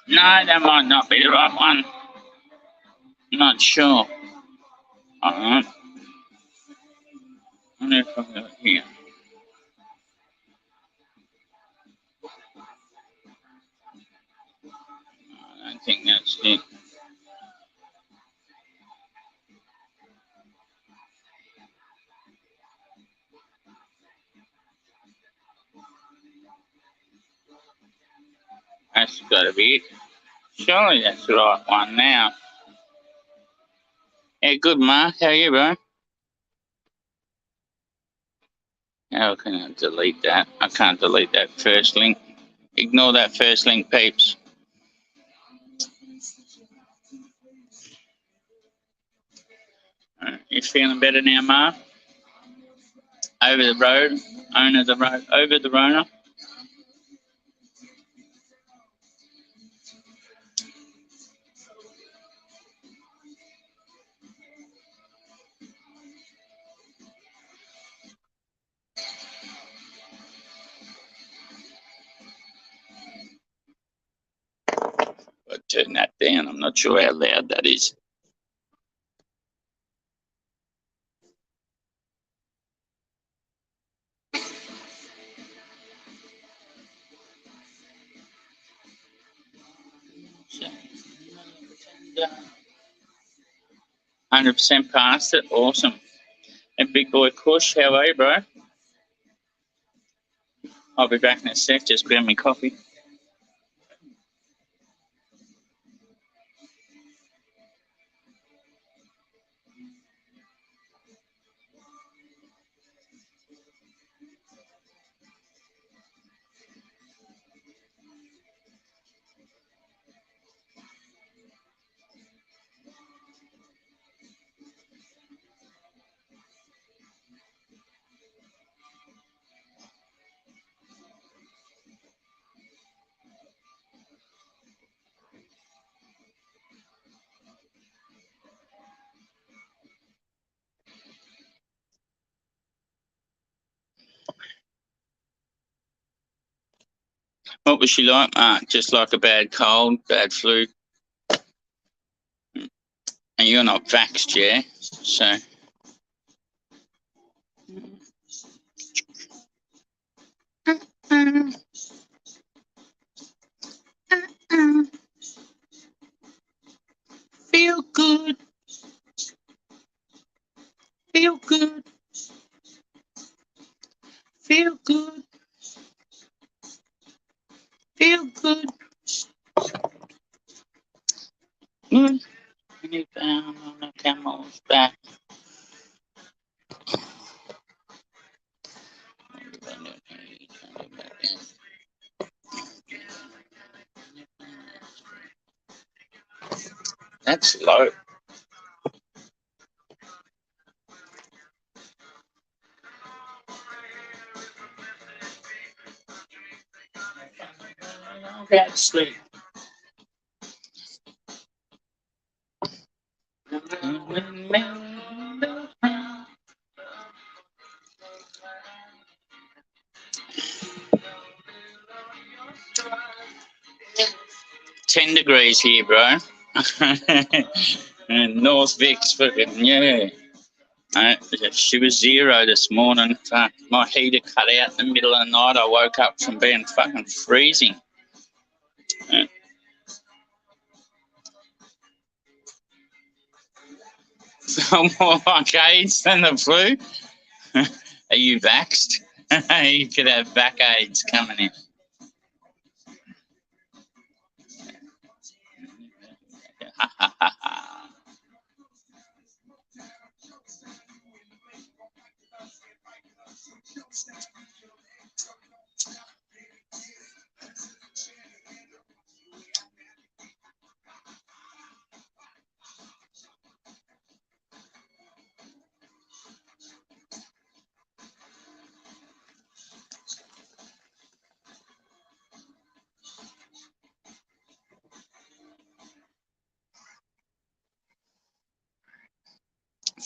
No, that might not be the right one. Not sure. Alright. I wonder if I've got it here. I don't think that's it. That's got to be it. Surely that's the right one now. Yeah, good, Mark. How are you, bro? How can I delete that? I can't delete that first link. Ignore that first link, peeps. You feeling better now, Mark? Over the road, owner the road, over the Rona. I'll turn that down. I'm not sure how loud that is. So, 100% passed it. Awesome. And big boy Kush, how are you, bro? I'll be back in a sec. Just grab me coffee. What was she like, Mark? Just like a bad cold, bad flu. And you're not vaxxed, yeah? So. Feel good. Feel good. Feel good. Feel good. Good. And you found on the camel's back. That's low. Bad sleep. $10 here, bro. And North Vic's fucking, yeah. She was 0 this morning. Fuck, my heater cut out in the middle of the night. I woke up from being fucking freezing. More like AIDS than the flu. Are you vaxxed? You could have back AIDS coming in.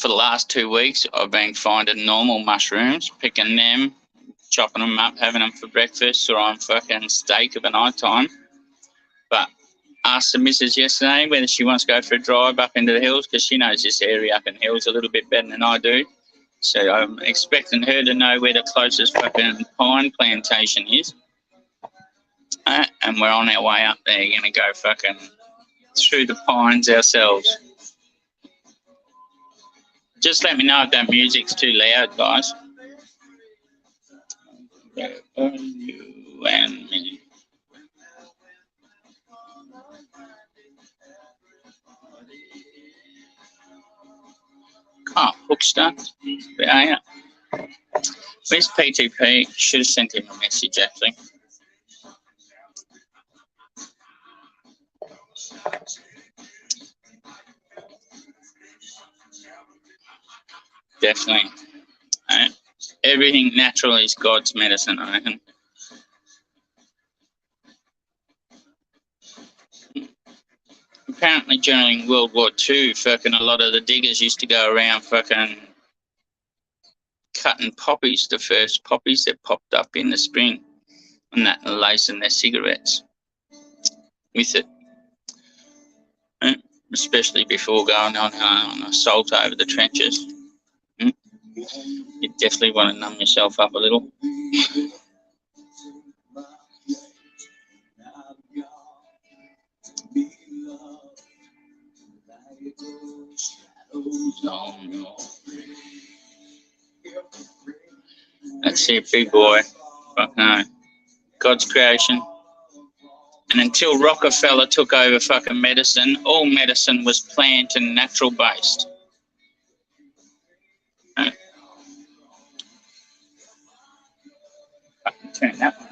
For the last 2 weeks, I've been finding normal mushrooms, picking them, chopping them up, having them for breakfast or on fucking steak of a night time. But asked the missus yesterday whether she wants to go for a drive up into the hills because she knows this area up in the hills a little bit better than I do. So I'm expecting her to know where the closest fucking pine plantation is. And we're on our way up there. Going to go fucking through the pines ourselves. Just let me know if that music's too loud, guys. You and me. Oh, Hookster. Where are you? Where's PTP? Should have sent him a message, actually. Definitely. Everything natural is God's medicine, I reckon. Apparently during World War II, fucking a lot of the diggers used to go around fucking cutting poppies, the first poppies that popped up in the spring, and that, and lacing their cigarettes with it. Especially before going on an assault over the trenches. You definitely want to numb yourself up a little. That's it, big boy. Fuck no. God's creation. And until Rockefeller took over fucking medicine, all medicine was plant and natural based. Fucking turn that one.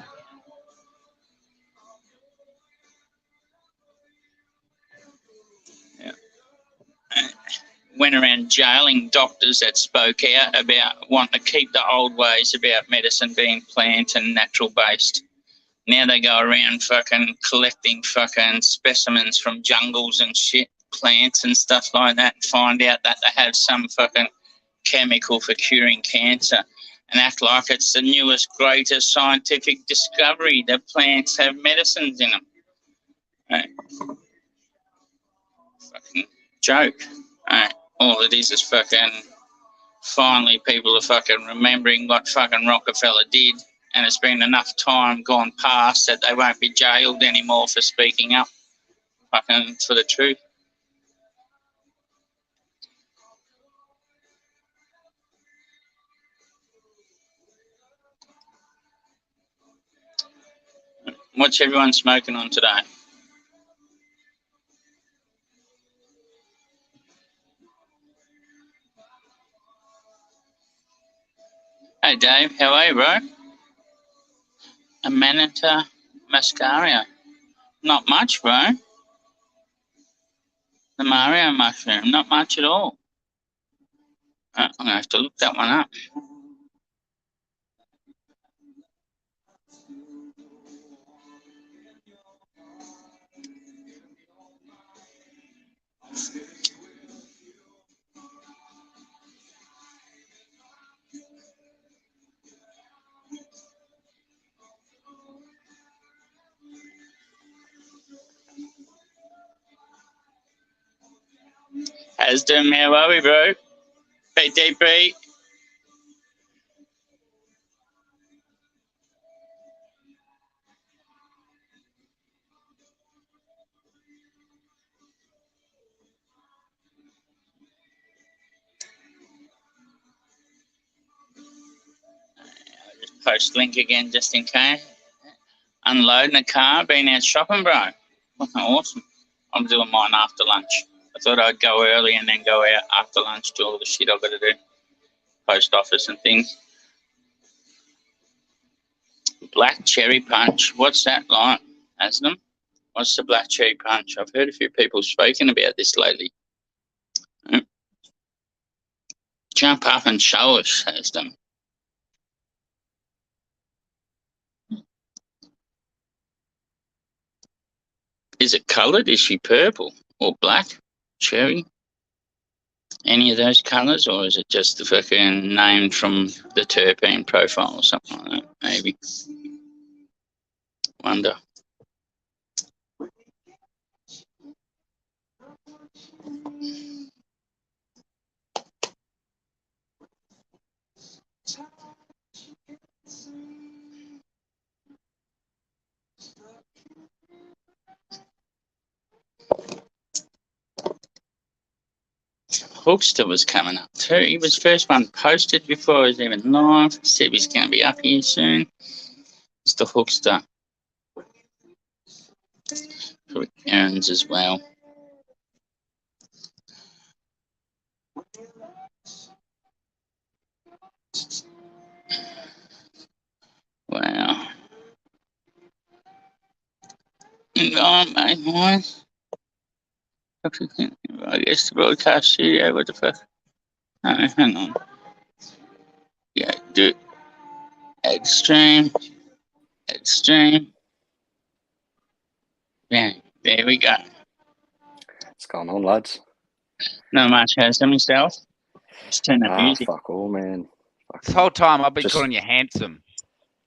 Yeah. Went around jailing doctors that spoke out about wanting to keep the old ways about medicine being plant and natural based. Now they go around fucking collecting fucking specimens from jungles and shit, plants and stuff like that, and find out that they have some fucking chemical for curing cancer and act like it's the newest, greatest scientific discovery that plants have medicines in them. Right. Fucking joke. Right. All it is fucking finally people are fucking remembering what fucking Rockefeller did. And it's been enough time gone past that they won't be jailed anymore for speaking up fucking for the truth. What's everyone smoking on today? Hey Dave, how are you, bro? Amanita muscaria. Not much, bro. The Mario mushroom, not much at all. I'm going to have to look that one up. Asdom, how are we, bro? PTP. Post link again just in case. Unloading a car, been out shopping, bro. Fucking awesome. I'm doing mine after lunch. I thought I'd go early and then go out after lunch, do all the shit I've got to do. Post office and things. Black cherry punch. What's that like, Aslam? What's the black cherry punch? I've heard a few people speaking about this lately. Jump up and show us, Aslam. Is it coloured? Is she purple or black? Cherry? Any of those colours, or is it just the fucking name from the terpene profile or something like that? Maybe. Wonder. Hookster was coming up too. He was first one posted before I was even live. Said he's going to be up here soon. It's the Hookster. For errands as well. Wow. Go on, mate, mine. I guess the broadcast studio, what the fuck? Oh, hang on. Yeah, do extreme. Yeah, there we go. What's going on, lads? Not much, has them yourself. Just turn that music. Fuck all, man. This whole time I've been calling you handsome.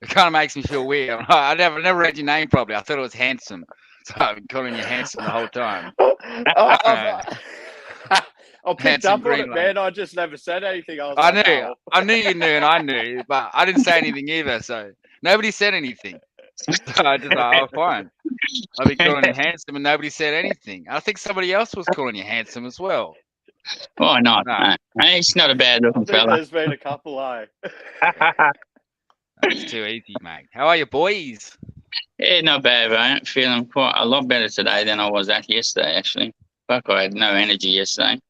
It kind of makes me feel weird. I never read your name properly. I thought it was handsome. So I've been calling you handsome the whole time. I picked up on it, man. I just never said anything. I knew you knew, and I knew, but I didn't say anything either. So nobody said anything. So I just like, oh, fine. I've been calling you handsome, and nobody said anything. I think somebody else was calling you handsome as well. Why not? No. He's not a bad looking fella. There's been a couple, That's too easy, mate. How are you, boys? Yeah, not bad, mate. Feeling quite a lot better today than I was at yesterday, actually. Fuck, I had no energy yesterday.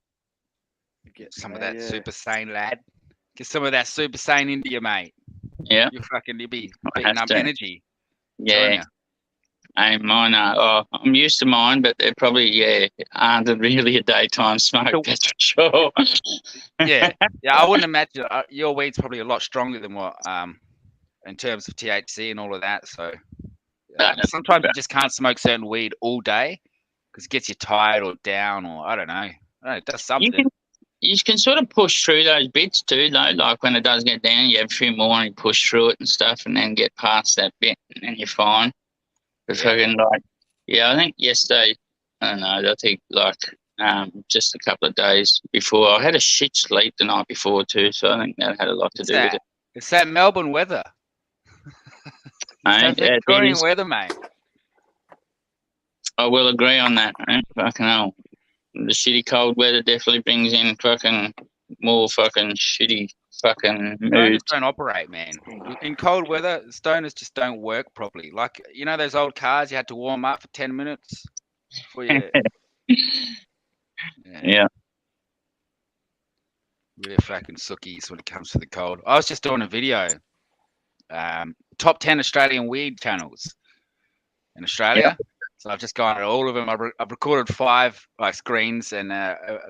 Get some of that super sane, lad. Get some of that super sane into you, mate. Yeah. You'll be beating up energy. Yeah. And mine are, I'm used to mine, but they're probably, aren't really a daytime smoke, that's for sure. Yeah, I wouldn't imagine. Your weed's probably a lot stronger than what, in terms of THC and all of that. So sometimes you just can't smoke certain weed all day because it gets you tired or down, or I don't know. It does something. You can sort of push through those bits too, though. Like when it does get down, you have a few more and you push through it and stuff, and then get past that bit, and then you're fine. I think yesterday, I don't know, I think just a couple of days before, I had a shit sleep the night before too, so I think that had a lot to do with it. It's that Melbourne weather. It's that Victorian weather, mate. I will agree on that, mate. Fucking hell. The shitty cold weather definitely brings in fucking more fucking shitty fucking moods. Stoners don't operate, man. In cold weather, stoners just don't work properly. Like, you know those old cars you had to warm up for 10 minutes before you... Yeah. Really fucking sookies when it comes to the cold. I was just doing a video. Top 10 Australian weed channels in Australia. Yeah. So I've just gone at all of them. I've recorded 5 screens and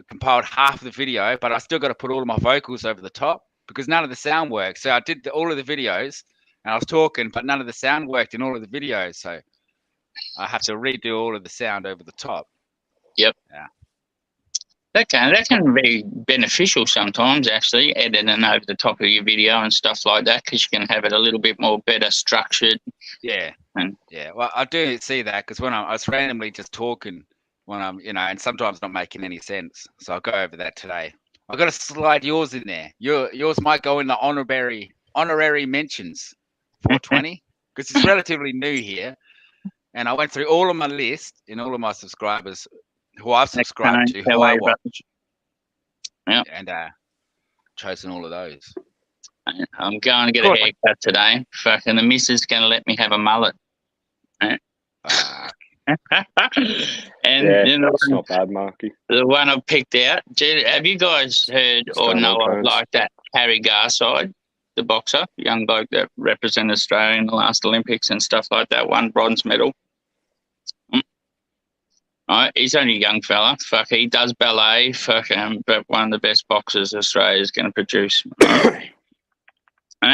compiled half of the video, but I still got to put all of my vocals over the top because none of the sound works. So I did all of the videos and I was talking, but none of the sound worked in all of the videos. So I have to redo all of the sound over the top. Yep. Yeah. That can be beneficial sometimes, actually, editing over the top of your video and stuff like that, because you can have it a little bit more better structured. Yeah. Well, I do see that because when I was randomly just talking when I'm, and sometimes not making any sense. So I'll go over that today. I've got to slide yours in there. Yours might go in the honorary mentions 420 because it's relatively new here. And I went through all of my list and all of my subscribers who I've subscribed to, who I watch. Yeah. And chosen all of those. I'm going to get a haircut today. Fucking the missus is going to let me have a mullet. And yeah, that's not bad, Marky. The one I picked out. Have you guys heard or know of like that Harry Garside, the boxer, young bloke that represented Australia in the last Olympics and stuff like that, won bronze medal? He's only a young fella. Fuck, he does ballet. But one of the best boxers Australia is going to produce.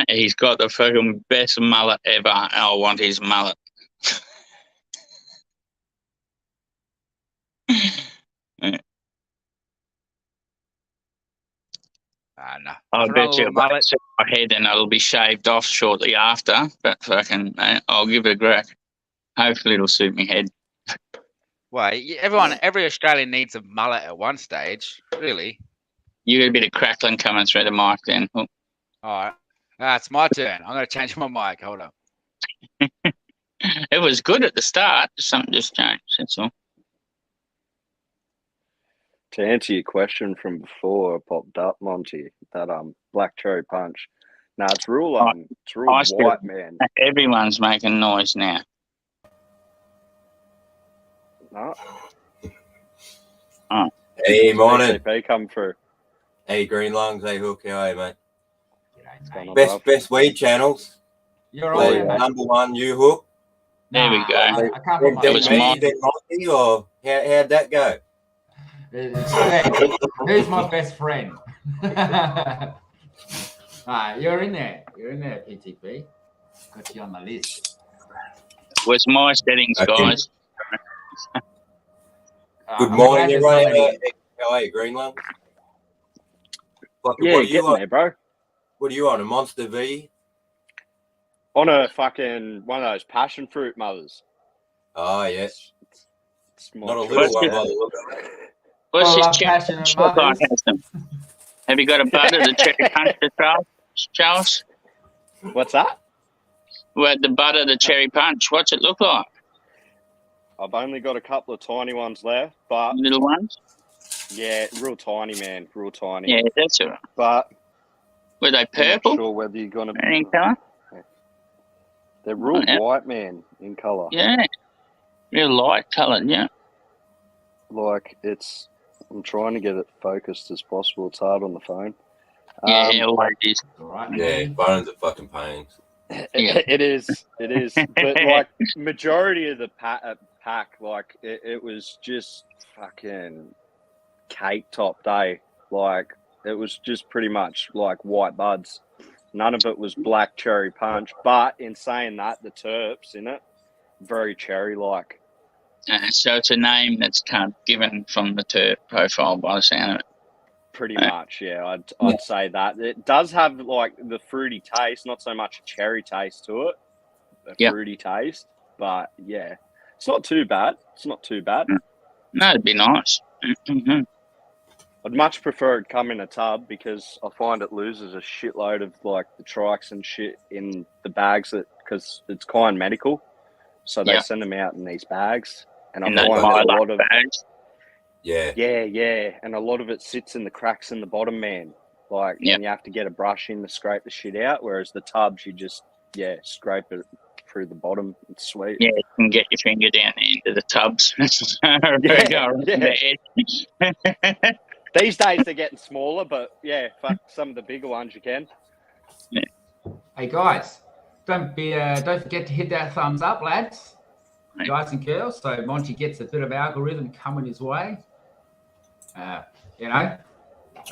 He's got the fucking best mullet ever. I want his mullet. No. I bet you my head and it'll be shaved off shortly after. But fucking, I'll give it a crack. Hopefully, it'll suit me head. Well, every Australian needs a mullet at one stage, really. You got a bit of crackling coming through the mic then. All right. It's my turn. I'm going to change my mic. Hold up. It was good at the start. Something just changed. That's all. To answer your question from before, popped up, Monty, that black cherry punch. No, it's real white, man. Everyone's making noise now. No. Oh. Hey, morning. ACP come through. Hey, Green Lungs. Hey, Hook. How are you, mate? Best weed channels. You're all right, number one, you Hook. There we go. I can't That was mine. Or how'd that go? Who's my best friend? You're in there. You're in there, PTP. Got you on the list. Where's my settings, guys? Good morning, everyone. How are you, Green Lungs? Yeah, getting there, bro. What are you on, a Monster V? On a fucking one of those passion fruit mothers. Oh, yes. It's not a little one, by the look of it. What's Well, his challenge? Have you got a butter, the cherry punch, Charles? What's that? Well, the butter, the cherry punch. What's it look like? I've only got a couple of tiny ones left, but Little ones? yeah, real tiny, man, real tiny. Yeah, that's all right. But were they I'm purple? not sure whether you're gonna. In colour? They're real Yeah. white, man, in colour. Yeah, real light coloured. Yeah. Like I'm trying to get it focused as possible. It's hard on the phone. Yeah, always is. All right. Yeah, phones are fucking pains. Yeah. It is. But like majority of the pack, like it was just fucking cake top day. Like it was just pretty much like white buds. None of it was black cherry punch. But in saying that, the terps in it, very cherry like. So it's a name that's kind of given from the terp profile by the sound of it. Pretty much, yeah. I'd say that. It does have like the fruity taste, not so much a cherry taste to it. Fruity taste. But yeah, it's not too bad. No, it'd be nice. Mm-hmm. I'd much prefer it come in a tub because I find it loses a shitload of like the trikes and shit in the bags because it's kind medical. So they send them out in these bags. And I find a lot of bags. Yeah. And a lot of it sits in the cracks in the bottom, man. Like, and you have to get a brush in to scrape the shit out. Whereas the tubs, you just, scrape it through the bottom. It's sweet. Yeah, you can get your finger down into the tubs. These days they're getting smaller, but fuck, some of the bigger ones you can. Yeah. Hey guys, don't forget to hit that thumbs up, lads. Guys and girls, so Monty gets a bit of algorithm coming his way. I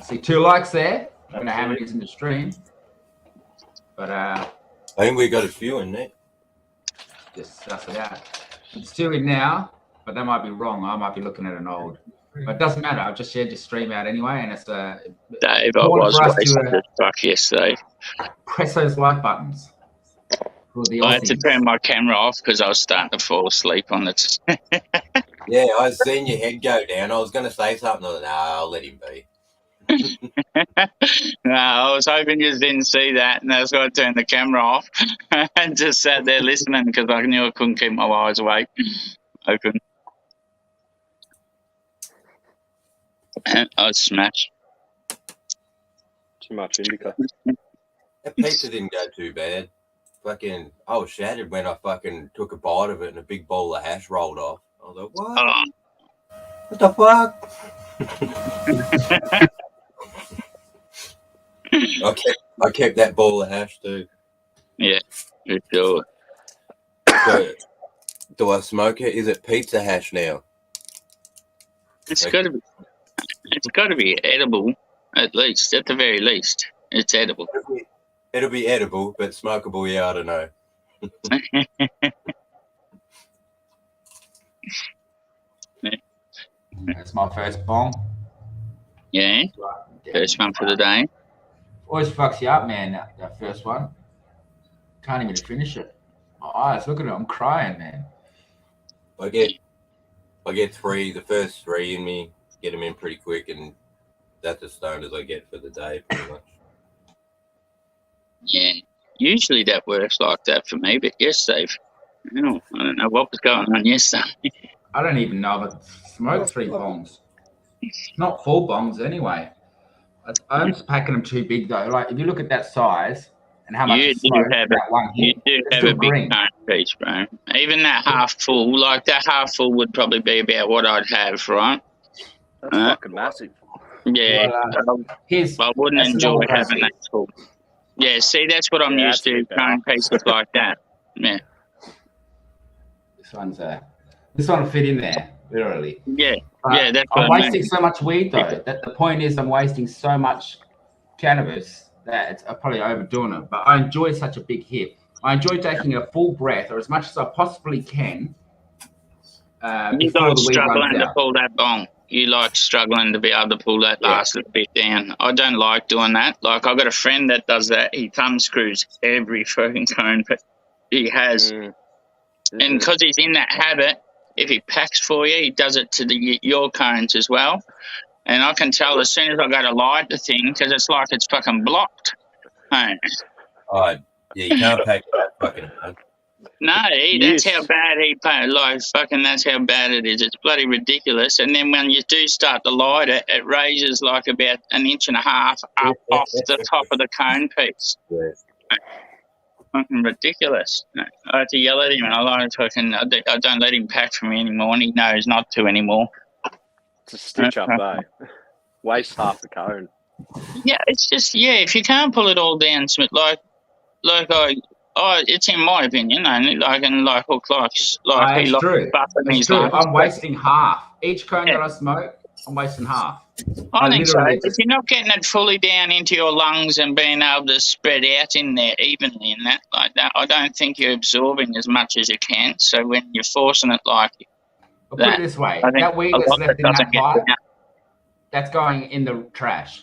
see 2 likes there. I don't know how many is in the stream, but I think we got a few in there. Just suss it out. It's 2 in now, but that might be wrong. I might be looking at an old, but it doesn't matter. I've just shared your stream out anyway, and it's Dave, I was wasted as fuck yesterday. Press those like buttons. I had to turn my camera off because I was starting to fall asleep on it. Yeah, I seen your head go down. I was going to say something. I'll let him be. No, I was hoping you didn't see that, and that's why I turned the camera off and just sat there listening because I knew I couldn't keep my eyes awake open. And I was smashed. Too much indica. That pizza didn't go too bad. Fucking, I was shattered when I fucking took a bite of it and a big bowl of hash rolled off. I was like, what? Oh, What the fuck? I kept that bowl of hash too. yeah, for sure. So, do I smoke it? Is it pizza hash now? It's got to be edible, at least, at the very least. It's edible. It'll be edible, but smokable, yeah, I don't know. That's my first bong. Yeah, first one for the day. Always fucks you up, man. That first one. Can't even finish it. My eyes, look at it. I'm crying, man. I get three, the first three in me, get them in pretty quick, and that's as stoned as I get for the day, pretty much. Yeah, usually that works like that for me, but yesterday, I don't know what was going on yesterday. I don't even know if I smoked 3 bongs. Not 4 bongs anyway. I'm just packing them too big though. Like if you look at that size and how much You I do smoked have that one You hit, do it's have still a big green. cone piece, bro. Even that half full, like that half full would probably be about what I'd have, right? That's fucking massive. Yeah, Well, here's I wouldn't that's enjoy another having that full. Yeah, see, that's what I'm Yeah, used to, that's a bit cone better. pieces like that. Yeah, this one will fit in there, literally. yeah, But yeah, that's I'm what I mean. wasting so much weed though. That the point is I'm wasting so much cannabis that I'm probably overdoing it. But I enjoy such a big hit. I enjoy taking a full breath or as much as I possibly can You before like the weed struggling runs to out. pull that bong. You like struggling to be able to pull that Yeah. last little bit down. I don't like doing that. Like, I've got a friend that does that. He thumb screws every fucking cone, but he has. And because he's in that habit, if he packs for you, he does it to your cones as well. And I can tell as soon as I go to light the thing, because it's like it's fucking blocked. Hey. Yeah, you can't pack that fucking hard. No, that's Yes. how bad he paid. Like, fucking, that's how bad it is. It's bloody ridiculous. And then when you do start to light it, it raises like about 1.5 inches up off the top of the cone piece. Yeah. Fucking ridiculous. I have to yell at him, and I don't let him pack for me anymore, and he knows not to anymore. It's a stitch up, eh? Waste half the cone. Yeah, it's just, if you can't pull it all down, Smith, it's in my opinion, only like hook likes, like he It's likes true. buffing It's his true. lungs. I'm wasting half. Each cone that I smoke, I'm wasting half. I think so. literally If just- you're not getting it fully down into your lungs and being able to spread out in there evenly in that like that, I don't think you're absorbing as much as you can. So when you're forcing it like I'll put that, it this way: I think that weed a that's lot left that in that doesn't get pipe, down. that's going in the trash.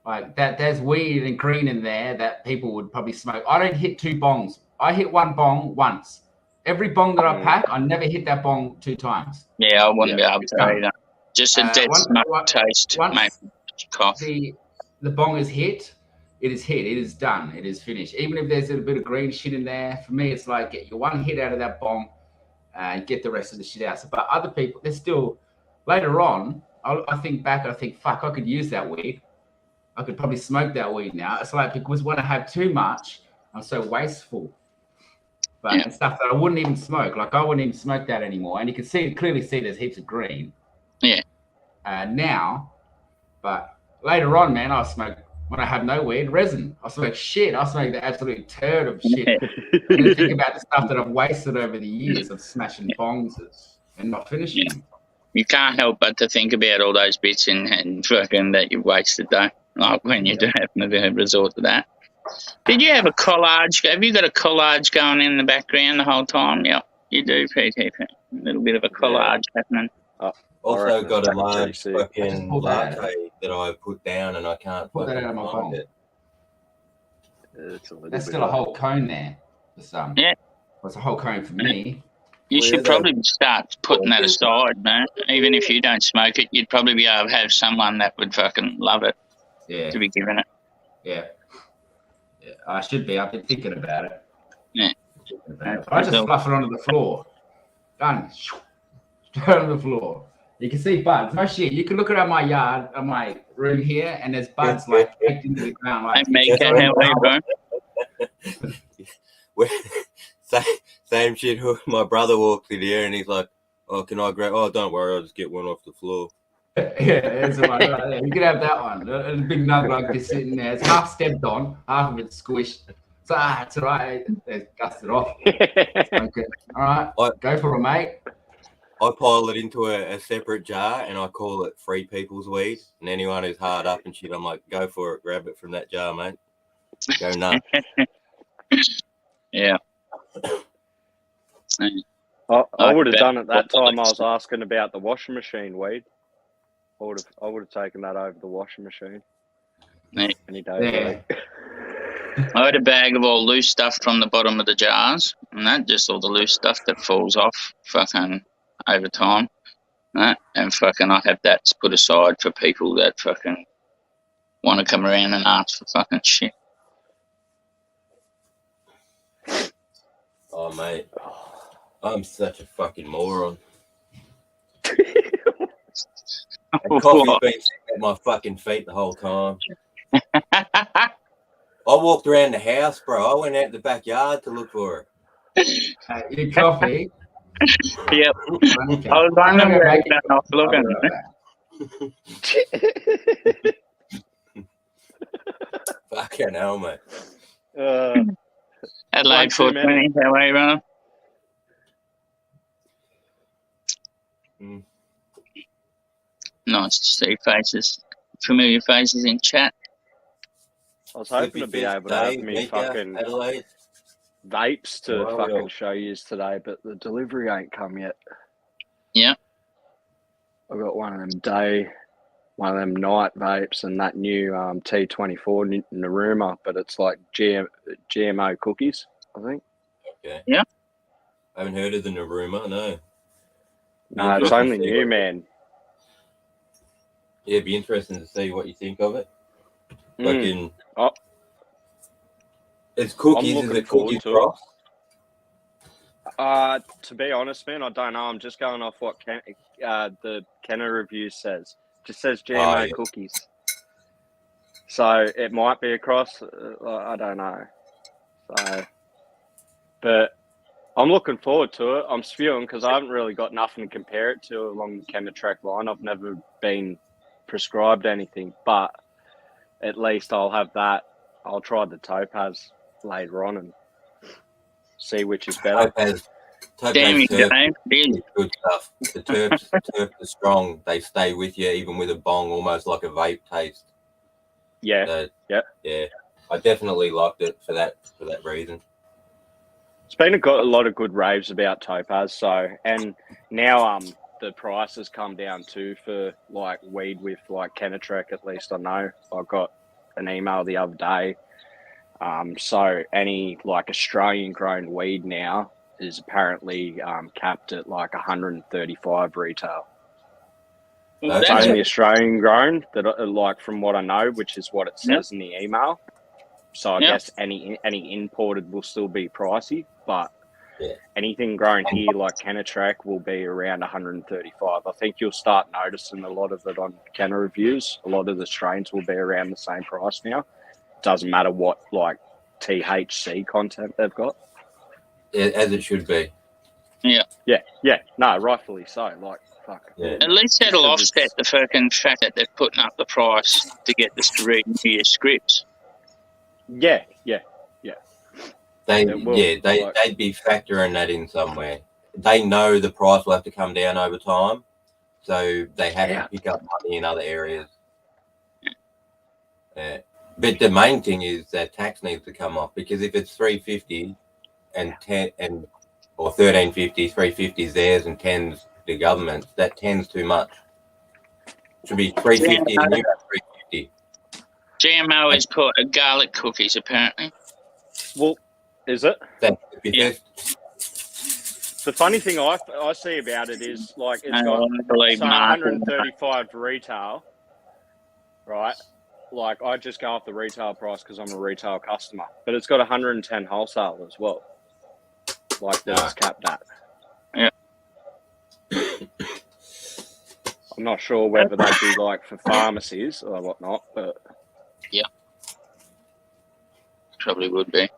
Like that, there's weed and green in there that people would probably smoke. I don't hit 2 bongs. I hit 1 bong once. Every bong that I pack, I never hit that bong 2 times. Yeah, I wouldn't Yeah, be able it's to done. either. Just a dead smoke taste, once mate. Cough. the bong is hit, it is hit. It is done. It is finished. Even if there's a little bit of green shit in there, for me, it's like get your 1 hit out of that bong and get the rest of the shit out. So, but other people, they're still, later on, I think back, I think, fuck, I could use that weed. I could probably smoke that weed now. It's like, because when I have too much, I'm so wasteful. But it's stuff that I wouldn't even smoke. Like, I wouldn't even smoke that anymore. And you can clearly see there's heaps of green. Yeah. Now, but later on, man, I'll smoke when I have no weed, resin. I'll smoke shit. I'll smoke the absolute turd of shit. And then think about the stuff that I've wasted over the years of smashing bongs and not finishing them. You can't help but to think about all those bits and fucking that you've wasted, though. Like when you do happen to resort to that. Did you have a collage? Have you got a collage going in the background the whole time? Yeah, you do, PT. A little bit of a collage happening. Also got a reckon large it's pretty sick. I just fucking pulled that latte that I put down and I can't Pull that fucking out of my find phone. it. It's a little There's bit still a of- whole cone there for some. Yeah. Well, it's a whole cone for me. You Well, should yeah, probably start putting that aside, man. Even if you don't smoke it, you'd probably be able to have someone that would fucking love it Yeah, to be given it. yeah. I should be. I've been thinking about it. Yeah. I just fluff it onto the floor. Done. Straight on the floor. You can see buds. No shit. You can look around my yard, my room here, and there's buds like baked into the ground. Like, Hey, make that how way, bro. Same shit. My brother walks in here and he's like, "Oh, can I grab? Oh, don't worry, I'll just get one off the floor." Yeah, it's like, yeah, you can have that one. A big nug like this sitting there. It's half stepped on, half of it's squished. So it's all right. They dust it off. Okay. All right. Go for it, mate. I pile it into a separate jar and I call it Free People's Weed. And anyone who's hard up and shit, I'm like, go for it, grab it from that jar, mate. Go nuts. Yeah. I would have done it that time I was asking about the washing machine weed. I would have taken that over the washing machine. Yeah. Any day of the week. I had a bag of all loose stuff from the bottom of the jars, and that just all the loose stuff that falls off fucking over time. And fucking I have that put aside for people that fucking want to come around and ask for fucking shit. Oh, mate. I'm such a fucking moron. And coffee's been sitting at my fucking feet the whole time. I walked around the house, bro. I went out the backyard to look for it. Your coffee. Yep. I was wondering where I off looking. Fucking hell, mate. Adelaide 420, how are you, running? Nice to see faces, familiar faces in chat. I was hoping to be able to have me fucking vapes to fucking show you today, but the delivery ain't come yet. Yeah. I got one of them night vapes and that new T24 Naruma, but it's like GMO cookies, I think. Okay. Yeah. I haven't heard of the Naruma, no. No, it's only new, man. Yeah, it'd be interesting to see what you think of it. Fucking. It's cookies. Is it cookies cross? To be honest, man, I don't know. I'm just going off what the Kenner review says. It just says GMO cookies. So it might be a cross. I don't know. So, but I'm looking forward to it. I'm spewing because I haven't really got nothing to compare it to along the Chemitrack line. I've never been prescribed anything, but at least I'll have that. I'll try the Topaz later on and see which is better. Topaz Damn you, Dave. Good stuff. The terps are strong. They stay with you even with a bong, almost like a vape taste. Yeah. So, yeah. I definitely liked it for that reason. It's been a lot of good raves about Topaz. So, and now the price has come down too for like weed with like Kenetrek. At least I know. I got an email the other day. So any like Australian grown weed now is apparently capped at like 135 retail. Well, It's only Australian grown, that like from what I know, which is what it says in the email. So I guess any imported will still be pricey, but anything grown here like Kenetrek will be around 135. I think you'll start noticing a lot of it on Kenner reviews. A lot of the strains will be around the same price now. Doesn't matter what like THC content they've got. As it should be. Yeah. No, rightfully so. Like, fuck. Yeah. At least that'll offset the fucking fact that they're putting up the price to get this to read into your scripts. Yeah. They'd Like, be factoring that in somewhere. They know the price will have to come down over time, so they have to pick up money in other areas. Yeah. But the main thing is that tax needs to come off, because if it's $350 and 10 or $13.50, $350 is theirs and 10's the government's, that 10's too much. It should be $350 and you have $350. GMO is called garlic cookies, apparently. well, is it? That's The funny thing I see about it is like it's I got don't believe say Mark. 135 retail, right? Like I just go off the retail price because I'm a retail customer, but it's got 110 wholesale as well. Like that it's capped at. Yeah. I'm not sure whether that'd be like for pharmacies or whatnot, but Probably would be.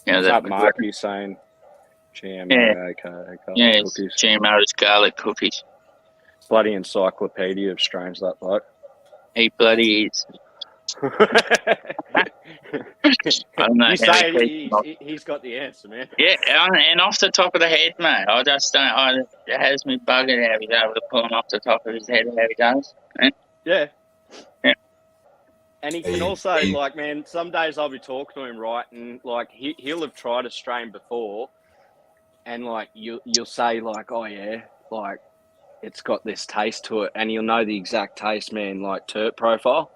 Yeah, is that Mark you saying GMO? Yeah. Okay, Yeah, cookies. GMO's garlic cookies. Bloody encyclopedia of strange that bloke. He bloody is. I don't know. You how say he keeps he's got the answer, man. Yeah, and off the top of the head, mate, I just don't. It has me bugging how he's able to pull them off the top of his head how he does. Yeah. Yeah. And he can also, like, man, some days I'll be talking to him, right, and, like, he'll have tried a strain before, and, like, you'll say, like, oh, yeah, like, it's got this taste to it, and you'll know the exact taste, man, like, terp profile.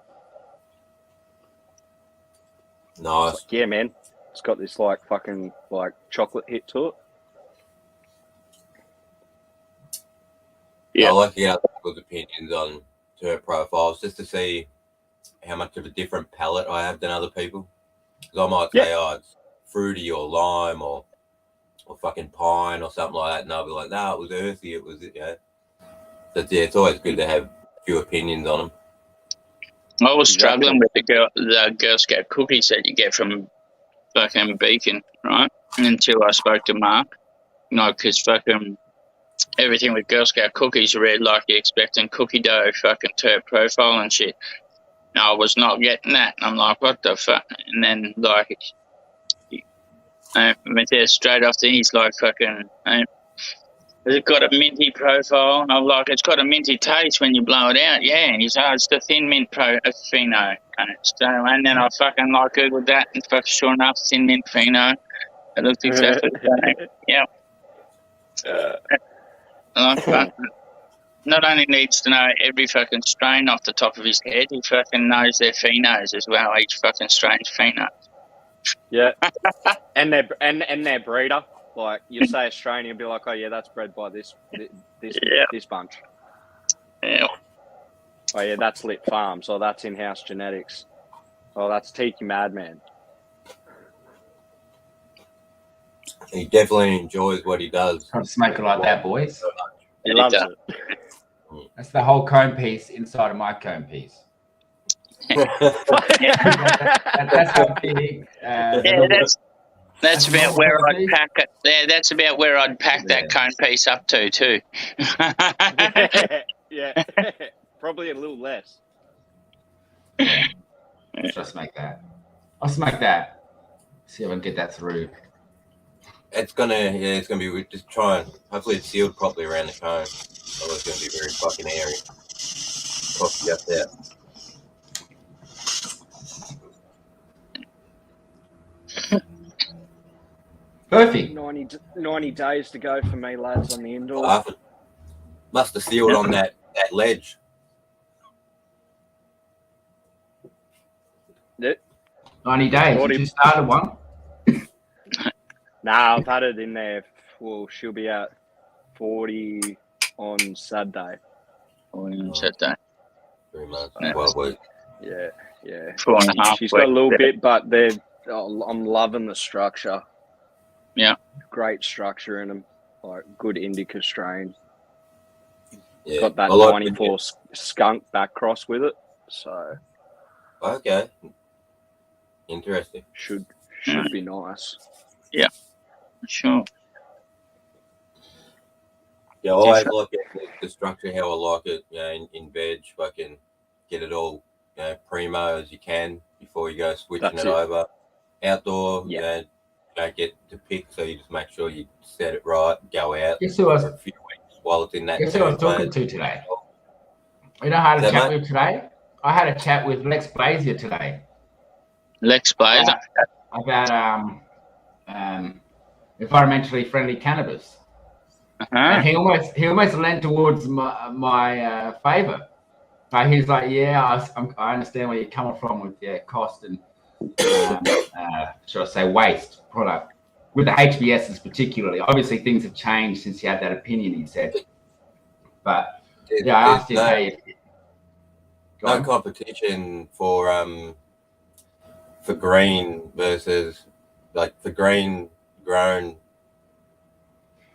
Nice. Like, yeah, man, it's got this, like, fucking, like, chocolate hit to it. Yeah. I like to get other people's opinions on terp profiles just to see how much of a different palate I have than other people. Because I might say, oh, it's fruity or lime or fucking pine or something like that, and I'll be like, no, it was earthy, it was, you know. So, yeah, it's always good to have a few opinions on them. I was struggling with the Girl Scout cookies that you get from fucking Beacon, right? Until I spoke to Mark. No, because fucking everything with Girl Scout cookies read like you're expecting cookie dough fucking terp profile and shit. No, I was not getting that. I'm like, what the fuck? And then, like, I went there straight off he's like, fucking, has it got a minty profile? And I'm like, it's got a minty taste when you blow it out. Yeah. And he's like, it's the thin mint pheno. And then I fucking like Googled that and fucking sure enough, thin mint pheno. It looked exactly the same. Yeah. Like, not only needs to know every fucking strain off the top of his head, he fucking knows their phenos as well, each fucking strain's pheno. Yeah. and their breeder. Like, you say Australian, you'll be like, oh, yeah, that's bred by this bunch. Yeah. Oh, yeah, that's Lit Farms. Oh, that's in-house genetics. Oh, that's Tiki Madman. He definitely enjoys what he does. Can't smoke it like that, boys. He loves it. That's the whole cone piece inside of my cone piece. That's how big. That's about where I'd pack it. Yeah, that's about where I'd pack that cone piece up to too. Yeah. Probably a little less. I'll smoke that. I'll smoke that. See if I can get that through. It's gonna be just try and hopefully it's sealed properly around the cone. Otherwise it's gonna be very fucking airy. Coffee up there. Perfect. 90 days to go for me, lads, on the indoor. Must have sealed on that ledge. 90 days. You just started one? Nah, I've had it in there. Well, she'll be at 40 on Saturday. 40 on Saturday. 3 months, 12 weeks. Yeah. 4.5 She's got a little bit, but I'm loving the structure. Yeah. Great structure in them. Like, good indica strain. Yeah. Got that 94 skunk back cross with it. So. Okay. Interesting. Should be nice. Yeah. Sure. Yeah, I always like the structure how I like it, you know, in veg, fucking get it all, you know, primo as you can before you go switching it over. Outdoor, you know, don't get to pick, so you just make sure you set it right, go out for a few weeks while it's in that. Guess who I was talking to today? You know how I had a chat with today? I had a chat with Lex Blazier today. Lex Blazier? About environmentally friendly cannabis. And he almost leant towards my favour. But he's like, yeah, I understand where you're coming from with cost and should I say waste product. with the HBSs particularly. Obviously, things have changed since you had that opinion, he said. But yeah, I asked him, hey, no competition for green versus like for green grown.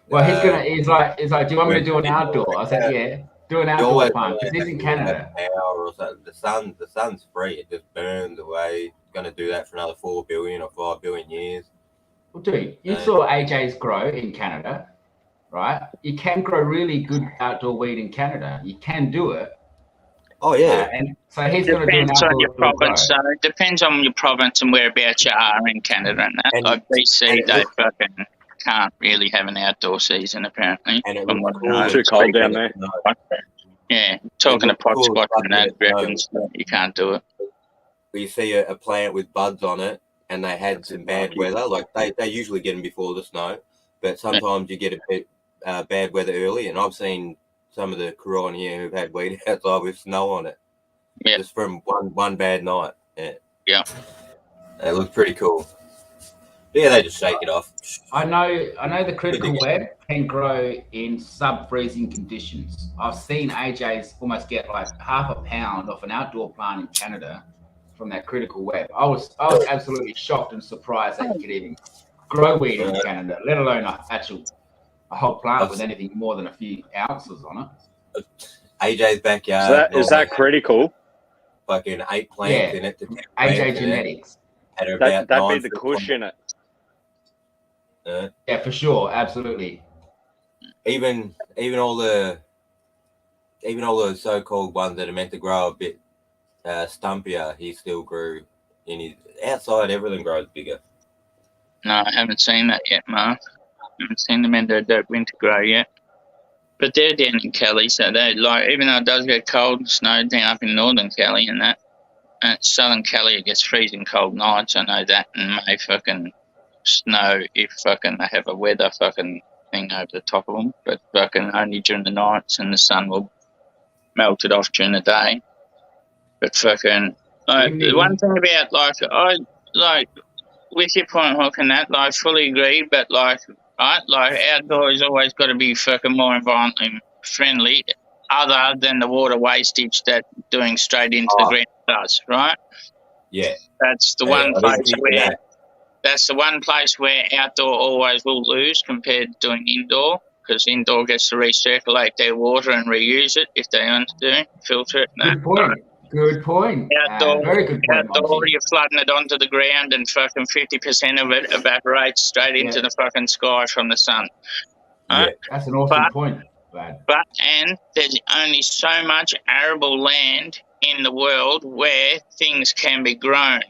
Well, he's like, do you want me to do an outdoor? I said, yeah, do an outdoor farm because he's in Canada. Power or something. The sun's free; it just burns away. It's going to do that for another 4 billion or 5 billion years. Well, dude, you saw AJ's grow in Canada, right? You can grow really good outdoor weed in Canada. You can do it. Oh yeah, and so he's going to do an Depends outdoor on your province. grow. So it depends on your province and whereabouts you are in Canada and that. Like BC, they fucking can't really have an outdoor season apparently. And it from what I It's know. too cold down there. Yeah, talking to pot squash and that, reckons you can't do it. You see a plant with buds on it, and they had some bad weather. Like they usually get them before the snow, but sometimes you get a bit bad weather early. And I've seen some of the crew on here who've had weed outside with snow on it, just from one bad night. Yeah, it looks pretty cool. Yeah, they just shake it off. I know the critical web can grow in sub-freezing conditions. I've seen AJ's almost get like half a pound off an outdoor plant in Canada from that critical web. I was absolutely shocked and surprised that you could even grow weed in Canada, let alone a whole plant with anything more than a few ounces on it. AJ's backyard. Is that critical? Fucking 8 plants in it. AJ genetics. That'd be the kush in it. Yeah, for sure, absolutely. Even all the so-called ones that are meant to grow a bit stumpier, he still grew in his outside. Everything grows bigger. No, I haven't seen that yet, Mark. I haven't seen them in the winter grow yet. But they're down in Kelly, so they like, even though it does get cold and snow down up in northern Kelly and that, southern Kelly it gets freezing cold nights. I know that, and may fucking snow if fucking they have a weather fucking thing over the top of them, but fucking only during the nights, and the sun will melt it off during the day. But fucking the one thing about I with your point, Hook, and that, like, fully agree, but right, outdoor has always got to be fucking more environmentally friendly, other than the water wastage that doing straight into the ground does, right? Yeah, that's the one place where. That's the one place where outdoor always will lose compared to doing indoor, because indoor gets to recirculate their water and reuse it if they want to filter it. Good point. Outdoor, very good point. Outdoor, you're flooding it onto the ground, and fucking 50% of it evaporates straight into the fucking sky from the sun. Yeah, that's an awesome point, lad. And there's only so much arable land in the world where things can be grown.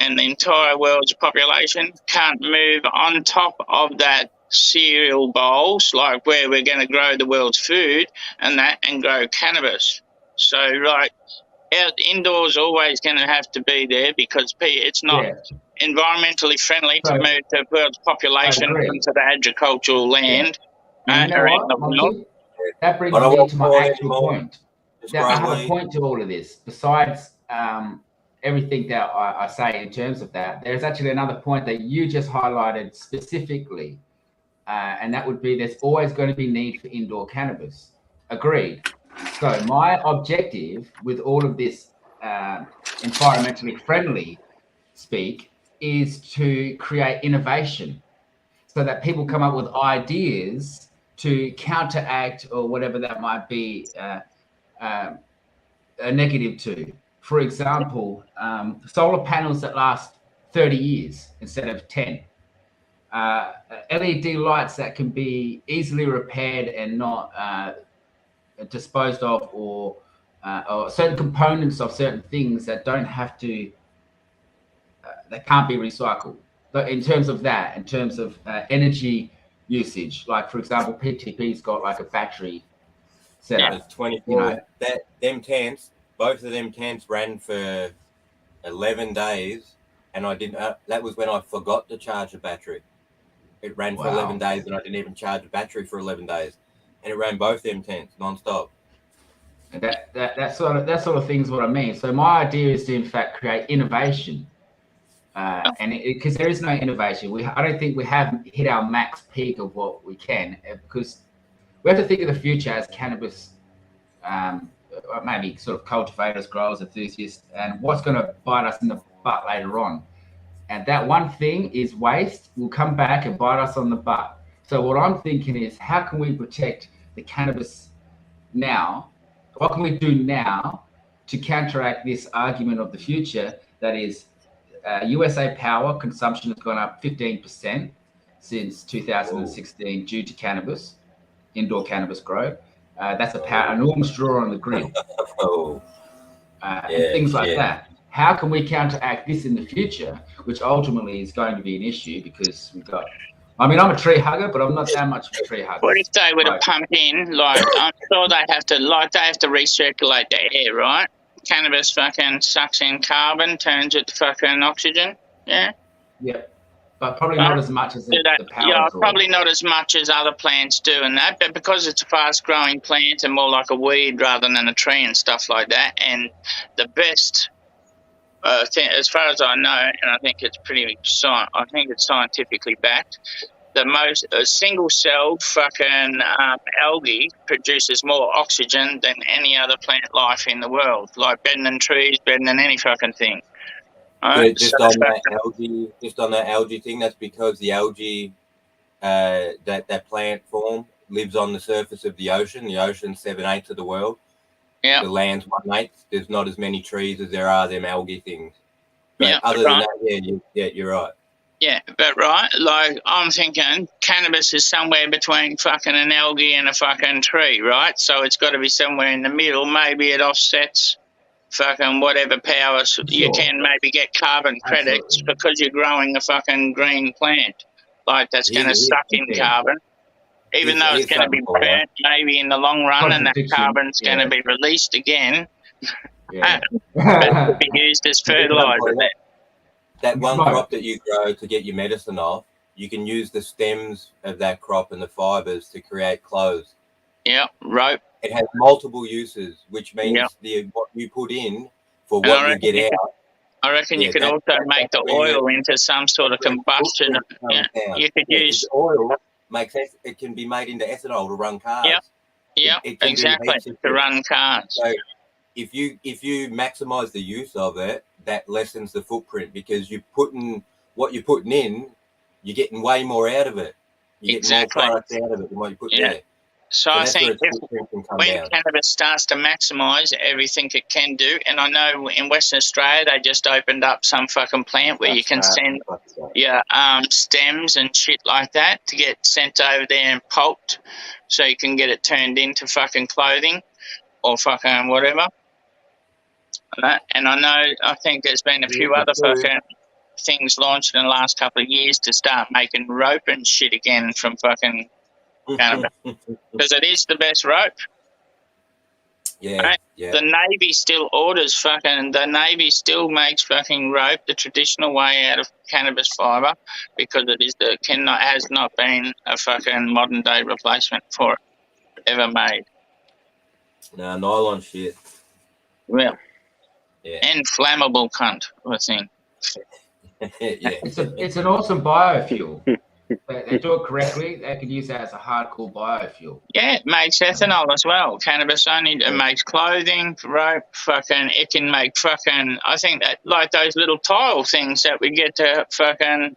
And the entire world's population can't move on top of that cereal bowls, like where we're going to grow the world's food and grow cannabis. So, indoors always going to have to be there because it's not environmentally friendly to move the world's population into the agricultural land. You know what, that brings me to my actual point. I have a point to all of this. Besides everything that I say in terms of that, there's actually another point that you just highlighted specifically, and that would be there's always going to be need for indoor cannabis. Agreed. So my objective with all of this environmentally friendly speak is to create innovation so that people come up with ideas to counteract or whatever that might be a negative to. For example, solar panels that last 30 years instead of 10. LED lights that can be easily repaired and not disposed of, or certain components of certain things that don't have to, that can't be recycled. But in terms of that, in terms of energy usage, like for example, PTP's got like a battery setup. Yeah, 24. Them tents. Both of them tents ran for 11 days, and I didn't. That was when I forgot to charge the battery. It ran for 11 days, and I didn't even charge the battery for 11 days, and it ran both them tents non-stop. That sort of thing is what I mean. So my idea is to in fact create innovation and because there is no innovation, I don't think we have hit our max peak of what we can, because we have to think of the future as cannabis, maybe sort of cultivators, growers, enthusiasts, and what's going to bite us in the butt later on. And that one thing is waste will come back and bite us on the butt. So what I'm thinking is, how can we protect the cannabis now? What can we do now to counteract this argument of the future? That is, USA Power consumption has gone up 15% since 2016 due to cannabis, indoor cannabis grow. That's an enormous draw on the grid. And things like that. How can we counteract this in the future, which ultimately is going to be an issue because we've got... I mean, I'm a tree hugger, but I'm not that much of a tree hugger. What if they were to pump in, like, I'm sure they have to recirculate the air, right? Cannabis fucking sucks in carbon, turns it to fucking oxygen, yeah? Yeah, but probably not as much as the power. Yeah, probably not as much as other plants do and that, but because it's a fast-growing plant and more like a weed rather than a tree and stuff like that, and the best... as far as I know, and I think it's it's scientifically backed, the most single-celled fucking algae produces more oxygen than any other plant life in the world. Like better than trees, better than any fucking thing. Right? Just on that algae thing, that's because the algae that plant form lives on the surface of the ocean. The ocean's 7/8 of the world. Yeah. The land's 1/8. There's not as many trees as there are them algae things. But yeah. Other than that, you're right. Yeah, but right, like I'm thinking cannabis is somewhere between fucking an algae and a fucking tree, right? So it's got to be somewhere in the middle. Maybe it offsets fucking whatever powers you can maybe get carbon credits because you're growing a fucking green plant. Like that's going to suck in carbon. Even though it's going to be burnt maybe in the long run and that carbon's going to be released again. Yeah. But it could be used as fertilizer. That one crop that you grow to get your medicine off, you can use the stems of that crop and the fibers to create clothes. Yeah, rope. It has multiple uses, which means what you put in for what you get out. I reckon you could also make the oil into some sort of combustion. You could use oil. It can be made into ethanol to run cars. Yeah, exactly, to run cars. So if you maximize the use of it, that lessens the footprint because what you're putting in, you're getting way more out of it. You're getting more products out of it than what you put there. So I think when cannabis starts to maximise everything it can do, and I know in Western Australia they just opened up some fucking plant where you can send stems and shit like that to get sent over there and pulped so you can get it turned into fucking clothing or fucking whatever. And I think there's been a few other fucking things launched in the last couple of years to start making rope and shit again from fucking cannabis because it is the best rope. Right? The Navy still the Navy still makes fucking rope the traditional way out of cannabis fiber because it is has not been a fucking modern day replacement for it ever made. No, nylon shit. Well, and flammable cunt, I think. It's an awesome biofuel. They do it correctly. They could use that as a hardcore biofuel. Yeah, it makes ethanol as well. Cannabis it makes clothing, rope, fucking. It can make fucking. I think that like those little tile things that we get to fucking.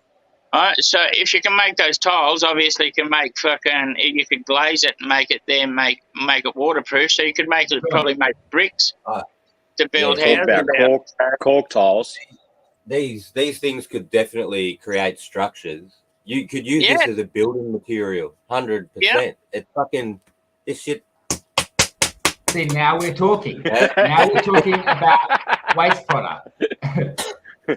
So if you can make those tiles, obviously you can make fucking. You could glaze it and make it there, make it waterproof. So you could probably make bricks to build houses. Cork tiles. These things could definitely create structures. You could use this as a building material, 100%. It's fucking this shit. See, now we're talking. Now we're talking about waste product.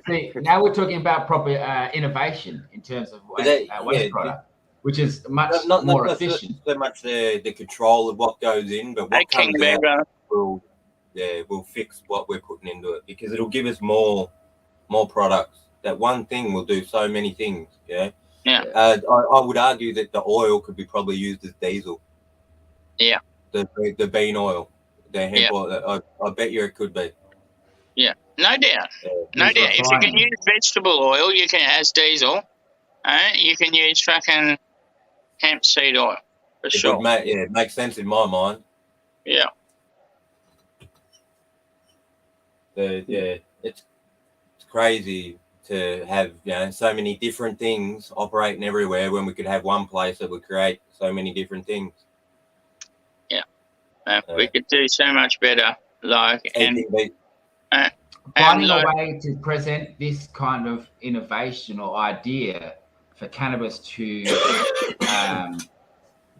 See, now we're talking about proper innovation in terms of waste product, which is much more efficient. So much the control of what goes in, but what comes out will fix what we're putting into it because it'll give us more products. That one thing will do so many things. I would argue that the oil could be probably used as diesel. The bean oil, the hemp oil. I bet you it could be. No doubt. No It's doubt. If you can refining. use vegetable oil, you can as diesel. You can use fucking hemp seed oil for It sure. would make, yeah, it makes sense in my mind. Yeah. Yeah, it's crazy to have so many different things operating everywhere when we could have one place that would create so many different things. We could do so much better. Like Finding a way to present this kind of innovation or idea for cannabis to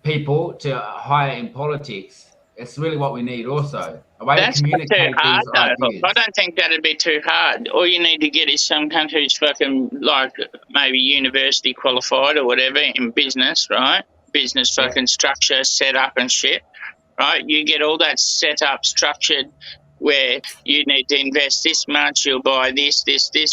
people to higher in politics. It's really what we need also. A way to communicate these ideas. I don't think that'd be too hard. All you need to get is some countries fucking like maybe university qualified or whatever in business, right? Business fucking structure set up and shit, right? You get all that set up, structured, where you need to invest this much, you'll buy this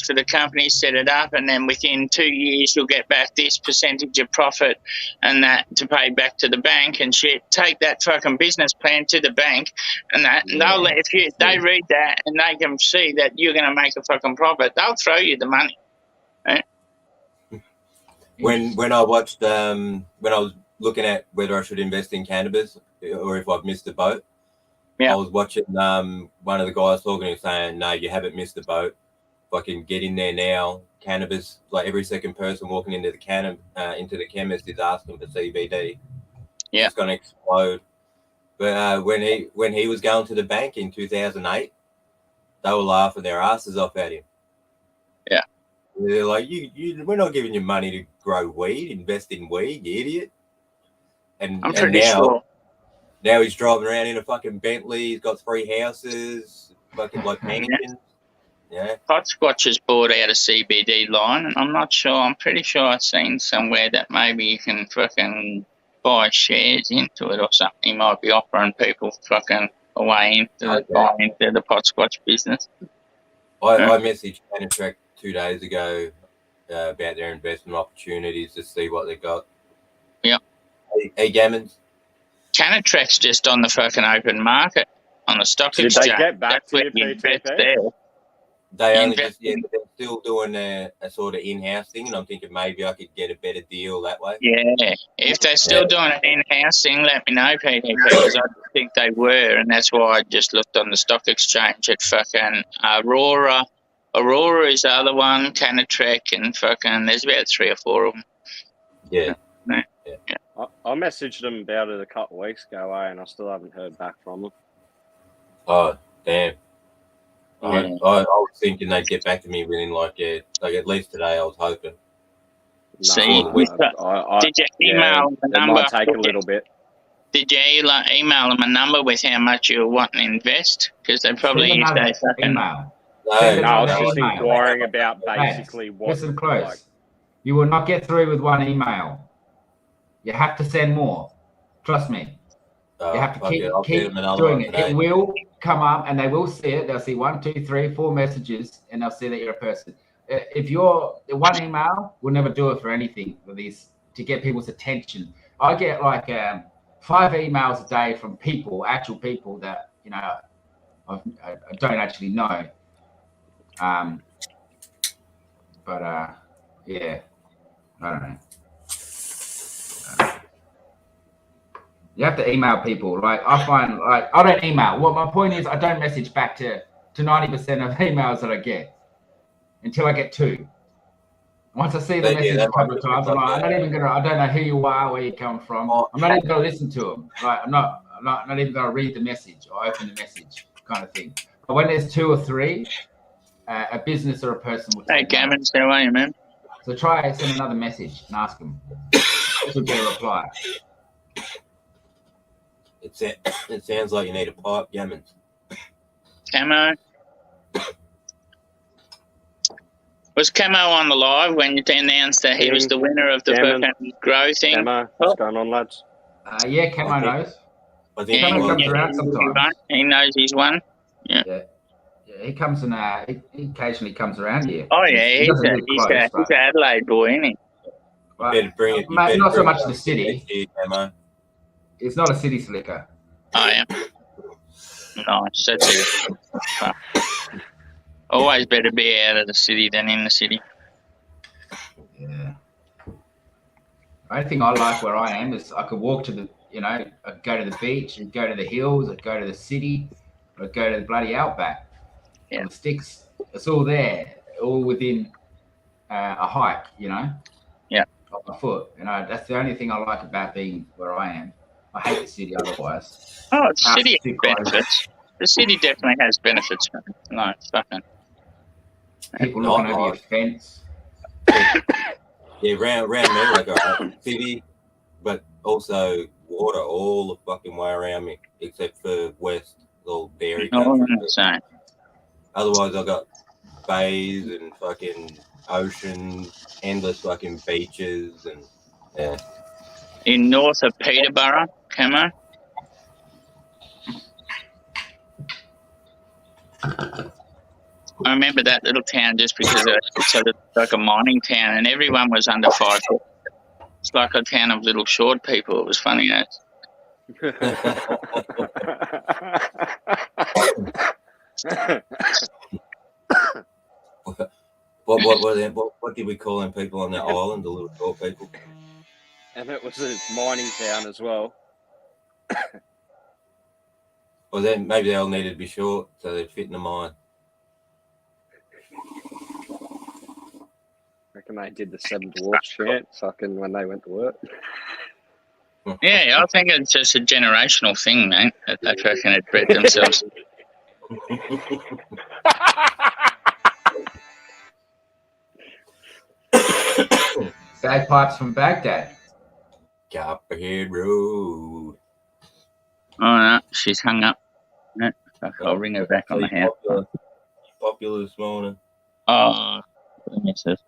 for the company, set it up, and then within 2 years you'll get back this percentage of profit and that to pay back to the bank and shit. Take that fucking business plan to the bank and that, and they'll let, if they read that and they can see that you're going to make a fucking profit, they'll throw you the money. Right? When I watched when I was looking at whether I should invest in cannabis or if I've missed the boat. I was watching one of the guys talking and saying, no, you haven't missed the boat. If I can get in there now, cannabis, like every second person walking into the chemist is asking for CBD. Yeah. It's going to explode. But when he was going to the bank in 2008, they were laughing their asses off at him. Yeah. They're like, we're not giving you money to grow weed, invest in weed, you idiot. And I'm pretty sure. Now he's driving around in a fucking Bentley. He's got 3 houses, fucking like mansions. Yeah. Potsquatch has bought out a CBD line, and I'm not sure. I'm pretty sure I've seen somewhere that maybe you can fucking buy shares into it or something. He might be offering people fucking a way into the Potsquatch business. I messaged Canatrack 2 days ago about their investment opportunities to see what they got. Yeah. Hey, Gammons. Canatrack's just on the fucking open market on the stock exchange. Did they get back That's to where you, invest PTP? there. They only just, they're still doing a sort of in-house thing, and I'm thinking maybe I could get a better deal that way. Yeah, if they're still doing an in-house thing, let me know, PTP, because I think they were, and that's why I just looked on the stock exchange at fucking Aurora. Aurora is the other one, Canatrack, and fucking there's about 3 or 4 of them. Yeah. I messaged them about it a couple of weeks ago, and I still haven't heard back from them. Oh, damn. Yeah. I was thinking they'd get back to me within like at least today. I was hoping. See, I did you email the number? It might take a little bit. Did you email them a number with how much you were wanting to invest? Because they probably use that fucking email. No, I was just email. inquiring about basically what. Listen close. Like, you will not get through with one email. You have to send more. Trust me. You have to keep doing it. It will come up and they will see it. They'll see 1, 2, 3, 4 messages and they'll see that you're a person. If you're one email, will never do it for anything for these to get people's attention. I get like 5 emails a day from people, actual people that, you know, I don't actually know. Yeah, I don't know. You have to email people. Like I find, like I don't email. What my point is, I don't message back to 90% of emails that I get until I get 2. Once I see the message a couple of times, I'm like, I don't know who you are, where you come from. I'm not even gonna listen to them. Like I'm not even gonna read the message or open the message, kind of thing. But when there's 2 or 3, a business or a person will. Hey, Gavin, how are you, man? So try send another message and ask them. This will get a reply. It sounds like you need a pipe, Gammons. Camo. Was Camo on the live when you announced that he was the winner of the fucking grow thing? Camo, what's going on, lads? Yeah, Camo knows. I think Camo comes around sometimes. He knows he's won. Yeah, he comes and he occasionally comes around here. Oh yeah, he's an Adelaide boy, isn't he? But, better bring it. Not so much the city. Here, Camo. It's not a city slicker. Oh yeah. Nice. That's it. Always better be out of the city than in the city. Yeah. The only thing I like where I am is I could walk to the, I'd go to the beach, I'd go to the hills, I'd go to the city, I'd go to the bloody outback. Yeah. On the sticks, it's all there, all within a hike, Yeah. Of my foot. That's the only thing I like about being where I am. I hate the city otherwise. Oh, the House city is too has close. benefits. The city definitely has benefits. No, it's fucking. People looking over your fence. Yeah, round me, like a city, but also water all the fucking way around me, except for west, all dairy No, country. I'm saying. Otherwise, I got bays and fucking oceans, endless fucking beaches, and yeah. In north of Peterborough, Camo. I remember that little town just because it's like a mining town, and everyone was under 5 foot. It's like a town of little short people. It was funny, What did we call them people on the island, the little short people? And it was a mining town as well. Well, then maybe they all needed to be short so they'd fit in the mine. I reckon they did the Seven Dwarfs chant fucking when they went to work. Yeah, I think it's just a generational thing, mate. That they fucking had bred themselves. Bagpipes from Baghdad. Copperhead Road. Oh no, she's hung up. No, I'll ring her back on the house. Popular this morning. Oh, missus.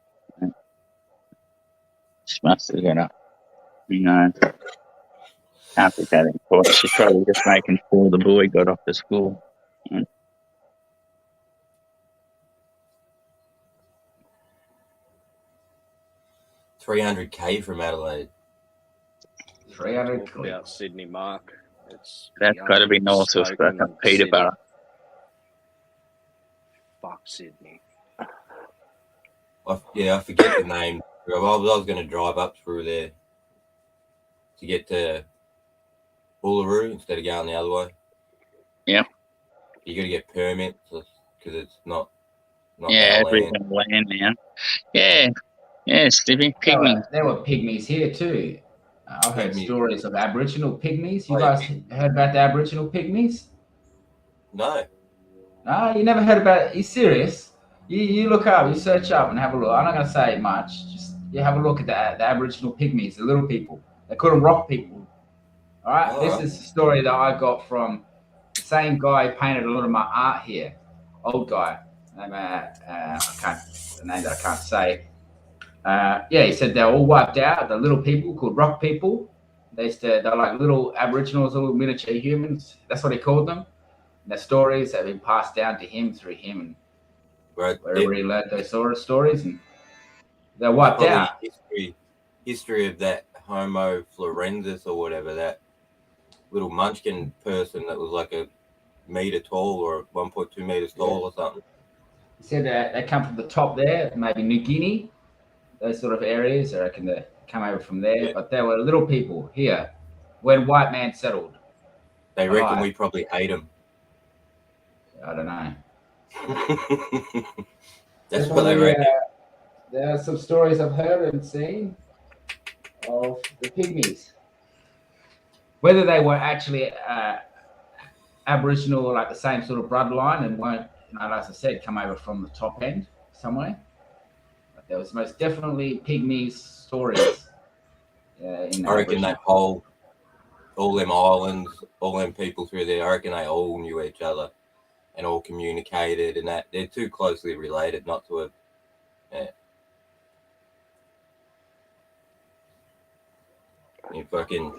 She must have got up. No. Can't be that important. She's probably just making sure the boy got off to school. 300k from Adelaide. 300 Talk about Sydney, Mark. It's That's got to be north of fucking Peterborough. Fuck Sydney. I forget the name. I was going to drive up through there to get to Uluru instead of going the other way. Yep. You got to get permits because it's not yeah, our land. land now. Yeah, Stevie. Pygmies. There were pygmies here too. I've heard stories of Aboriginal pygmies. You Oh, guys heard about the Aboriginal pygmies? No. No, you never heard about it. You serious? You look up, you search up and have a look. I'm not going to say much. Just you have a look at the Aboriginal pygmies, the little people. They call them rock people. All right? Oh. This is a story that I got from the same guy who painted a lot of my art here. Old guy. The name that I can't say. He said they're all wiped out. The little people called rock people. They're like little Aboriginals, little miniature humans. That's what he called them. And the stories have been passed down to him through him, and wherever he learned those sort of stories, and they're wiped out. History of that Homo florensis or whatever, that little munchkin person that was like a meter tall or 1.2 meters tall or something. He said they come from the top there, maybe New Guinea, those sort of areas. I reckon they come over from there. Yeah. But there were little people here when white man settled. They reckon we probably ate them. I don't know. That's what they reckon. There are some stories I've heard and seen of the pygmies. Whether they were actually Aboriginal or like the same sort of bloodline and weren't, as I said, come over from the top end somewhere. But there was most definitely pygmies stories. I reckon they hold all them islands, all them people through there. I reckon they all knew each other and all communicated, and that they're too closely related not to have. Yeah. You fucking.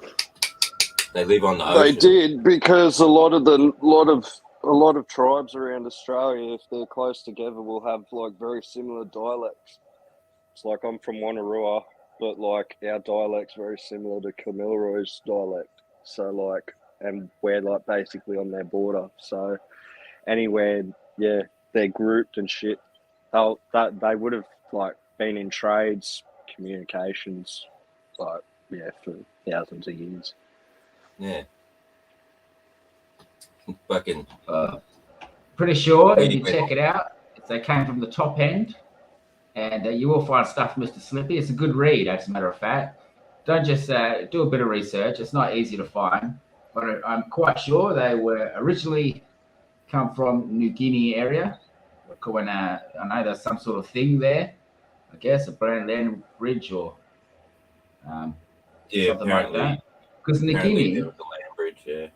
They live on the ocean. They did, because a lot of tribes around Australia, if they're close together, will have like very similar dialects. It's like I'm from Wonnarua, but like our dialect's very similar to Kamilaroo's dialect. So like, and we're like basically on their border. So anywhere, they're grouped and shit. They would have like been in trades, communications, like for thousands of years. Yeah. Fucking. Pretty sure if you check it out, if they came from the top end, and you will find stuff, Mr. Slippy. It's a good read, as a matter of fact. Don't just do a bit of research. It's not easy to find, but I'm quite sure they were originally come from New Guinea area. When I know there's some sort of thing there, I guess a land bridge or something like that. Because New Guinea there was a land bridge, yeah.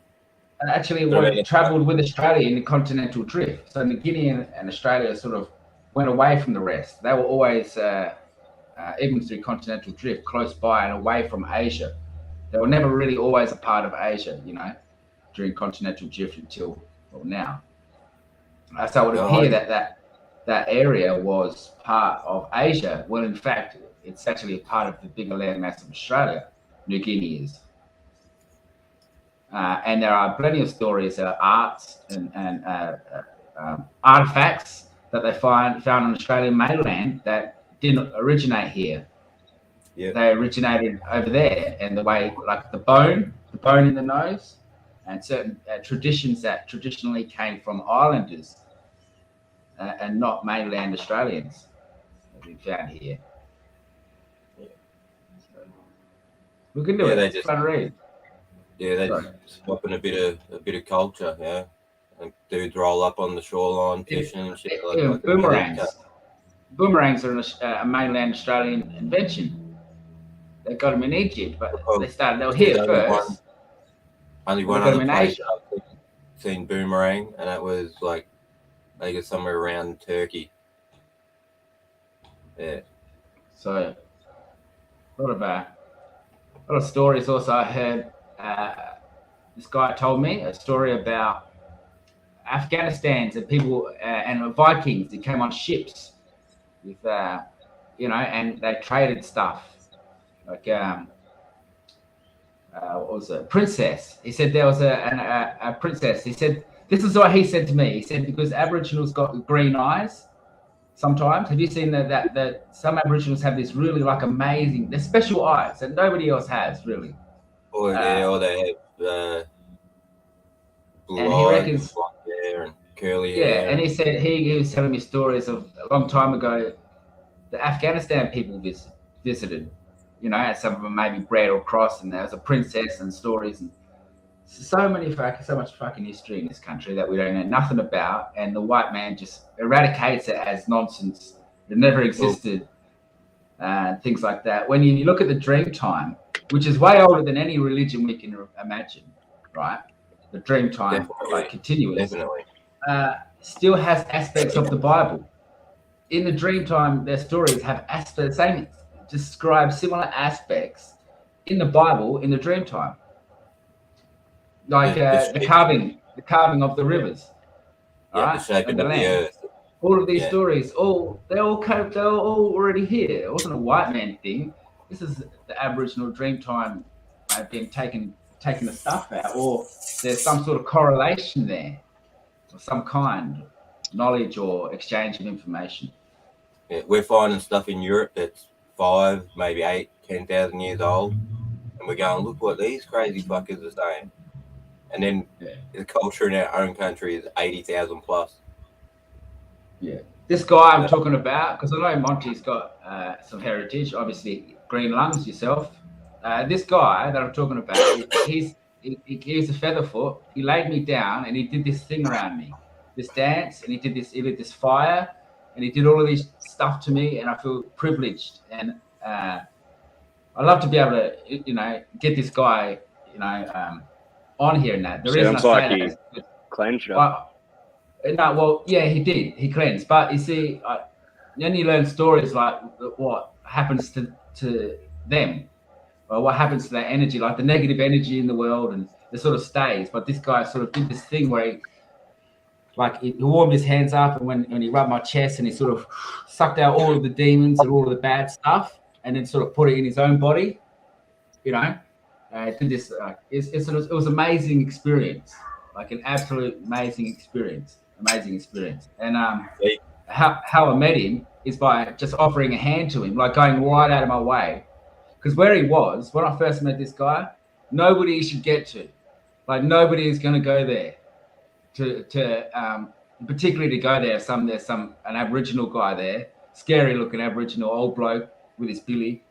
Actually travelled with Australia in the continental drift. So New Guinea and Australia sort of went away from the rest. They were always, even through continental drift, close by and away from Asia. They were never really always a part of Asia, during continental drift until now. So it would appear that area was part of Asia, when in fact it's actually a part of the bigger landmass of Australia. New Guinea is. And there are plenty of stories, arts and artifacts that they found on Australian mainland that didn't originate here. Yeah. They originated over there, and the way, like the bone in the nose, and certain traditions that traditionally came from islanders and not mainland Australians have been found here. Yeah. So we can do it. They it's just fun read. Yeah, they just swapping a bit of culture, yeah. And dudes roll up on the shoreline fishing and shit like boomerangs. Boomerangs are a mainland Australian invention. They got them in Egypt, but they were here first. Only one other place I've seen boomerang, and that was like, I think it's somewhere around Turkey. Yeah. So a lot of stories. Also, I heard this guy told me a story about Afghanistan's and people and Vikings that came on ships with and they traded stuff like what was it? Princess. He said there was a princess. He said this is what he said to me. He said because Aboriginals got green eyes. Sometimes, have you seen that some Aboriginals have this really like amazing, they're special eyes that nobody else has really. Or they have blue eyes, blonde hair, and curly hair. Yeah, and he said he was telling me stories of a long time ago. The Afghanistan people visited, and some of them maybe bred or crossed, and there was a princess and stories and so much fucking history in this country that we don't know nothing about, and the white man just eradicates it as nonsense. It never existed, things like that. When you look at the dream time, which is way older than any religion we can imagine, right? The dream time, like continuous, still has aspects of the Bible. In the dream time, their stories have aspects, describe similar aspects in the Bible in the dream time. Like the carving of the rivers, the shaping of the earth. All of these stories, they're all already here. It wasn't a white man thing. This is the Aboriginal Dreamtime being taking the stuff out, or there's some sort of correlation there, or some kind of knowledge or exchange of information. Yeah, we're finding stuff in Europe that's 5, maybe 8, 10,000 years old, and we're going, look what these crazy fuckers are saying. And then the culture in our own country is 80,000 plus. Yeah. This guy I'm talking about, because I know Monty's got some heritage, obviously green lungs yourself. This guy that I'm talking about, he's a featherfoot. He laid me down and he did this thing around me, this dance, and he lit this fire, and he did all of this stuff to me, and I feel privileged. And I love to be able to, get this guy, on here and that. The reason Sounds I say like that he cleansed you. He did. He cleansed. But you see, then you learn stories like what happens to them, or what happens to that energy, like the negative energy in the world, and it sort of stays. But this guy sort of did this thing where he warmed his hands up, and when he rubbed my chest, and he sort of sucked out all of the demons and all of the bad stuff, and then sort of put it in his own body, did this. It was an amazing experience, like an absolute amazing experience. amazing experience. And Sweet. how I met him is by just offering a hand to him, like going right out of my way. Because where he was, when I first met this guy, nobody should get to. Like, nobody is going to go there particularly to go there. There's an Aboriginal guy there, scary looking Aboriginal old bloke with his billy.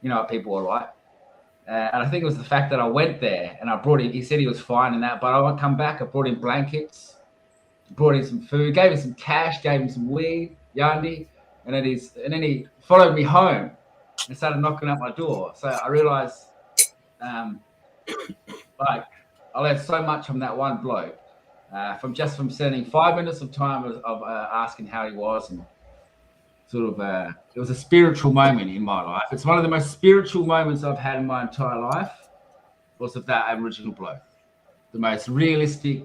You know what people are like. And I think it was the fact that I went there and I brought him, he said he was fine and that, but I would come back, I brought him blankets, brought him some food, gave him some cash, gave him some weed, yandi, and then he followed me home and started knocking at my door. So I realized, like, I learned so much from that one bloke, from spending 5 minutes of time of asking how he was, and sort of it was a spiritual moment in my life. It's one of the most spiritual moments I've had in my entire life. Was of that Aboriginal bloke, the most realistic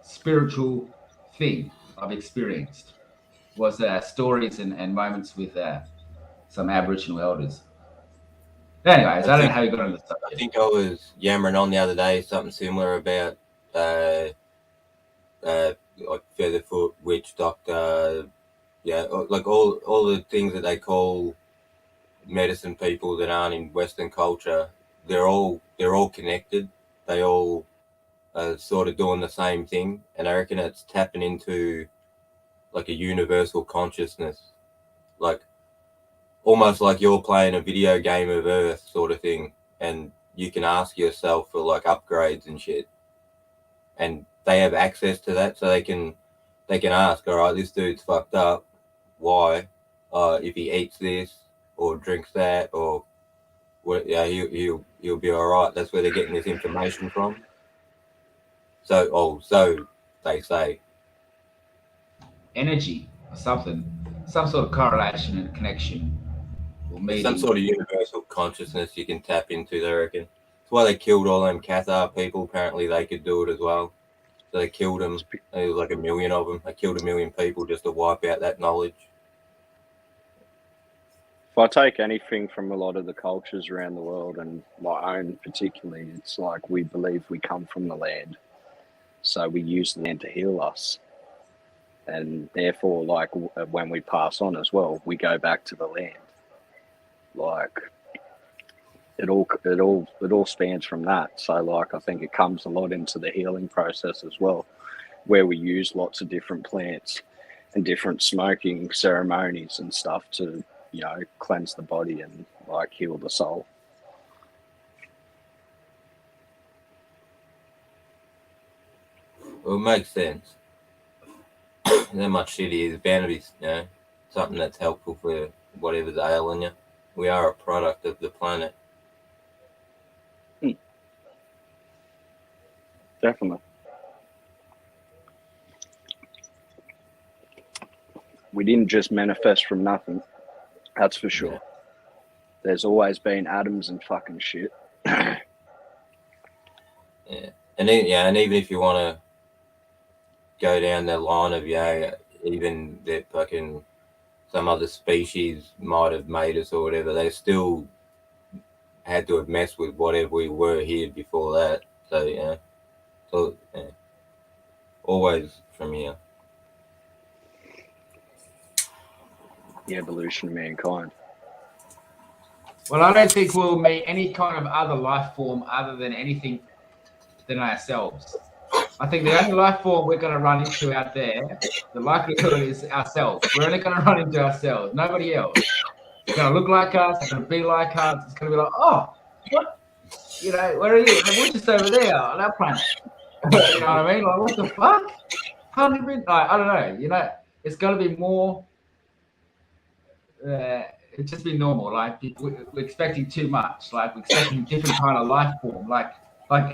spiritual thing I've experienced was stories and moments with some Aboriginal elders. Anyways, I don't know how you got on the subject. I think I was yammering on the other day something similar about like Featherfoot, witch doctor, like all the things that they call medicine people that aren't in Western culture. They're all connected. They all are sort of doing the same thing, and I reckon it's tapping into like a universal consciousness, like almost like you're playing a video game of Earth sort of thing, and you can ask yourself for like upgrades and shit, and they have access to that, so they can ask, all right, this dude's fucked up, why? If he eats this or drinks that or what, he'll be all right. That's where they're getting this information from. So they say. Energy or something, some sort of correlation and connection. Some sort of universal consciousness you can tap into, they reckon. That's why they killed all them Cathar people. Apparently they could do it as well. So they killed them. There was like 1 million of them. They killed 1 million people just to wipe out that knowledge. If I take anything from a lot of the cultures around the world, and my own particularly, it's like we believe we come from the land. So we use the land to heal us. And therefore, like when we pass on as well, we go back to the land. Like it all spans from that. So like I think it comes a lot into the healing process as well, where we use lots of different plants and different smoking ceremonies and stuff to, you know, cleanse the body and like heal the soul. Well, it makes sense. That much shit is bound to be, you know, something that's helpful for whatever's ailing you. We are a product of the planet. Definitely. We didn't just manifest from nothing. That's for sure. Yeah. There's always been atoms and fucking shit. Yeah. And even if you want to go down the line of, even that fucking some other species might have made us or whatever, they still had to have messed with whatever we were here before that. So, always from here. The evolution of mankind. Well, I don't think we'll meet any kind of other life form other than anything than ourselves. I think the only life form we're going to run into out there, the likelihood is ourselves. We're only going to run into ourselves, nobody else. It's going to look like us, it's going to be like us, it's going to be like, oh, what? You know, where are you? We're just over there on our planet. You know what I mean? Like, what the fuck? I don't know. You know, it's going to be more, it's just be normal. Like, we're expecting too much. Like, we're expecting different kind of life form. Like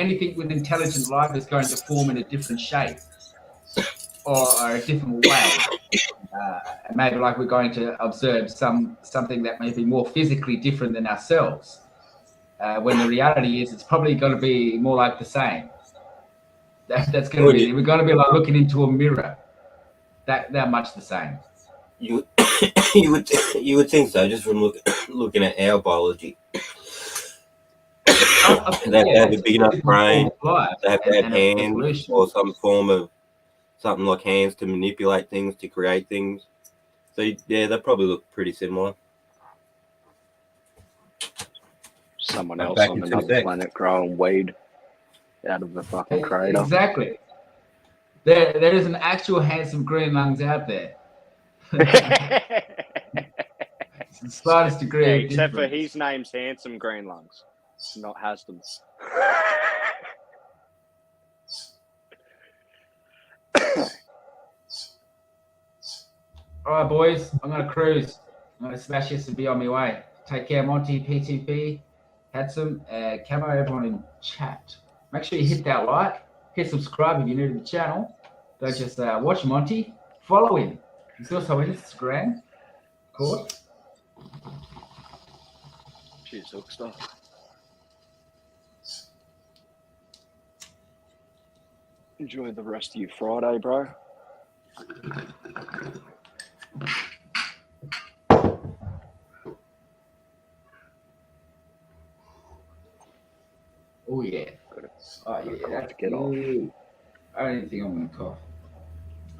anything with intelligent life is going to form in a different shape or a different way. Maybe like we're going to observe something that may be more physically different than ourselves. When the reality is, it's probably going to be more like the same. That's going to be. We're going to be like looking into a mirror. That much the same. You would think so, just from looking at our biology. They have to have a big enough brain. They have to have hands or some form of something like hands to manipulate things, to create things. So yeah, they probably look pretty similar. Someone I'm else back on in 2 another secs. planet growing weed out of the fucking crater. Exactly. There is an actual handsome green lungs out there. It's the slightest degree Yeah, of except for difference. his name's Handsome Green Lungs, not Hasdam. All right, boys, I'm going to cruise. I'm going to smash this and be on my way. Take care, Monty, PTP, Handsome, Camo, everyone in chat. Make sure you hit that like, hit subscribe if you're new to the channel. Don't just watch Monty, follow him. He's also on Instagram, of course. Cheers, Hookster. Enjoy the rest of your Friday, bro. Oh, yeah. Oh, yeah, that's Get off. good. I don't even think I'm going to cough.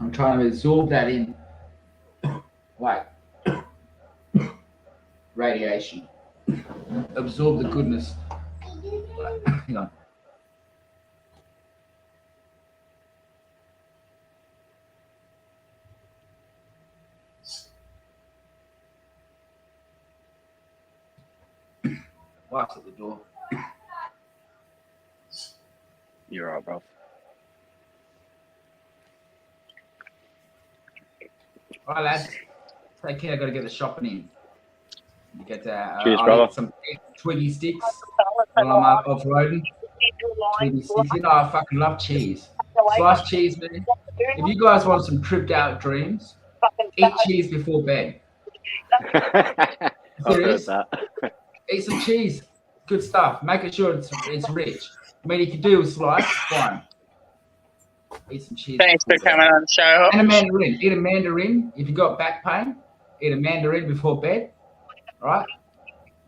I'm trying to absorb that in, like, radiation. Absorb the goodness. Hang on. Wife's at the door. You're right, bro. All right, lads. Take care. I got to get the shopping in. You get Cheers, I'll brother. eat some Twiggy sticks while I'm out off-roading. Twiggy sticks. You know, I fucking love cheese. Sliced cheese, man. If you guys want some tripped out dreams, eat cheese before bed. I've heard Serious? that. Eat some cheese. Good stuff. Making sure it's rich. I mean, you can do a slice, fine. Eat some cheese. Thanks for before bed. coming on the show. And a mandarin. Eat a mandarin. If you got back pain, eat a mandarin before bed. All right?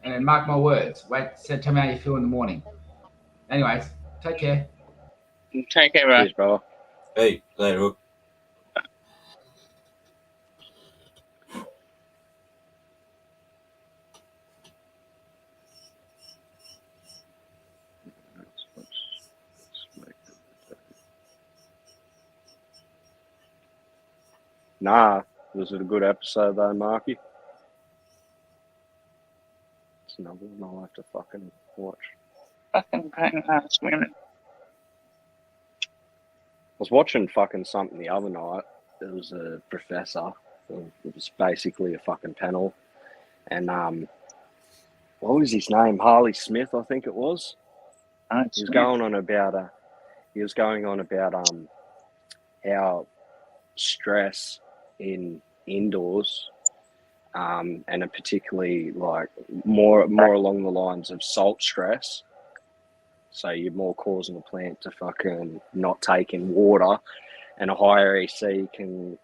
And then mark my words. Wait, tell me how you feel in the morning. Anyways, take care. Take care, bro. Cheers, brother. Hey, later, Hook. Nah, was it a good episode though, Marky? It's another one I'll have to fucking watch. Fucking pain last minute. I was watching fucking something the other night. There was a professor. It was basically a fucking panel, and what was his name? Harley Smith, I think it was. He was going on about how stress in indoors, and a particularly like more along the lines of salt stress. So you're more causing a plant to fucking not take in water, and a higher EC can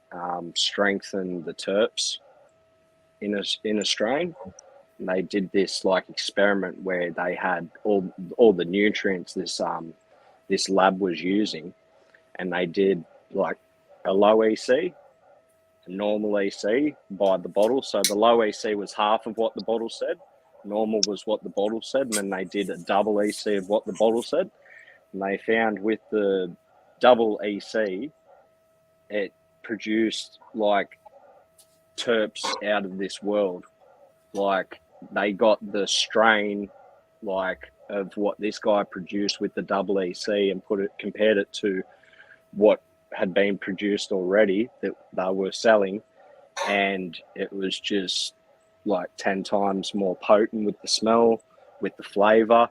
strengthen the terps in a strain. And they did this like experiment where they had all the nutrients this lab was using, and they did like a low EC, a normal EC by the bottle. So the low EC was half of what the bottle said. Normal was what the bottle said, and then they did a double EC of what the bottle said. And they found with the double EC, it produced like terps out of this world. Like they got the strain like of what this guy produced with the double EC and compared it to what had been produced already that they were selling, and it was just like 10 times more potent with the smell, with the flavor.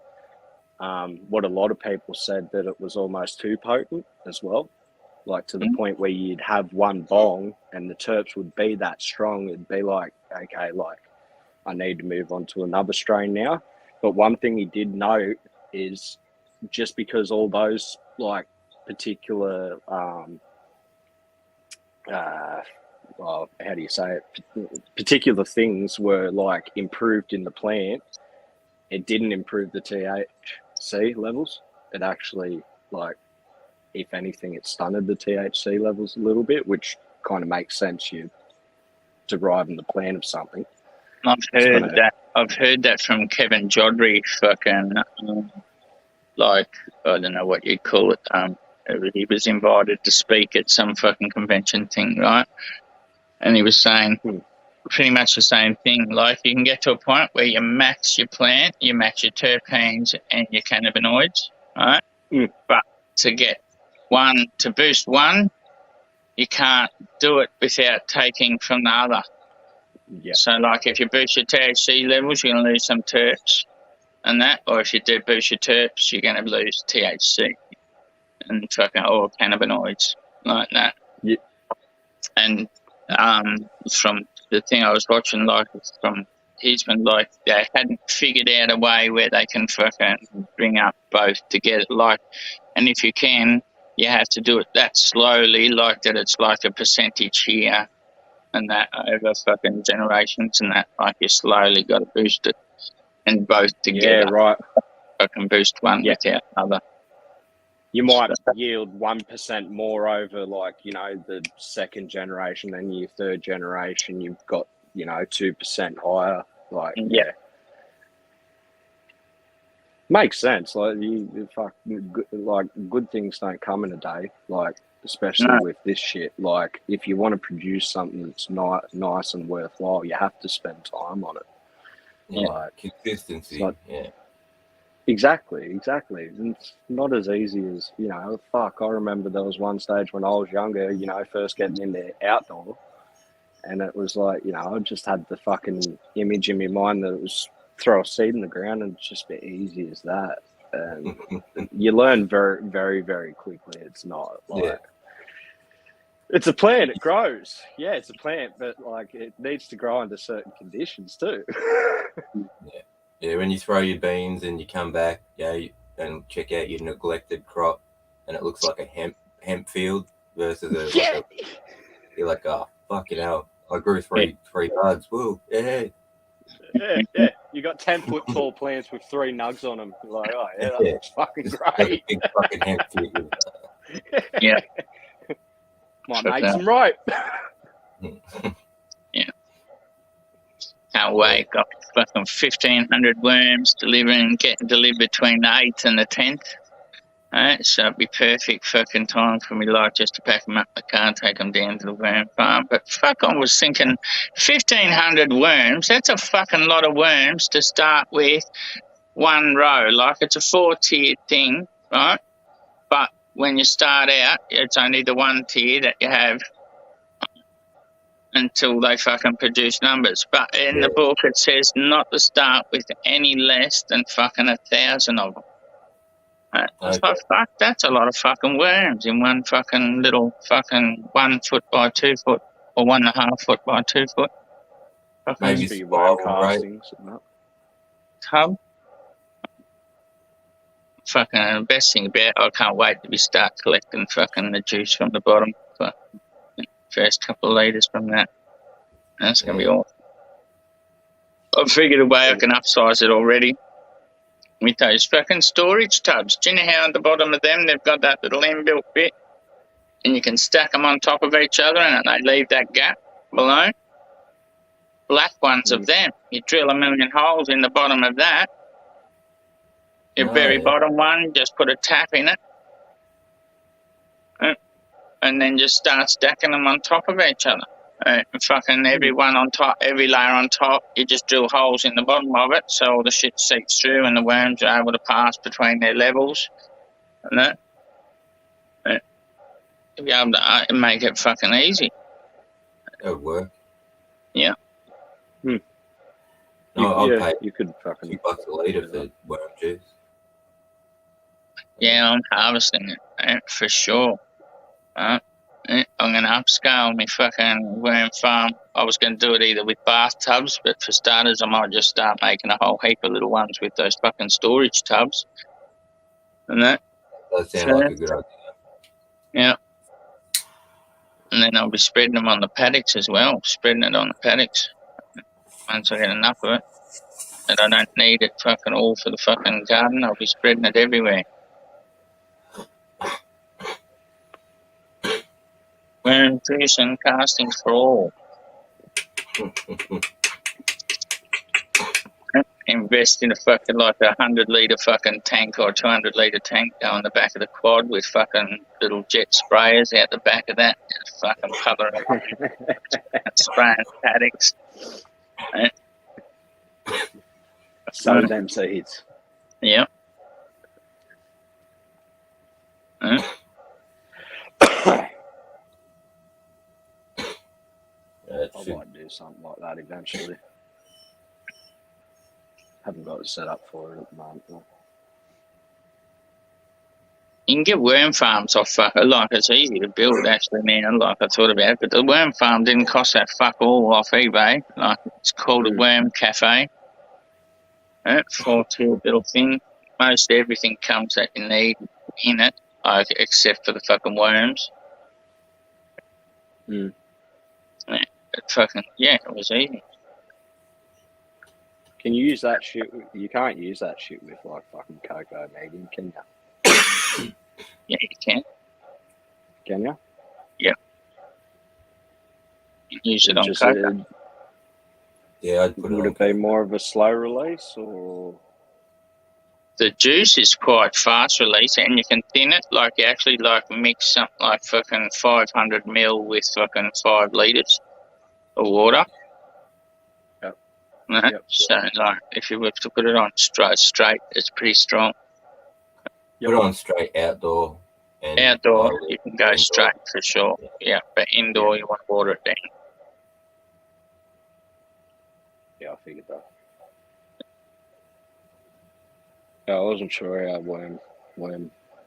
What a lot of people said that it was almost too potent as well, like to the point where you'd have one bong and the terps would be that strong. It'd be like, okay, like I need to move on to another strain now. But one thing he did note is just because all those like particular well, how do you say it? Particular things were like improved in the plant. It didn't improve the THC levels. It actually like if anything, it stunted the THC levels a little bit, which kind of makes sense. You're deriving the plant of something. I've heard that. I've heard that from Kevin Jodrey. Fucking like, I don't know what you'd call it. He was invited to speak at some fucking convention thing, right? And he was saying pretty much the same thing. Like, you can get to a point where you max your plant, you max your terpenes and your cannabinoids, right? But to boost one, you can't do it without taking from the other. Yeah. So, like, if you boost your THC levels, you're going to lose some terps and that. Or if you do boost your terps, you're going to lose THC and fucking or cannabinoids like that. Yeah. And from the thing I was watching, like, from Hisman, like, they hadn't figured out a way where they can fucking bring up both together. Like, and if you can, you have to do it that slowly, like that it's like a percentage here and that over fucking generations and that, like, you slowly got to boost it and both together. Yeah, right. Fucking boost one without other. You might yield 1% more over, like, you know, the second generation, then your third generation, you've got, you know, 2% higher. Like, Yeah. Makes sense. Like, good things don't come in a day. Like, especially with this shit. Like, if you want to produce something that's nice and worthwhile, you have to spend time on it. Yeah, Like, consistency. like- yeah. Exactly. It's not as easy as, you know, I remember there was one stage when I was younger, you know, first getting into outdoor, and it was like, you know, I just had the fucking image in my mind that it was throw a seed in the ground and it's just be easy as that. And you learn very, very, very quickly. It's not like, it's a plant, it grows. Yeah, it's a plant, but like it needs to grow under certain conditions too. Yeah, when you throw your beans and you come back, and check out your neglected crop, and it looks like a hemp field versus you're like, oh fucking hell, I grew three buds. Woo, yeah. Yeah. You got 10-foot tall plants with 3 nugs on them. You're like, oh yeah, that looks fucking great. Big fucking hemp field. Yeah. My mate's right. Can't wait. Got fucking 1,500 worms getting delivered between the 8th and the 10th. Alright, so it'd be perfect fucking time for me, like, just to pack them up in the car and take them down to the worm farm. But fuck, I was thinking 1,500 worms, that's a fucking lot of worms to start with one row. Like, it's a 4-tiered thing, right? But when you start out, it's only the one tier that you have until they fucking produce numbers. But in the book, it says not to start with any less than fucking 1,000 of them. It's like, fuck, that's a lot of fucking worms in one fucking little fucking 1 foot by 2 foot or 1.5 foot by 2 foot. Maybe For your spiral, worm right? castings and that. Tub. Fucking the best thing about it, I can't wait till we start collecting fucking the juice from the bottom. But first couple of litres from that. That's going to be awesome. I've figured a way I can upsize it already with those fucking storage tubs. Do you know how at the bottom of them they've got that little inbuilt bit and you can stack them on top of each other and they leave that gap below? Black ones of them. You drill 1,000,000 holes in the bottom of that. Your very bottom one, just put a tap in it. And then just start stacking them on top of each other. Fucking every one on top, every layer on top, you just drill holes in the bottom of it so all the shit seeps through and the worms are able to pass between their levels. And that. You'll be able to make it fucking easy. That would work. Yeah. No, I'll pay you could fucking $2 a litre for worm juice. Yeah, I'm harvesting it for sure. I'm going to upscale my fucking worm farm. I was going to do it either with bathtubs, but for starters, I might just start making a whole heap of little ones with those fucking storage tubs. And that. That sounds like a good idea. Yeah. And then I'll be spreading them on the paddocks as well, spreading it on the paddocks once I get enough of it. And I don't need it fucking all for the fucking garden. I'll be spreading it everywhere. Worm juice and castings for all. Invest in a fucking like 100-litre fucking tank or 200-litre tank. Go on the back of the quad with fucking little jet sprayers out the back of that. Just fucking puddling up and spraying paddocks. So damn seeds. Yep. I might do something like that eventually. Haven't got it set up for it at the moment. Though. You can get worm farms off like it's easy to build actually, man. Like I thought about it, but the worm farm didn't cost that fuck all off eBay. Like it's called a worm cafe. 4-tier little thing. Most everything comes that you need in it, like, except for the fucking worms. Mm. It was easy. Can you use that shit? You can't use that shit with like fucking cocoa medium, can you? Yeah, you can. Can you? Yeah. You can use it on cocoa. Yeah, I'd put Would it be more of a slow release or? The juice is quite fast release, and you can thin it. Like you actually like mix something like fucking 500 ml with fucking 5 litres of water. Yep. Yep. So like, if you were to put it on straight, it's pretty strong. Put it on straight outdoor. And outdoor, you can go straight for sure. Yeah, but indoor, you want to water it down. Yeah, I figured that. Yeah, I wasn't sure how worm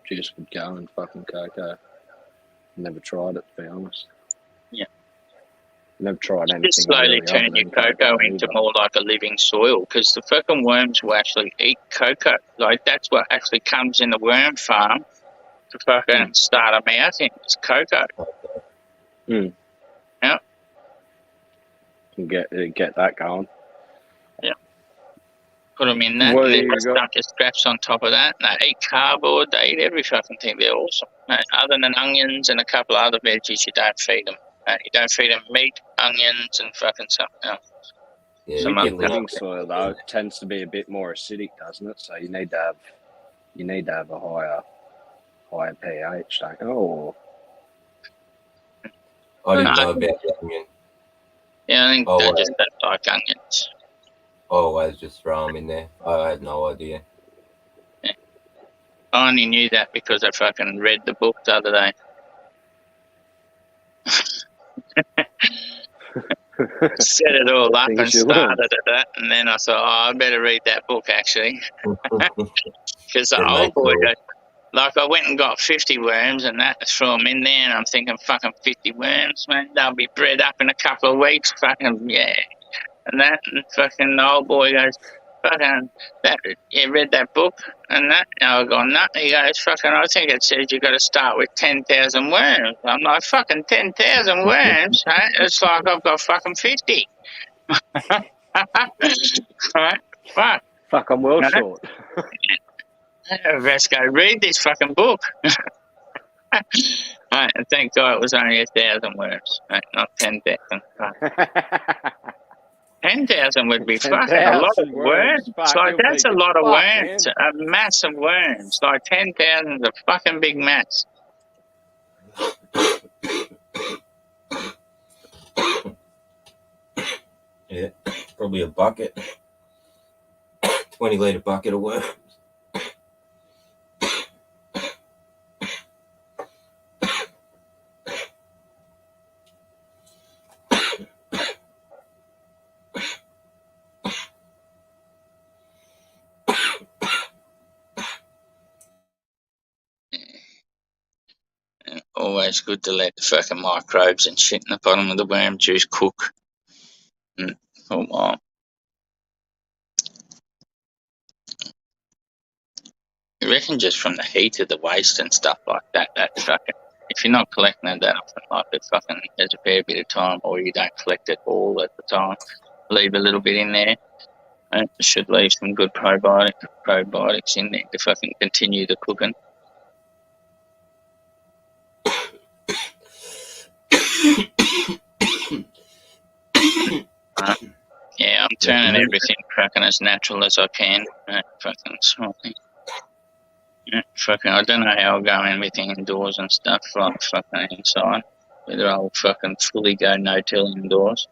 juice would go in fucking cocoa. Never tried it, to be honest. Yeah. Never tried anything. Just slowly really turn your cocoa into more like a living soil, because the fucking worms will actually eat cocoa. Like that's what actually comes in the worm farm to fucking start them out in. It's cocoa. Hmm. Yeah. Can get that going. Put them in that, Well, and then you just got- dump your scraps on top of that. And they eat cardboard, they eat every fucking thing. They're awesome. Other than onions and a couple of other veggies, you don't feed them. You don't feed them meat, onions, and fucking something else. Yeah, Some you other can Living soil though it tends to be a bit more acidic, doesn't it? So you need to have a higher pH, don't you? Or I didn't know about the onion. Yeah, I think Oh, they wow. just don't like onions. I always just throw them in there. I had no idea. I only knew that because I fucking read the book the other day. Set it all up and Things you learn. started at that, and then I thought, I better read that book actually, because the Yeah, old mate, boy cool. goes, like I went and got 50 worms and that, threw them in there, and I'm thinking, fucking 50 worms, man, they'll be bred up in a couple of weeks, fucking yeah, and that, and fucking the old boy goes, fucking, that, you read that book and that? And I go, no. He goes, fucking, I think it says you got to start with 10,000 worms. I'm like, fucking 10,000 worms? Right? It's like I've got fucking 50. Right? Fuck. fuck, I'm well No. short. Let's go read this fucking book. Right, and thank God it was only 1,000 worms, right? Not 10,000. 10,000 would be fucking a lot of 10,000 worms. worms. Fuck, Like, you'll that's a be lot of fucked, worms. A mass of worms. Like, 10,000 is a fucking big mass. Yeah, probably a bucket. 20-litre bucket of worms. Always good to let the fucking microbes and shit in the bottom of the worm juice cook. For a while. You reckon just from the heat of the waste and stuff like that, that fucking, if you're not collecting it that often, like it fucking has a fair bit of time, or you don't collect it all at the time, leave a little bit in there. And it should leave some good probiotics in there to fucking continue the cooking. Yeah, I'm turning everything fucking as natural as I can. Fucking smoking. Fucking, I don't know how I'll go everything indoors and stuff like fucking inside. Whether I'll fucking fully go no-till indoors.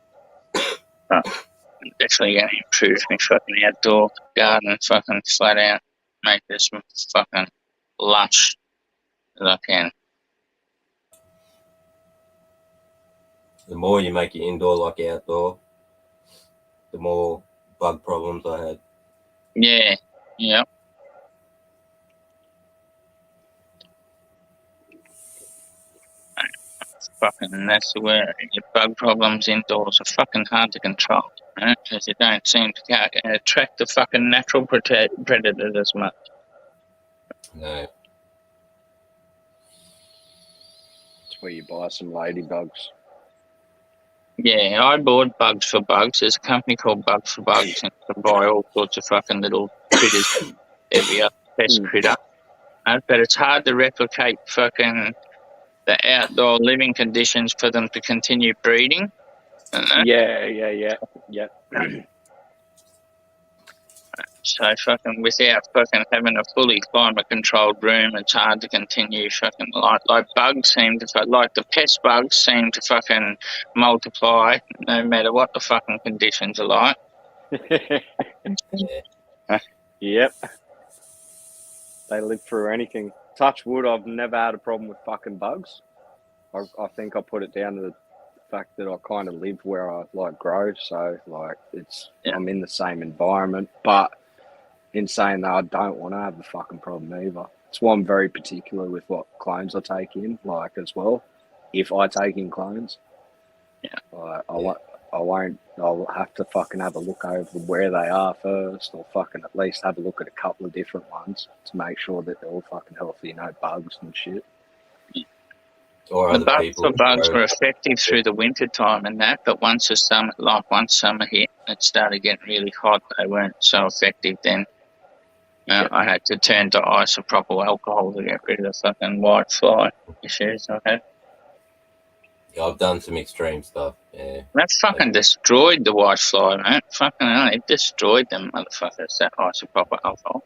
But I'm definitely going to improve my fucking outdoor garden fucking flat out. Make this fucking lush as I can. The more you make it indoor like outdoor, the more bug problems I had. Yeah, yep. Fucking, that's where your bug problems indoors are fucking hard to control, right? Because you don't seem to attract the fucking natural predators as much. No. That's where you buy some ladybugs. Yeah, I bought Bugs for Bugs. There's a company called Bugs for Bugs, and you can buy all sorts of fucking little critters, every other pest critter. But it's hard to replicate fucking the outdoor living conditions for them to continue breeding. Yeah. So fucking without fucking having a fully climate controlled room, it's hard to continue fucking like bugs seem to like the pest bugs seem to fucking multiply no matter what the fucking conditions are like. Yep. They live through anything. Touch wood, I've never had a problem with fucking bugs. I think I put it down to the fact that I kind of live where I like grow, so like I'm in the same environment. But in saying that, I don't want to have a fucking problem either. It's why I'm very particular with what clones I take in, like as well. If I take in clones, I'll have to fucking have a look over where they are first, or fucking at least have a look at a couple of different ones to make sure that they're all fucking healthy, no bugs and shit. Or The bugs for bugs were effective through the winter time and that, but once summer hit, it started getting really hot. They weren't so effective then. I had to turn to isopropyl alcohol to get rid of the fucking white fly issues I had. Yeah, I've done some extreme stuff. Yeah. That fucking destroyed the white fly, man. Fucking hell, it destroyed them motherfuckers, that isopropyl alcohol.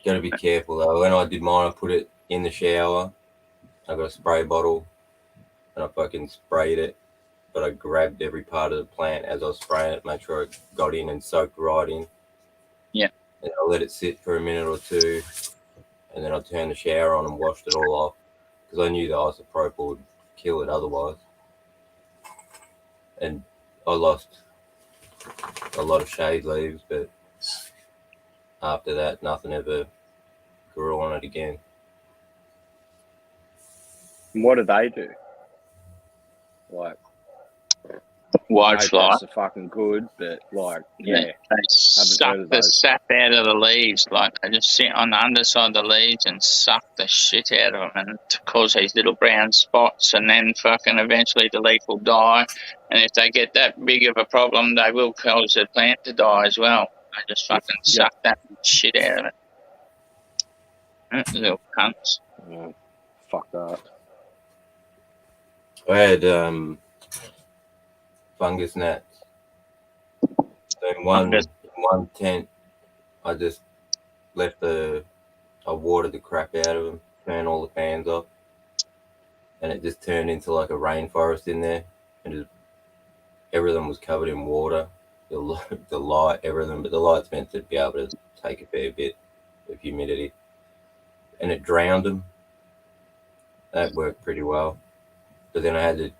Got to be careful though. When I did mine, I put it in the shower. I got a spray bottle and I fucking sprayed it. But I grabbed every part of the plant as I was spraying it, make sure it got in and soaked right in. Yeah. And I let it sit for a minute or two. And then I turned the shower on and washed it all off. Because I knew the isopropyl would kill it otherwise. And I lost a lot of shade leaves, but after that, nothing ever grew on it again. And what do they do? Like, white fly are fucking good, but like, they suck the sap out of the leaves. Like they just sit on the underside of the leaves and suck the shit out of them, and to cause these little brown spots. And then fucking eventually the leaf will die. And if they get that big of a problem, they will cause the plant to die as well. They just fucking suck that shit out of it. Little cunts. Yeah, fuck that. I had fungus gnats. So in one tent, I just I watered the crap out of them, turned all the fans off, and it just turned into like a rainforest in there, and everything was covered in water. The light, everything, but the light's meant to be able to take a fair bit of humidity, and it drowned them. That worked pretty well. But then I had to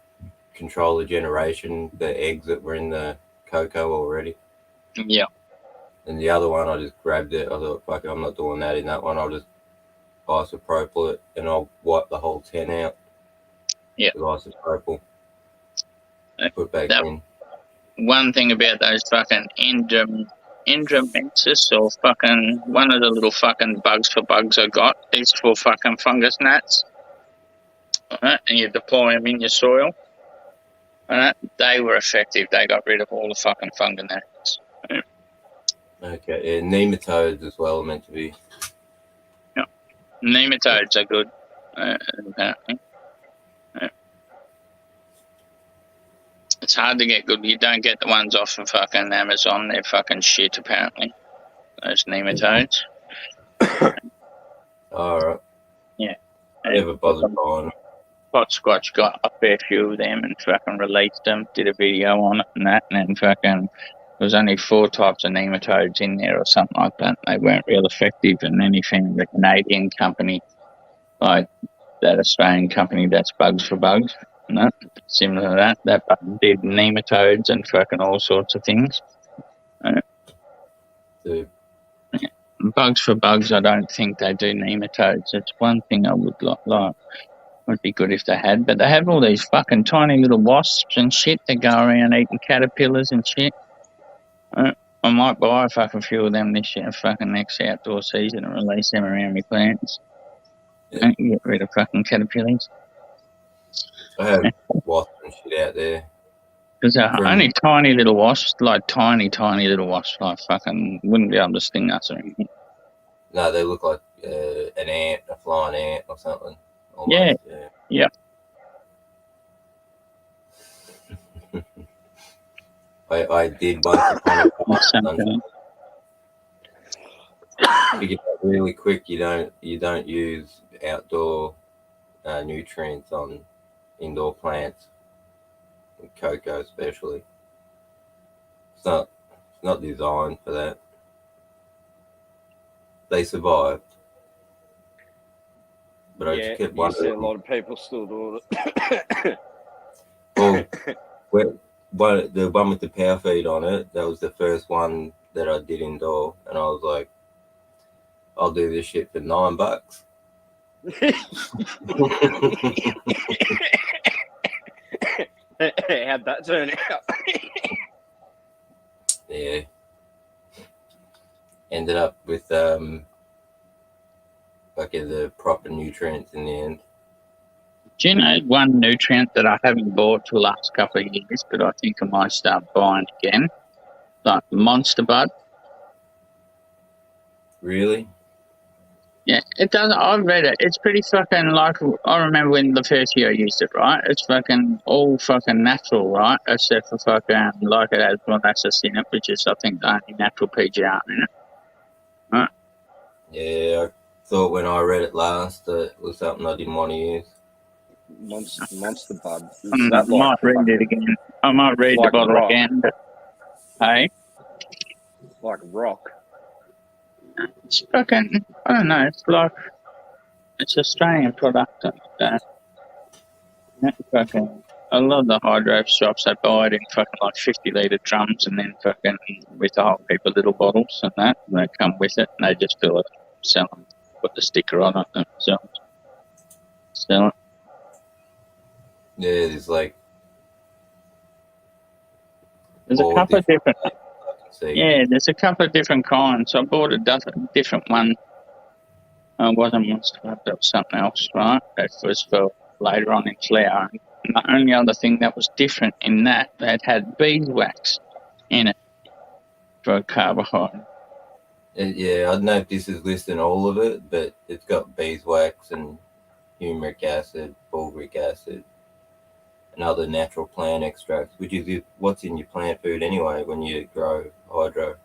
control the generation, the eggs that were in the cocoa already. Yeah. And the other one, I just grabbed it. I thought, fuck it, I'm not doing that in that one. I'll just isopropyl it and I'll wipe the whole tent out. Yeah. With isopropyl. Put back in. One thing about those fucking Endromensis or fucking one of the little fucking bugs for bugs I got is for fucking fungus gnats. Alright, and you deploy them in your soil. Alright, they were effective. They got rid of all the fucking fungus gnats. Okay, yeah, nematodes as well are meant to be. Yeah, nematodes are good. Apparently. It's hard to get good. You don't get the ones off of fucking Amazon. They're fucking shit, apparently. Those nematodes. All right. Yeah. I never bothered buying. Pot Squatch got a fair few of them and fucking released them, did a video on it and that, and then fucking there was only 4 types of nematodes in there or something like that. They weren't real effective, and then he found the Canadian company, like that Australian company that's Bugs for Bugs, and that, similar to that. That did nematodes and fucking all sorts of things. So, Bugs for Bugs, I don't think they do nematodes. It's one thing I would like. Would be good if they had, but they have all these fucking tiny little wasps and shit that go around eating caterpillars and shit. I might buy a fucking few of them this year, fucking next outdoor season, and release them around my plants. Yeah. Get rid of fucking caterpillars. I have wasps and shit out there. Because they're only tiny little wasps, like tiny little wasps, like fucking wouldn't be able to sting us or anything. No, they look like an ant, a flying ant or something. Almost, Yeah. Yep. I did once upon a time. To get that really quick, you don't use outdoor nutrients on indoor plants, cocoa especially. It's not designed for that. They survived, but I Yeah, just kept you see a wondering. lot of people still doing it. Well, the one with the power feed on it, that was the first one that I did indoor, and I was like, I'll do this shit for $9. How'd that turn out? Yeah. Ended up with fucking the proper nutrients in the end. Do you know one nutrient that I haven't bought for the last couple of years, but I think I might start buying again? Like Monster Bud. Really? Yeah, it does. I've read it. It's pretty fucking like, I remember when the first year I used it, right? It's fucking all fucking natural, right? Except for fucking, like it has molasses in it, which is, I think, the only natural PGR in it. Right? Yeah, I thought when I read it last that it was something I didn't want to use. Monster Bud. Is I that might like read it again. I might read like the bottle rock? again, but hey, like rock? it's fucking, I don't know, it's like, it's Australian product. Fucking, a lot of the hydro shops, they buy it in fucking like 50-litre drums and then fucking with a whole heap of little bottles and that. And they come with it and they just fill it, sell them, put the sticker on it and sell it. Yeah, there's like There's a all couple of different, I can see. yeah, there's a couple of different kinds. I bought a different one. It wasn't Monster Bud, that was something else, right? That was for later on in flower. And the only other thing that was different in that had beeswax in it for a carbohydrate. Yeah, I don't know if this is listing all of it, but it's got beeswax and humeric acid, fulvic acid, and other natural plant extracts, which is what's in your plant food anyway when you grow hydro,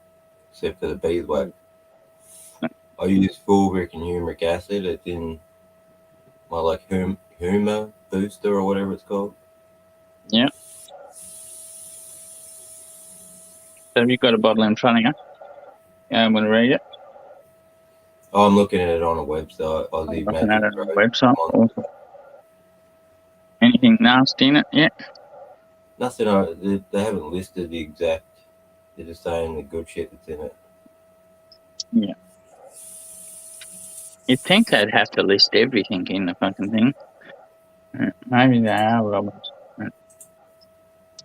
except for the beeswax. I use fulvic and humeric acid. It's in my like Huma booster or whatever it's called. Yeah. So have you got a bottle in front of you? I'm going to read it. Oh, I'm looking at it on a website. Aussie Looking at it on the Magic website. Grow. Awesome. Anything nasty in it yet? Nothing. They haven't listed the exact. They're just saying the good shit that's in it. Yeah. You'd think they'd have to list everything in the fucking thing. Maybe they are, Robert.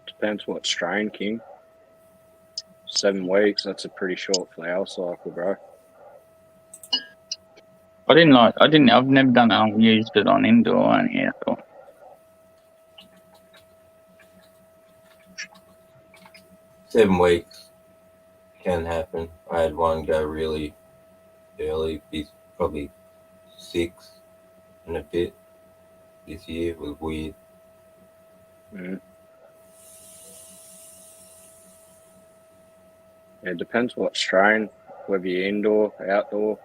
Depends what strain, King. 7 weeks, that's a pretty short flower cycle, bro. I've never done it. I've used it on indoor and outdoor. Seven weeks can happen. I had one go really early. He's probably 6 and a bit this year. It was weird. Mm. It depends what strain, whether you're indoor, outdoor.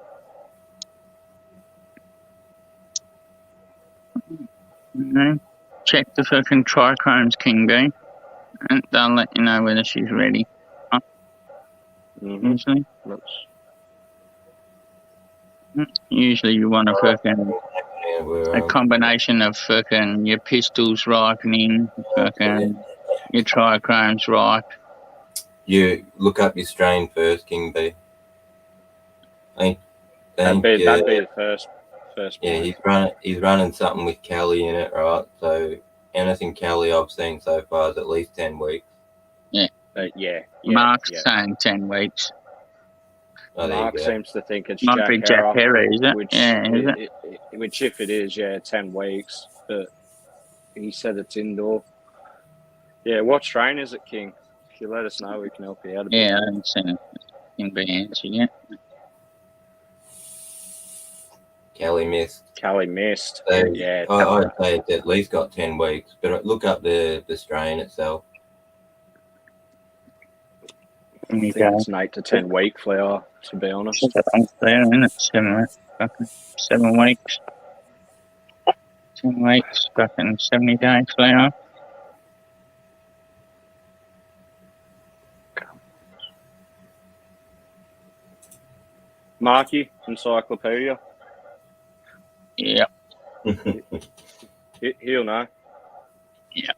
Check the fucking trichomes, King B, and they'll let you know whether she's ready. Mm-hmm. Usually you want a fucking a We're, combination of fucking your pistols ripening, fucking your trichromes ripe. you look up your strain first, King B. That'd be the first Yeah, point. he's running something with Kelly in it, right? So anything Kelly I've seen so far is at least 10 weeks. Mark's saying 10 weeks. Oh, there Mark you go. seems to think it's Might be Jack Herry, is it? Which if it is, 10 weeks. But he said it's indoor. Yeah, what strain is it, King? If you let us know, we can help you out a bit. Yeah, I haven't seen it in the answer yet. Kelly missed. So, yeah. I'd say it's at least got 10 weeks, but look up the strain itself. I think it's an 8 to 10 week flower, to be honest. There, isn't it? 7 weeks. 10 weeks, fucking 70 days flower. Marky, encyclopedia. Yeah. He'll know. Yeah.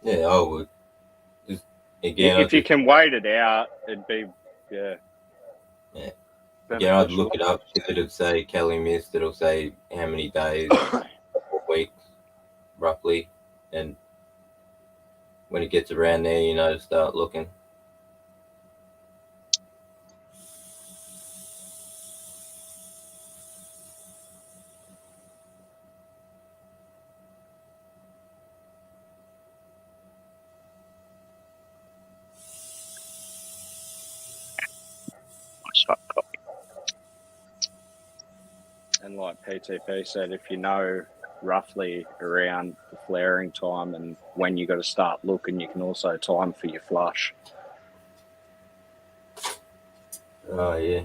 Yeah, I would. Just, again, if you can wait it out, it'd be, Yeah, I'd look it up. It'll say Kelly missed. It'll say how many days, weeks, roughly. And when it gets around there, to start looking. And like PTP said, if you know roughly around the flaring time and when you got to start looking, you can also time for your flush. Oh, yeah.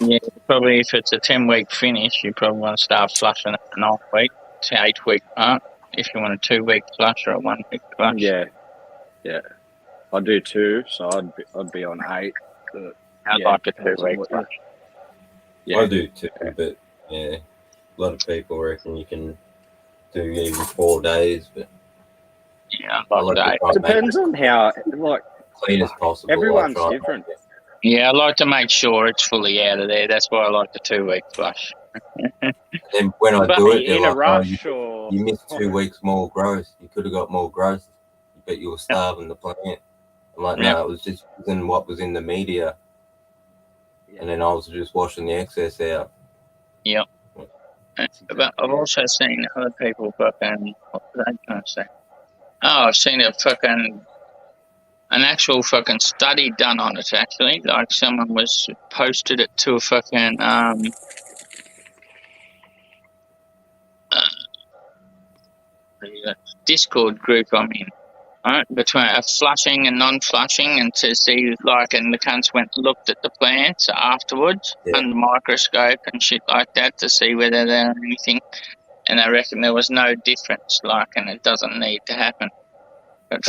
Yeah, probably if it's a 10-week finish, you probably want to start flushing at a 9-week to 8-week mark. If you want a 2-week flush or a 1-week flush. Yeah. I do 2, so I'd be on 8. I'd like a 2-week flush. I do too, but yeah, a lot of people reckon you can do even 4 days, but yeah, I like that. It depends on how clean as possible. Everyone's different. Yeah, I like to make sure it's fully out of there. That's why I like the 2-week flush. Then when I do it, in a rush, or you missed 2 weeks more growth. You could have got more growth, but you were starving the plant. I'm like, no, it was just using what was in the media. And then I was just washing the excess out. Yep. But I've also seen other people fucking, what was I going to say? Oh, I've seen an actual fucking study done on it, actually. Like someone was posted it to a fucking, Discord group I'm in. Right, between flushing and non-flushing, and to see and the cunts looked at the plants afterwards under the microscope and shit like that to see whether there was anything, and I reckon there was no difference, and it doesn't need to happen. But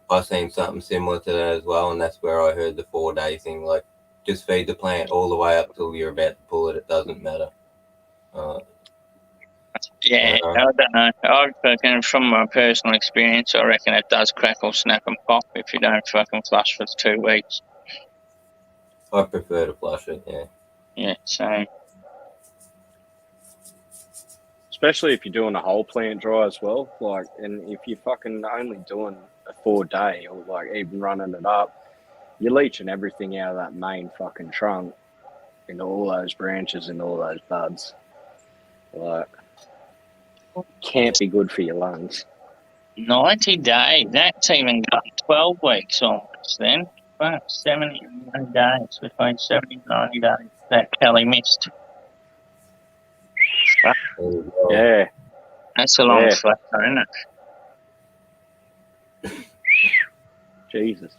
I seen something similar to that as well, and that's where I heard the 4-day thing. Like, just feed the plant all the way up till you're about to pull it. It doesn't matter. I don't know. I reckon from my personal experience, I reckon it does crackle, snap, and pop if you don't fucking flush for 2 weeks. I prefer to flush it, yeah. Yeah, same. Especially if you're doing a whole plant dry as well. And if you're fucking only doing a 4-day or even running it up, you're leaching everything out of that main fucking trunk into all those branches and all those buds. can't be good for your lungs. 90 days. That's even got 12 weeks almost then. Well, 70 days. Between 70 and 90 days that Kelly missed. Yeah, That's a long Yeah. flat, isn't it? Jesus.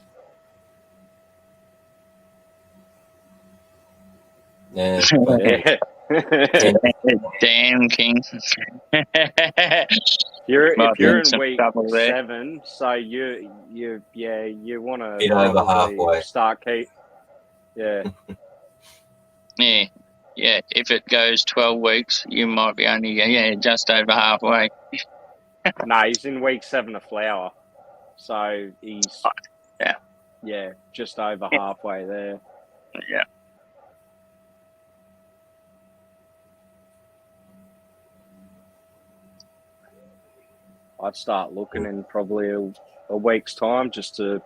Yeah. Yeah. Damn, King. If Might be you're in in some week trouble there. 7, so you want to Bit over halfway. start keep. Yeah, Yeah. If it goes 12 weeks, you might be only just over halfway. no, he's in week 7 of flower, so he's just over halfway there. Yeah. I'd start looking in probably a week's time just to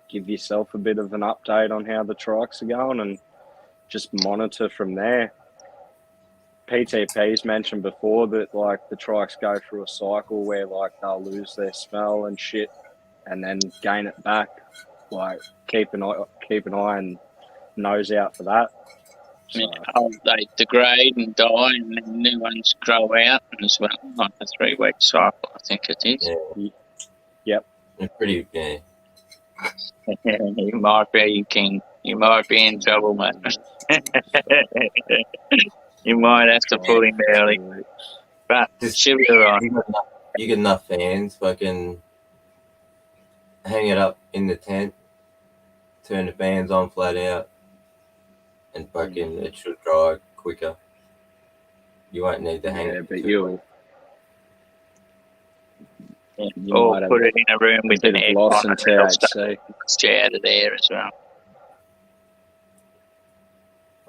give yourself a bit of an update on how the trikes are going and just monitor from there. PTP's mentioned before that like the trikes go through a cycle where like they'll lose their smell and shit and then gain it back. Like keep an eye and nose out for that. So, They degrade and die, and then new ones grow out as well, like a 3-week cycle, I think it is. It's pretty, yeah. You might be, King. You might be in trouble, mate. You might have to pull him early. But she'll be all right. You get enough fans, fucking hang it up in the tent, turn the fans on flat out, and fucking it should dry quicker. You won't need to hang it. but you Or might have put it in a room with bit an of air loss in THC. stay out of there as well.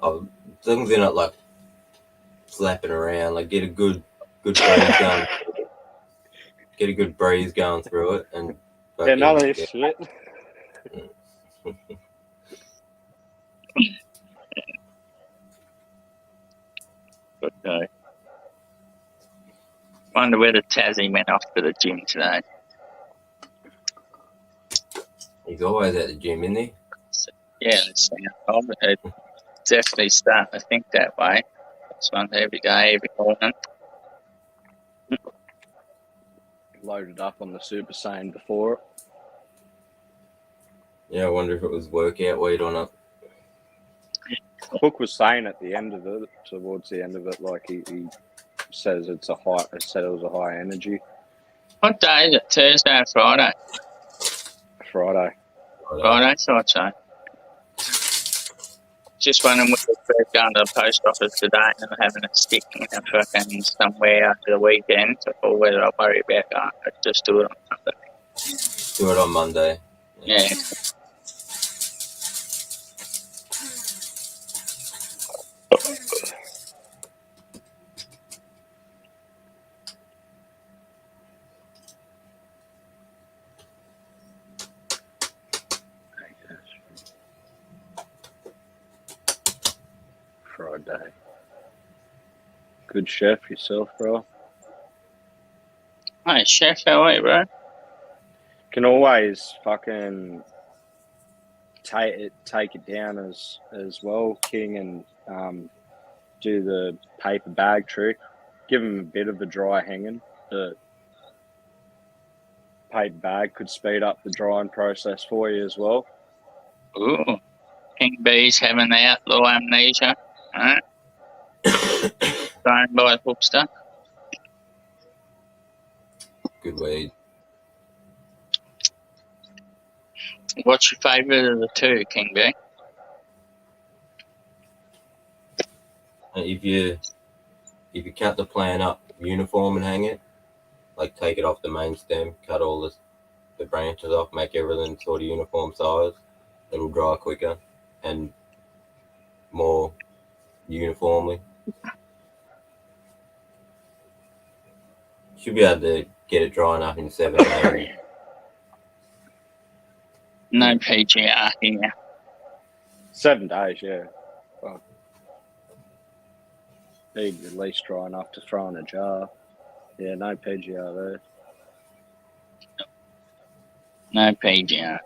Oh, as long as they're not like flapping around, like get a good breeze going. Get a good breeze going through it, and Yeah, none of this shit. But no. Wonder whether Tassie went off to the gym today. He's always at the gym, isn't he? Yeah, it's definitely starting to think that way. It's one every day, every morning. Loaded up on the Super Saiyan before it. Yeah, I wonder if it was workout weed or not. Hook was saying at the end of it, towards the end of it, like he says it was a high energy. What day is it? Thursday or Friday? Friday. Friday, thought so. Just wondering whether we're going to the post office today and having a stick in a fucking somewhere after the weekend, or whether I'll worry about going. Just do it on Monday. Do it on Monday. Yeah. Friday. Good chef yourself, bro. Hey, chef, how are you, bro? Can always fucking take it down as well, King, and do the paper bag trick. Give him a bit of a dry hanging. The paper bag could speed up the drying process for you as well. Ooh. King B's having the outlaw amnesia. Right? Thrown by a hookster. Good weed. What's your favourite of the two, King B? If you cut the plant up uniform and hang it, like take it off the main stem, cut all the branches off, make everything sort of uniform size, it'll dry quicker and more uniformly. Should be able to get it drying up in 7 days. No PGR here. 7 days, yeah. Well, need at least dry enough to throw in a jar. Yeah, no PGR there. No PGR.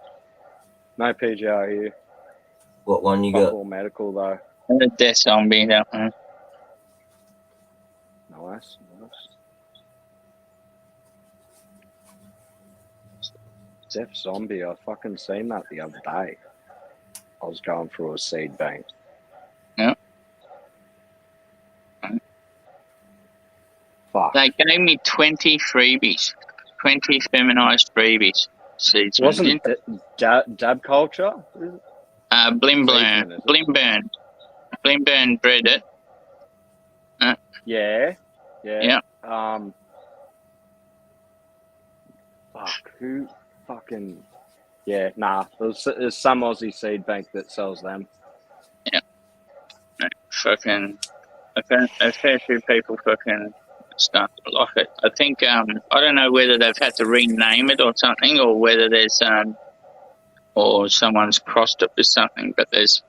No PGR here. What one you Fuck got? all medical though. The Death Zombie, that one. Nice. Death Zombie, I fucking seen that the other day. I was going through a seed bank. Yeah. Fuck. They gave me 20 freebies, 20 feminized freebies. Seeds Wasn't dab culture? Blimburn. Seedsman, is it? Blimburn. Blimburn bred it. Yeah. Yeah. Fuck. Who fucking. Yeah, nah. There's some Aussie seed bank that sells them. Fucking. A fair few people fucking start to like it. I think, I don't know whether they've had to rename it or something, or whether there's, or someone's crossed it with something, but there's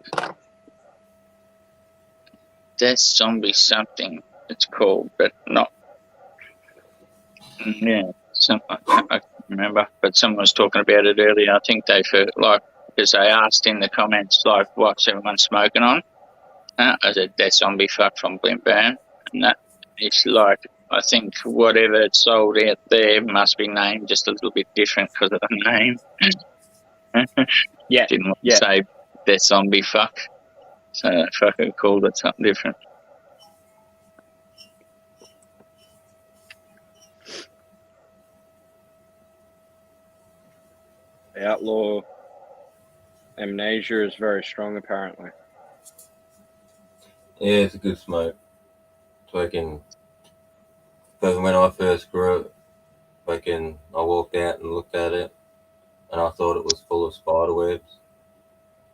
Death Zombie something it's called, but not. Yeah, something I can't remember, but someone was talking about it earlier. I think they because they asked in the comments what's everyone smoking on. I said Death Zombie fuck from Blimburn, and that it's I think whatever it's sold out there must be named just a little bit different because of the name. Yeah. Didn't want to say Death Zombie fuck, so they fucking called it something different. Outlaw Amnesia is very strong, apparently. Yeah, it's a good smoke. Fucking when I first grew it, I walked out and looked at it, and I thought it was full of spider webs.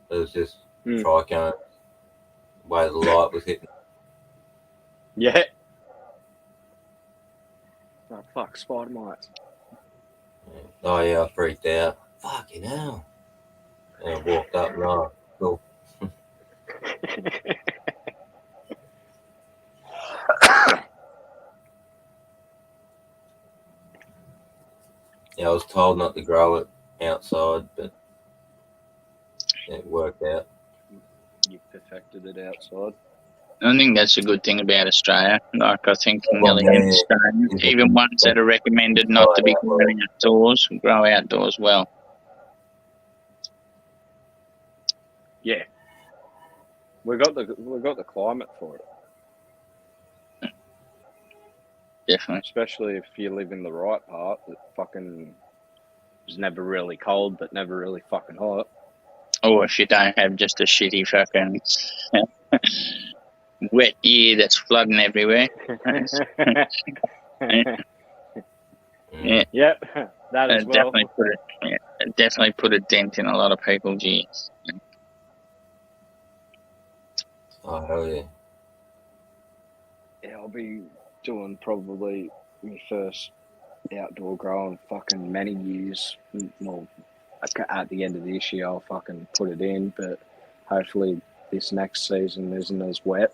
It was just trichome. The way the light was hitting. Yeah. Oh, fuck, spider mites. Oh yeah, I freaked out. Fucking hell. And I walked up and cool. Yeah, I was told not to grow it outside, but it worked out. You perfected it outside. I think that's a good thing about Australia. I think nearly every Australian, even ones that are recommended not to be growing outdoors, grow outdoors well. Yeah. We got the climate for it. Definitely. Especially if you live in the right part that fucking is never really cold but never really fucking hot. Or if you don't have just a shitty fucking wet year that's flooding everywhere. Yeah. Yep. That as well. Definitely put a dent in a lot of people's years. Oh hell yeah. Yeah, I'll be doing probably my first outdoor grow in fucking many years. Well, at the end of this year, I'll fucking put it in, but hopefully this next season isn't as wet.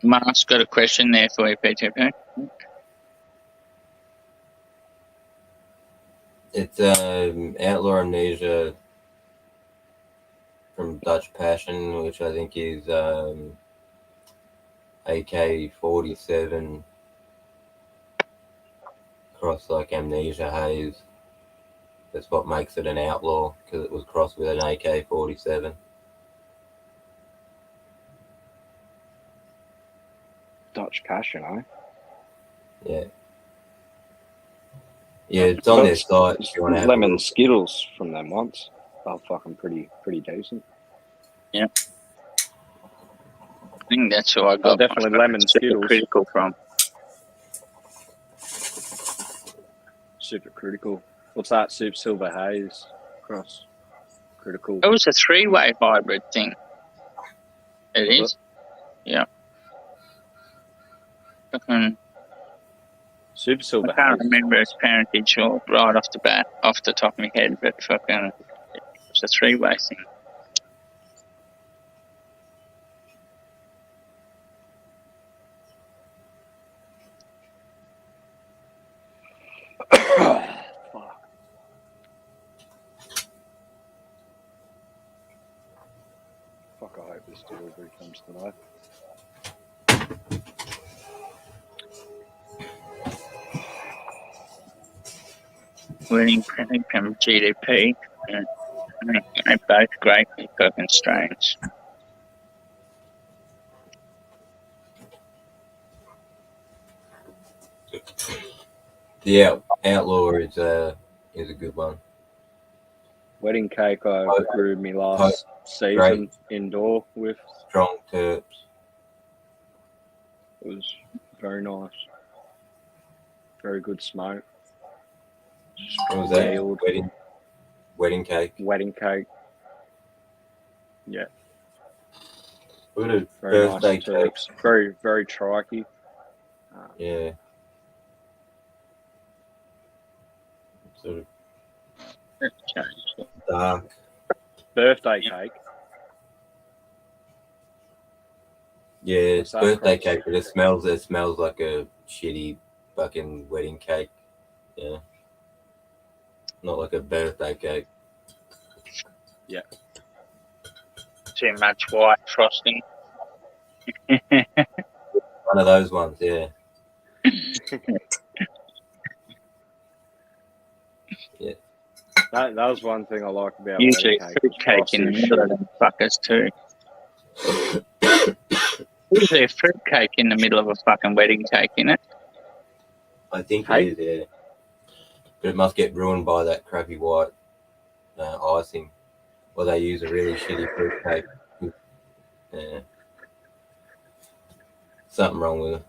Mark's got a question there for you, PTP. It's Outlaw Amnesia from Dutch Passion, which I think is AK-47 cross Amnesia haze. That's what makes it an outlaw, because it was crossed with an AK-47. Dutch Passion, eh? Yeah. Yeah, it's on their site. If you want to have Lemon Skittles from them once. They're fucking pretty decent. Yeah. I think that's who I got. Definitely lemon Skittles. Critical from. Super Critical. What's that? Super Silver Haze cross. Critical. It was a 3-way hybrid thing. It is. Yeah. Super Silver I can't Haze. remember its parentage or right off the bat, off the top of my head, but it was a 3-way thing. hope this delivery comes today. Wedding cake and GDP. They're both great fucking strains. Yeah, Outlaw is a good one. Wedding cake I brewed me last season Great. indoor with. Strong terps. It was very nice. Very good smoke. What was that? Yield. Wedding cake. Wedding cake. Yeah. What a Very birthday nice cake. terps. Very, very trikey. Yeah. Sort of dark. Birthday cake. Yeah, it's What's that, birthday Chris? cake, but it smells like a shitty fucking wedding cake. Yeah. Not like a birthday cake. Too much white frosting. One of those ones, yeah. That was one thing I like about Usually wedding cake. fruit cake in the middle of them fuckers too. Usually a fruit cake in the middle of a fucking wedding cake, innit? I think Hey? it is, yeah. But it must get ruined by that crappy white icing. Or they use a really shitty fruit cake. Yeah. Something wrong with it.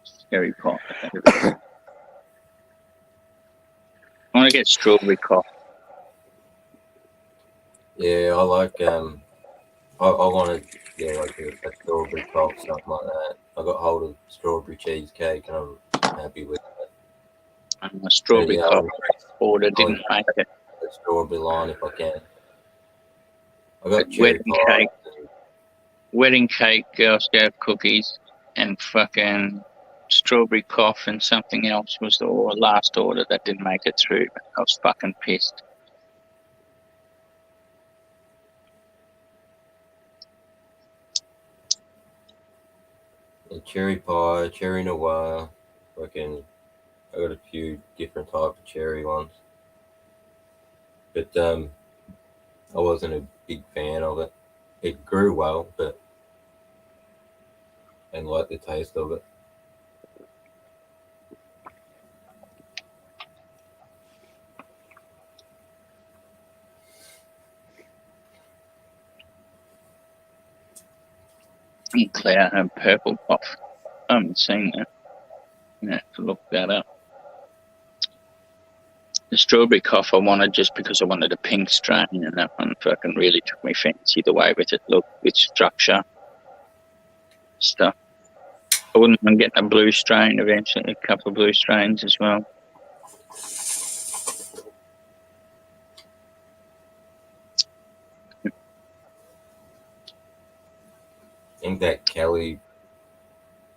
Strawberry pop. I want to get strawberry cough. Yeah, I like I wanted like a strawberry pop, something like that. I got hold of strawberry cheesecake and I'm happy with it. And the strawberry Yeah, cough order didn't make it. The strawberry line if I can. I got But cherry pie. wedding cake, Girl Scout cookies, and fucking strawberry cough and something else was the last order that didn't make it through. I was fucking pissed. Cherry pie, cherry noir. I got a few different types of cherry ones. But I wasn't a big fan of it. It grew well, but I didn't like the taste of it. And clear and purple cough. I haven't seen that. I have to look that up. The strawberry cough I wanted just because I wanted a pink strain, and that one fucking really took me fancy the way with it looked, its structure, stuff. I wouldn't mind getting a blue strain eventually, a couple of blue strains as well. I think that Kelly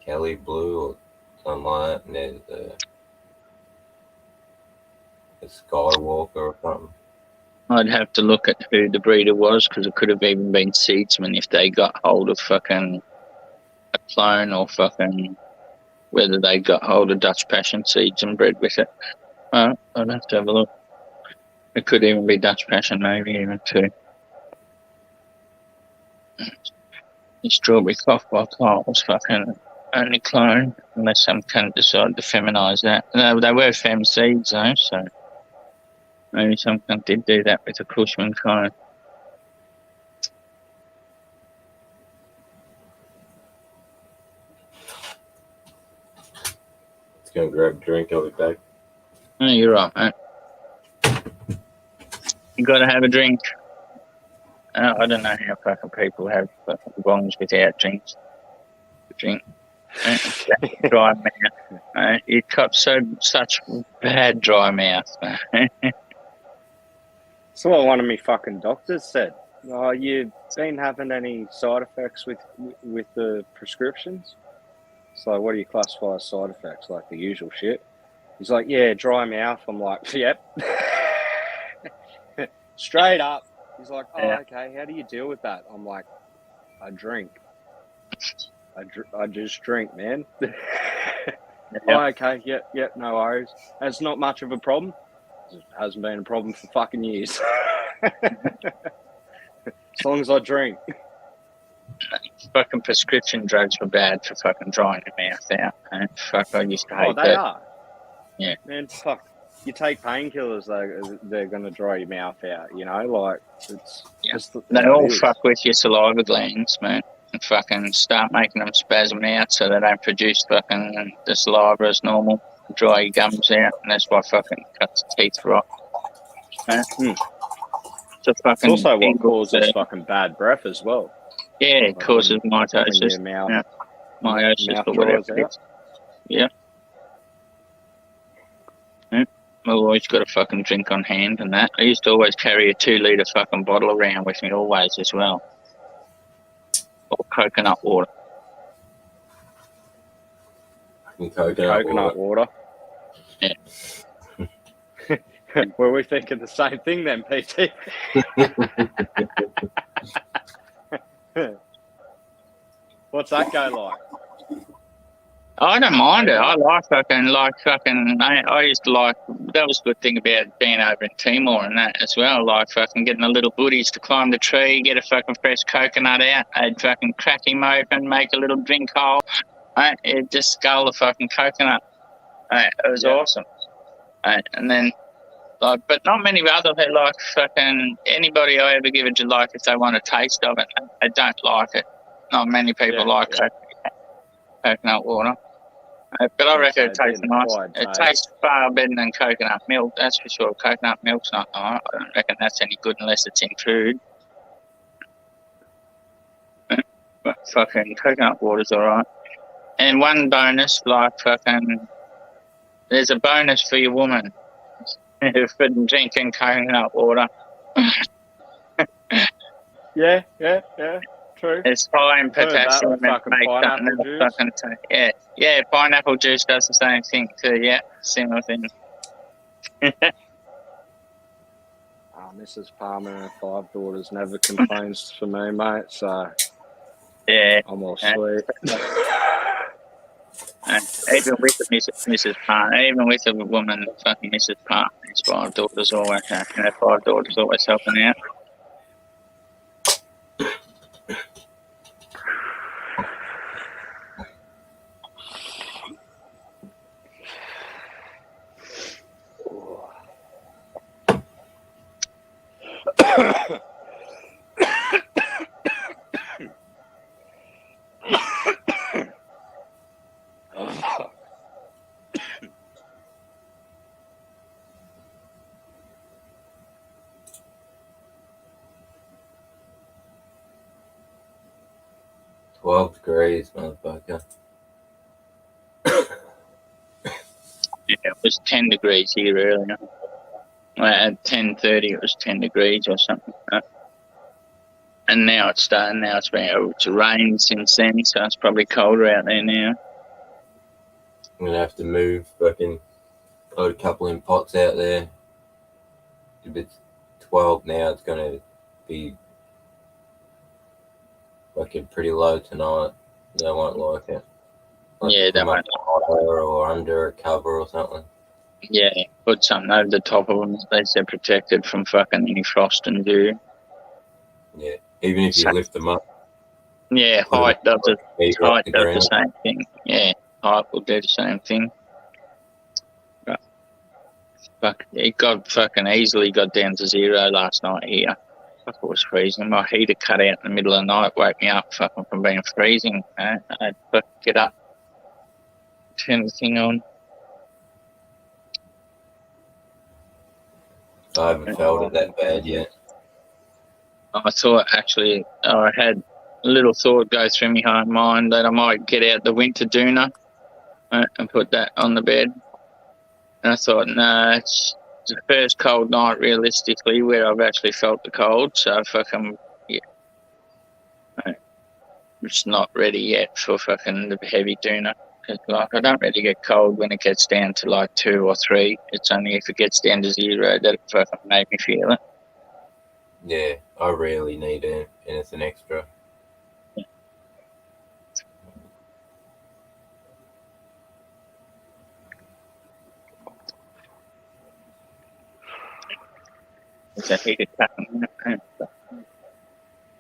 Blue or something like that, and there's a Skywalker or something. I'd have to look at who the breeder was, because it could have even been Seedsman if they got hold of fucking a clone, or fucking whether they got hold of Dutch Passion seeds and bred with it. I'd have to have a look. It could even be Dutch Passion, maybe even too. The strawberry cough by Clark was fucking only clone, unless some cunt decided to feminise that. No, they were fem seeds though, so maybe some cunt did do that with a Cushman clone. It's gonna grab a drink. I'll be back. No, you're right, mate. You got to have a drink. I don't know how fucking people have fucking bongs without drinks. Drink. Dry mouth. You got such bad dry mouth. That's what one of my fucking doctors said. Oh, you been having any side effects with the prescriptions? So what do you classify as side effects? Like the usual shit. He's like, yeah, dry mouth. I'm like, yep. Straight up. He's like, oh, Yeah. okay, how do you deal with that? I'm like, I drink. I just drink, man. Oh, okay, yep, no worries. That's not much of a problem. It hasn't been a problem for fucking years. As long as I drink. Fucking prescription drugs were bad for fucking drying your mouth out. And fuck, I used to hate Oh, they that. are. Yeah. Man, fuck. You take painkillers, they're going to dry your mouth out, you know? Like, it's just... They how it all is. fuck with your saliva glands, man. And fucking start making them spasm out so they don't produce fucking the saliva as normal. Dry your gums out, and that's why fucking cuts the teeth rot. So It's fucking also what causes fucking bad breath as well. yeah, it Like causes when mitosis, your mouth, yeah. Meiosis mouth or whatever dries it out. is. Yeah. Yeah. I've always got a fucking drink on hand and that. I used to always carry a 2-litre fucking bottle around with me always as well. Or coconut water. Coconut water. Yeah. Were we thinking the same thing then, PT? What's that go like? I don't mind it. I like fucking. I used to like. That was a good thing about being over in Timor and that as well. Like fucking getting the little buddies to climb the tree, get a fucking fresh coconut out. They'd fucking crack him open, make a little drink hole. It'd just scull the fucking coconut. It was awesome. And then, like, but not many other like fucking anybody I ever give it to, like, if they want a taste of it, they don't like it. Not many people like coconut water. But I reckon it tastes nice. It tastes far better than coconut milk, that's for sure. Coconut milk's not nice. I don't reckon that's any good unless it's in food. But fucking coconut water's alright. And one bonus, like fucking, there's a bonus for your woman for drinking coconut water. Yeah. True. It's high in potassium and fucking makes pineapple something juice. fucking yeah. Pineapple juice does the same thing too. Yeah, similar thing. Mrs. Palmer and her 5 daughters never complains for me, mate. So Yeah, I'm all sweet. and even with the Mrs. Palmer, even with a woman, fucking Mrs. Palmer, his 5 daughters always, and her 5 daughters always helping out. Degrees, motherfucker. Yeah, it was 10 degrees here earlier. At 10:30, it was 10 degrees or something. And now it's starting. Now it's rained since then, so it's probably colder out there now. I'm gonna have to move fucking put a couple in pots out there. If it's 12 now, it's gonna be fucking pretty low tonight. They won't like it. Yeah, they won't. Higher or under a cover or something. Yeah, put something over the top of them. At least they're protected from fucking any frost and dew. Yeah, even if you lift them up. Yeah, height does it. Either Height the does the ground. same thing. Yeah, height will do the same thing. But fuck, it got fucking easily got down to 0 last night here. Fuck, it was freezing. My heater cut out in the middle of the night, woke me up fucking from being freezing. I'd fucking get up, turn the thing on. I haven't felt it that bad yet. I thought actually, I had a little thought go through my mind that I might get out the winter doona and put that on the bed. And I thought, no, it's the first cold night realistically where I've actually felt the cold. So fucking, yeah. I'm just not ready yet for fucking the heavy doona. 'Cause, like, I don't really get cold when it gets down to like 2 or 3. It's only if it gets down to 0 that it fucking made me feel it. Yeah, I rarely need it, and it's an extra. It's a heated fucking.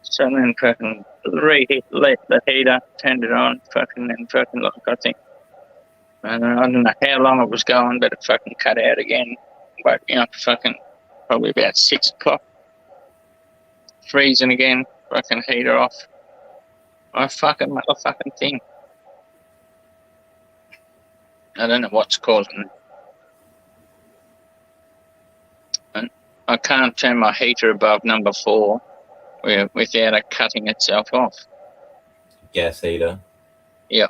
So then fucking reheat, let the heater, turned it on, fucking then fucking like I think. I don't know how long it was going, but it fucking cut out again. Woke me up fucking probably about 6 o'clock. Freezing again, fucking heater off. I fucking motherfucking thing. I don't know what's causing it. And I can't turn my heater above number 4 without it cutting itself off. Gas heater. Yeah.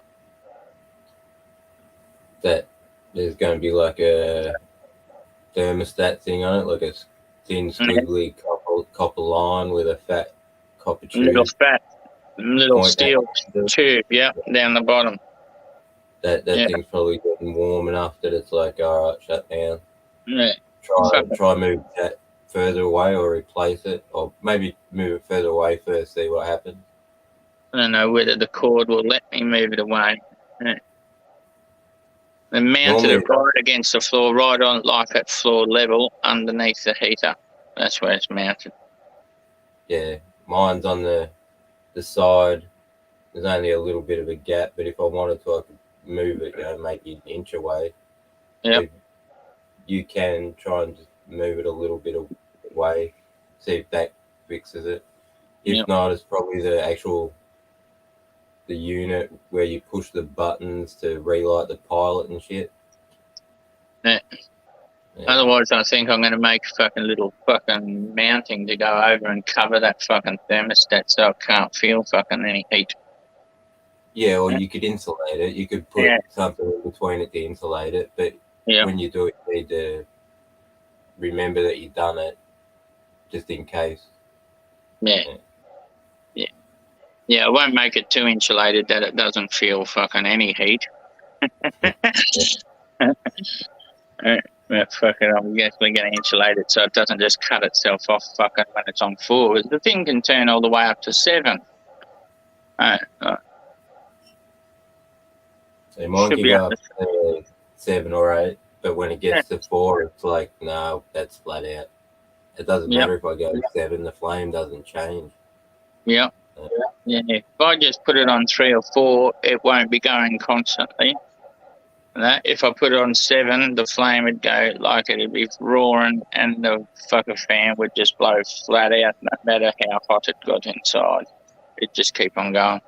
That there's going to be like a thermostat thing on it, like a thin, squiggly copper line with a fat copper tube. Little steel tube, yeah, down the bottom. That thing's probably getting warm enough that it's like, all right, shut down. Yeah. Try move that further away or replace it, or maybe move it further away first, see what happens. I don't know whether the cord will let me move it away. Yeah. They mounted it right against the floor, right on like at floor level underneath the heater. That's where it's mounted. Yeah, mine's on the side. There's only a little bit of a gap, but if I wanted to, I could move it, maybe an inch away. Yeah. You can try and just move it a little bit away, see if that fixes it. If not, it's probably the unit where you push the buttons to relight the pilot and shit. Yeah. Otherwise, I think I'm going to make fucking little fucking mounting to go over and cover that fucking thermostat so it can't feel fucking any heat. Yeah, or you could insulate it. You could put something in between it to insulate it, but when you do it, you need to remember that you've done it, just in case. Yeah, I won't make it too insulated that it doesn't feel fucking any heat. Fucking, I'm definitely going to insulate it so it doesn't just cut itself off fucking when it's on 4. The thing can turn all the way up to 7. So mine can go up to 7 or 8, but when it gets to 4, it's like, no, that's flat out. It doesn't matter if I go to 7, the flame doesn't change. Yeah. If I just put it on 3 or 4, it won't be going constantly. If I put it on 7, the flame would go like it'd be roaring, and the fucking fan would just blow flat out, no matter how hot it got inside. It'd just keep on going.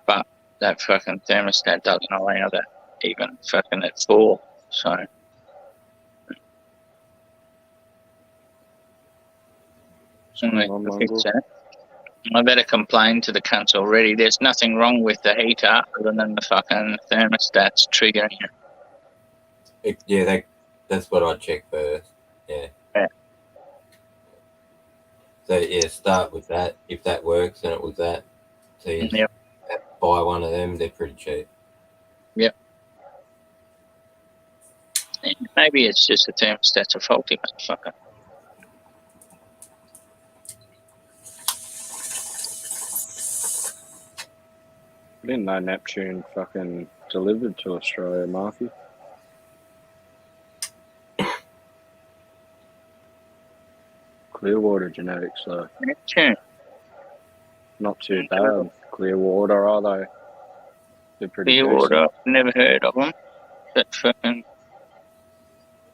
But that fucking thermostat doesn't allow that, even fucking at 4. So. I better complain to the cunts already. There's nothing wrong with the heater other than the fucking thermostat's triggering it. That's what I check first. Yeah. So start with that. If that works, and it was that. So you buy one of them. They're pretty cheap. Yep. Maybe it's just the thermostat's a faulty motherfucker. I didn't know Neptune fucking delivered to Australia, Marky. Clearwater genetics, though. Neptune. Not too bad. Clearwater, are they? They're pretty Clearwater, never heard of them. But fucking...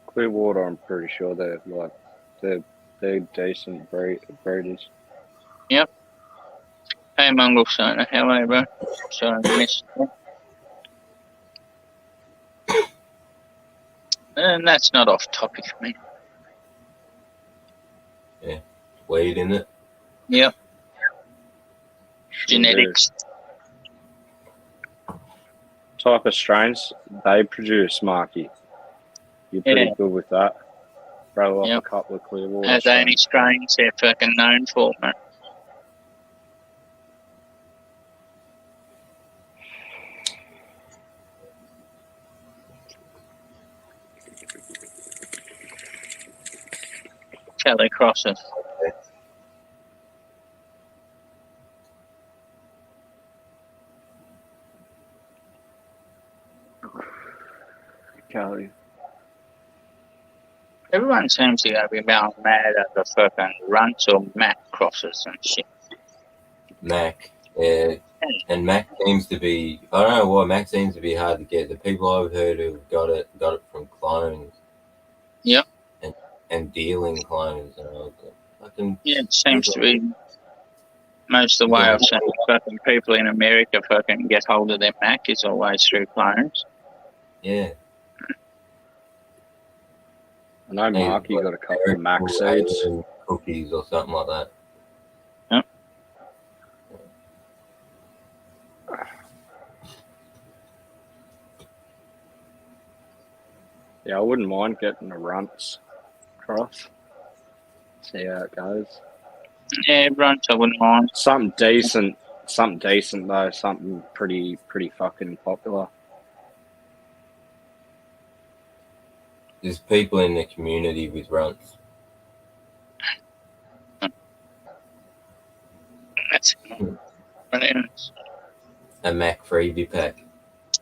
Clearwater, I'm pretty sure they're decent breeders. Yep. Hey, Mongrel Sonar, how are you, bro? Sorry, I missed you. And that's not off topic for me. Yeah. Weed in it. Yep. Genetics. Type of strains they produce, Marky. You're pretty good with that. Throw up a couple of Clearwater. As only strains they're fucking known for, man. Kelly Crosses. Kelly. Everyone seems to be going mad over fucking runts or Mac crosses and shit. Mac. Yeah. And Mac seems to be, I don't know why, Mac seems to be hard to get. The people I've heard who've got it from clones. Yep. And dealing clones. Yeah, it seems to be most of the way I've seen fucking people in America fucking get hold of their Mac is always through clones. Yeah. I know Marky got a couple of Mac seeds. Cookies or something like that. Yep. Yeah, I wouldn't mind getting a runts cross. See how it goes. Yeah, runts I wouldn't mind. Something decent though. Something pretty fucking popular. There's people in the community with runts. That's brilliant. A Mac freebie pack.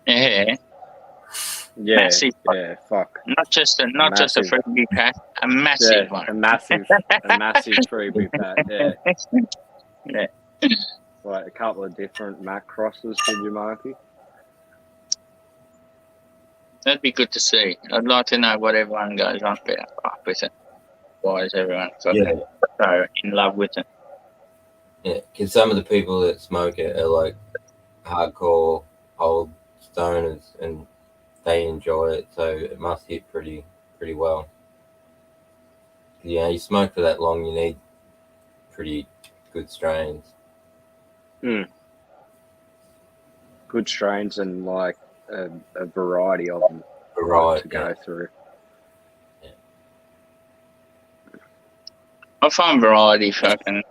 Yeah. Yeah, Massive. yeah, fuck. Not just a freebie pack, a massive one. A massive freebie pack. Yeah, Yeah. like a couple of different Mac crosses. Did you, Marky? That'd be good to see. I'd like to know what everyone goes on about with it. Why is everyone fucking so in love with it? Yeah, because some of the people that smoke it are like hardcore old stoners and they enjoy it, so it must hit pretty well. Yeah, you smoke for that long, you need pretty good strains. Good strains and like a variety of them to go through. Yeah. I find variety fucking.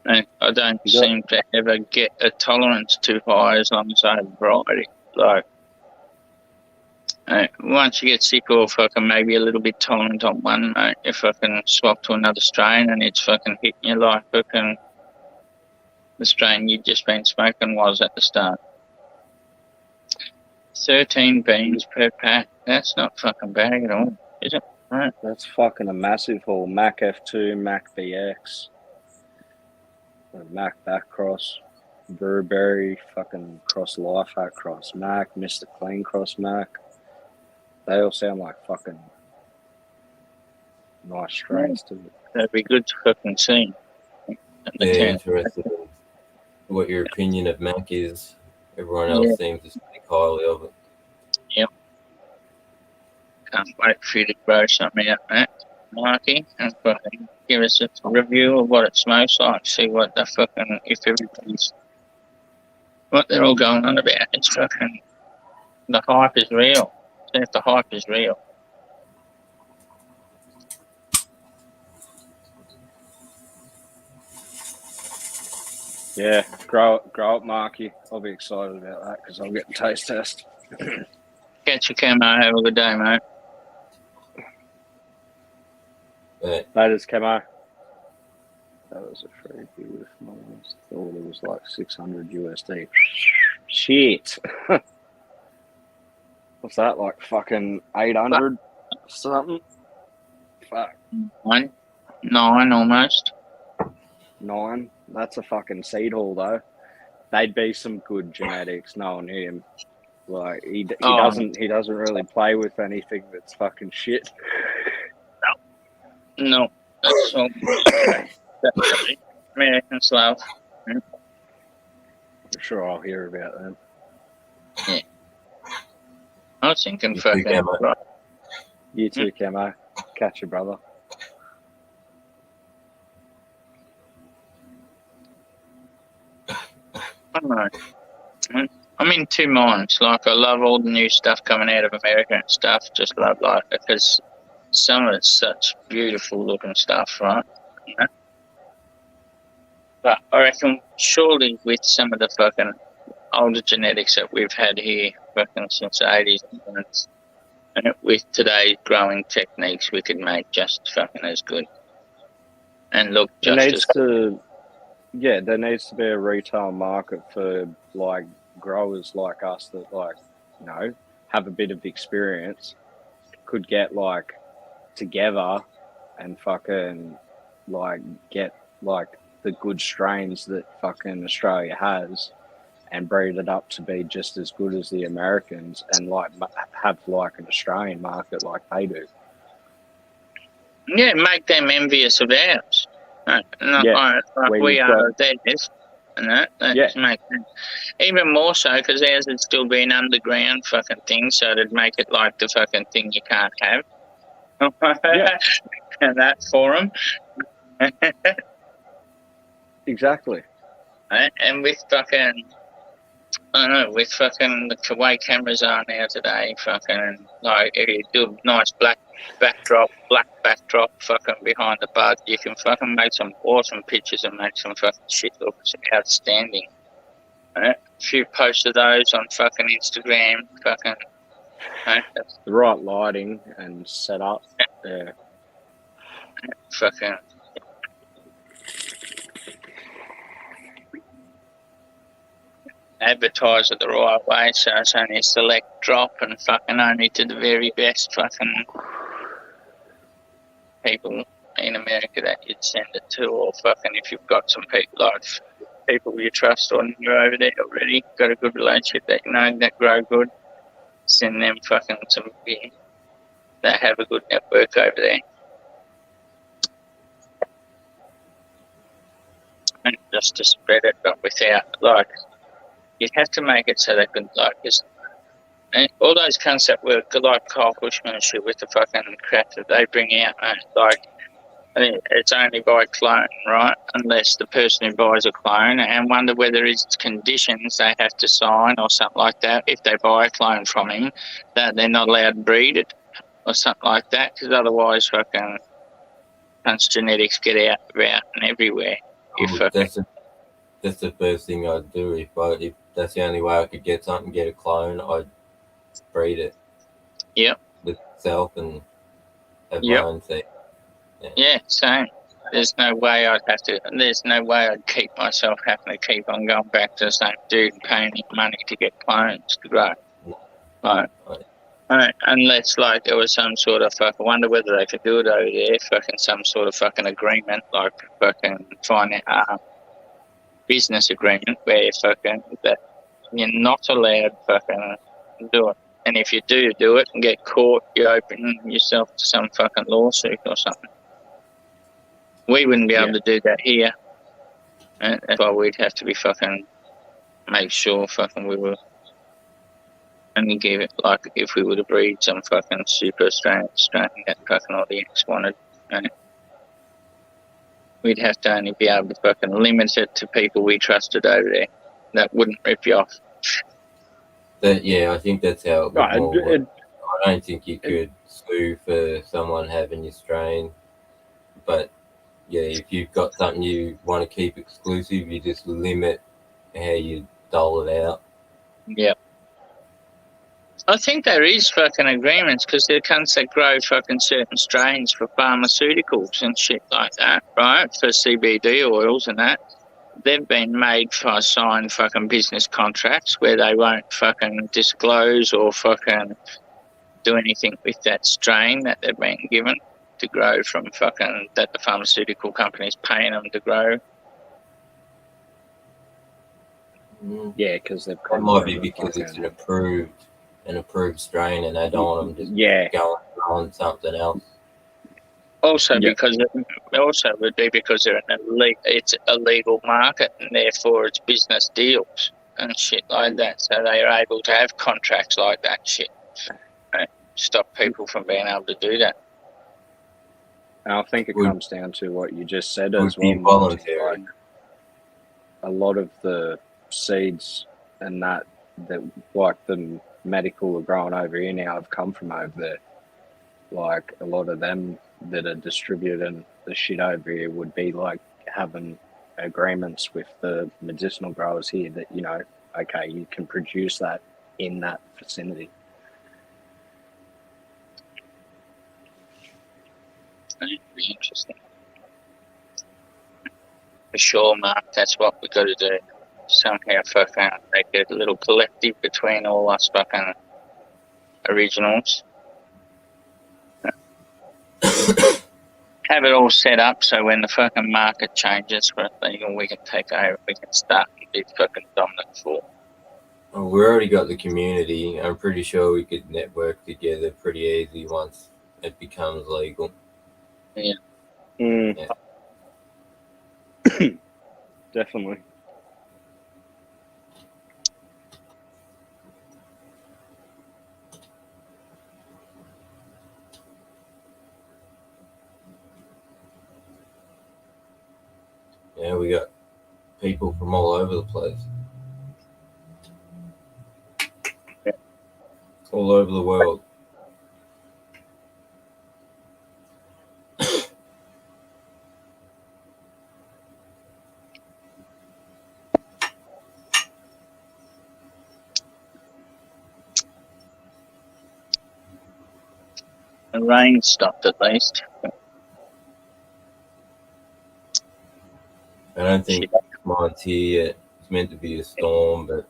I don't seem to ever get a tolerance too high as long as I have variety. Like, once you get sick or fucking maybe a little bit tolerant on one, mate, you fucking swap to another strain and it's fucking hitting you like fucking the strain you'd just been smoking was at the start. 13 beans per pack. That's not fucking bad at all, is it? Right. That's fucking a massive haul. Mac F2, Mac BX, Mac back cross, Burberry, fucking cross Life Hack cross Mac, Mr. Clean cross Mac. They all sound like fucking nice strains to it. That'd be good to fucking see. Yeah, interested in what your opinion of Mac is. Everyone else seems to speak highly of it. Yep. Can't wait for you to grow something out, Matt, Marky, and fucking give us a review of what it smokes like. See what the fucking, if everybody's, what they're all going on about. It's fucking, the hype is real. See if the hype is real. Yeah, grow up, Marky. I'll be excited about that because I'll get the taste test. Catch your camo. Have a good day, mate. Latest camo. That was a freebie with mine. Thought it was like 600 USD. Shit. What's that, like fucking 800 something? Fuck. 9 almost. 9. That's a fucking seed haul though. They'd be some good genetics knowing him. Like he doesn't really play with anything that's fucking shit. No, that's all. Americans love. I'm sure I'll hear about them. Yeah. I was thinking fucking. You too, Camo. Catch you, brother. I don't know. I'm in two minds. Like, I love all the new stuff coming out of America and stuff. Just love, like, because some of it's such beautiful looking stuff, right? You know? But I reckon surely with some of the fucking older genetics that we've had here fucking since the 80s and with today's growing techniques, we could make just fucking as good and look just as good. Yeah, there needs to be a retail market for like growers like us that, like, you know, have a bit of experience could get like together and fucking like get like the good strains that fucking Australia has and breed it up to be just as good as the Americans and like have like an Australian market like they do. Yeah, make them envious of ours. Not Yeah, like where we you've are of theirs. And that Yeah. make them, even more so because ours had still been underground fucking thing, so it'd make it like the fucking thing you can't have. Yeah. And that for them. Exactly. And with fucking, I don't know, with fucking the way cameras are now today, fucking, like, if you do a nice black backdrop, fucking behind the bud, you can fucking make some awesome pictures and make some fucking shit look outstanding. A few posts of those on fucking Instagram, fucking, The right lighting and setup. Yeah. fucking. Advertise it the right way, so it's only a select drop and fucking only to the very best fucking people in America that you'd send it to, or fucking if you've got some people like people you trust or you're over there already, got a good relationship that you know that grow good, send them fucking some beer. They have a good network over there. And just to spread it, but without like. You'd have to make it so they could, like, all those cunts that work, like Kyle Bushman and shit with the fucking crap that they bring out, like, it's only by clone, right? Unless the person who buys a clone and wonder whether it's conditions they have to sign or something like that if they buy a clone from him, that they're not allowed to breed it or something like that, because otherwise fucking cunts genetics get out about and everywhere. That's the first thing I'd do if that's the only way I could get something, get a clone, I'd breed it. Yep. With myself and have Yep. my own thing. Yeah, same. There's no way I'd keep myself having to keep on going back to the same dude and paying him money to get clones to grow. Right. Unless like there was some sort of I wonder whether they could do it over there, fucking some sort of fucking agreement, like fucking find business agreement where fucking that you're not allowed fucking do it. And if you do it and get caught, you open yourself to some fucking lawsuit or something. We wouldn't be able to do that here. And that's why we'd have to be fucking make sure fucking we were only give it like if we would have breed some fucking super Australian that fucking audience wanted. We'd have to only be able to fucking limit it to people we trusted over there that wouldn't rip you off. I think that's how it would Right, more work. I don't think you could sue for someone having your strain, but yeah, if you've got something you want to keep exclusive, you just limit how you dole it out. Yeah. I think there is fucking agreements because there are cunts that grow fucking certain strains for pharmaceuticals and shit like that, right? For CBD oils and that. They've been made for sign fucking business contracts where they won't fucking disclose or fucking do anything with that strain that they've been given to grow from fucking that the pharmaceutical company's paying them to grow. Yeah, because they've That might be because it's an approved strain and they don't want them just going on something else. Also, because it would be because it's a legal market and therefore it's business deals and shit like that. So they are able to have contracts like that shit. Stop people from being able to do that. And I think it comes down to what you just said as Be well. voluntary. Like, a lot of the seeds and that like the medical are growing over here now have come from over there. Like a lot of them that are distributing the shit over here would be like having agreements with the medicinal growers here that, you know, okay, you can produce that in that vicinity. That'd be interesting. For sure, Mark, that's what we got to do. Somehow fucking make a little collective between all us fucking originals. Have it all set up so when the fucking market changes for illegal, we can take over. We can start and be fucking dominant for. Well, we already got the community. I'm pretty sure we could network together pretty easy once it becomes legal. Yeah. Mm. Definitely. Yeah, we got people from all over the place. Yeah. All over the world. The rain stopped at least. I don't think mine's here yet. It's meant to be a storm, but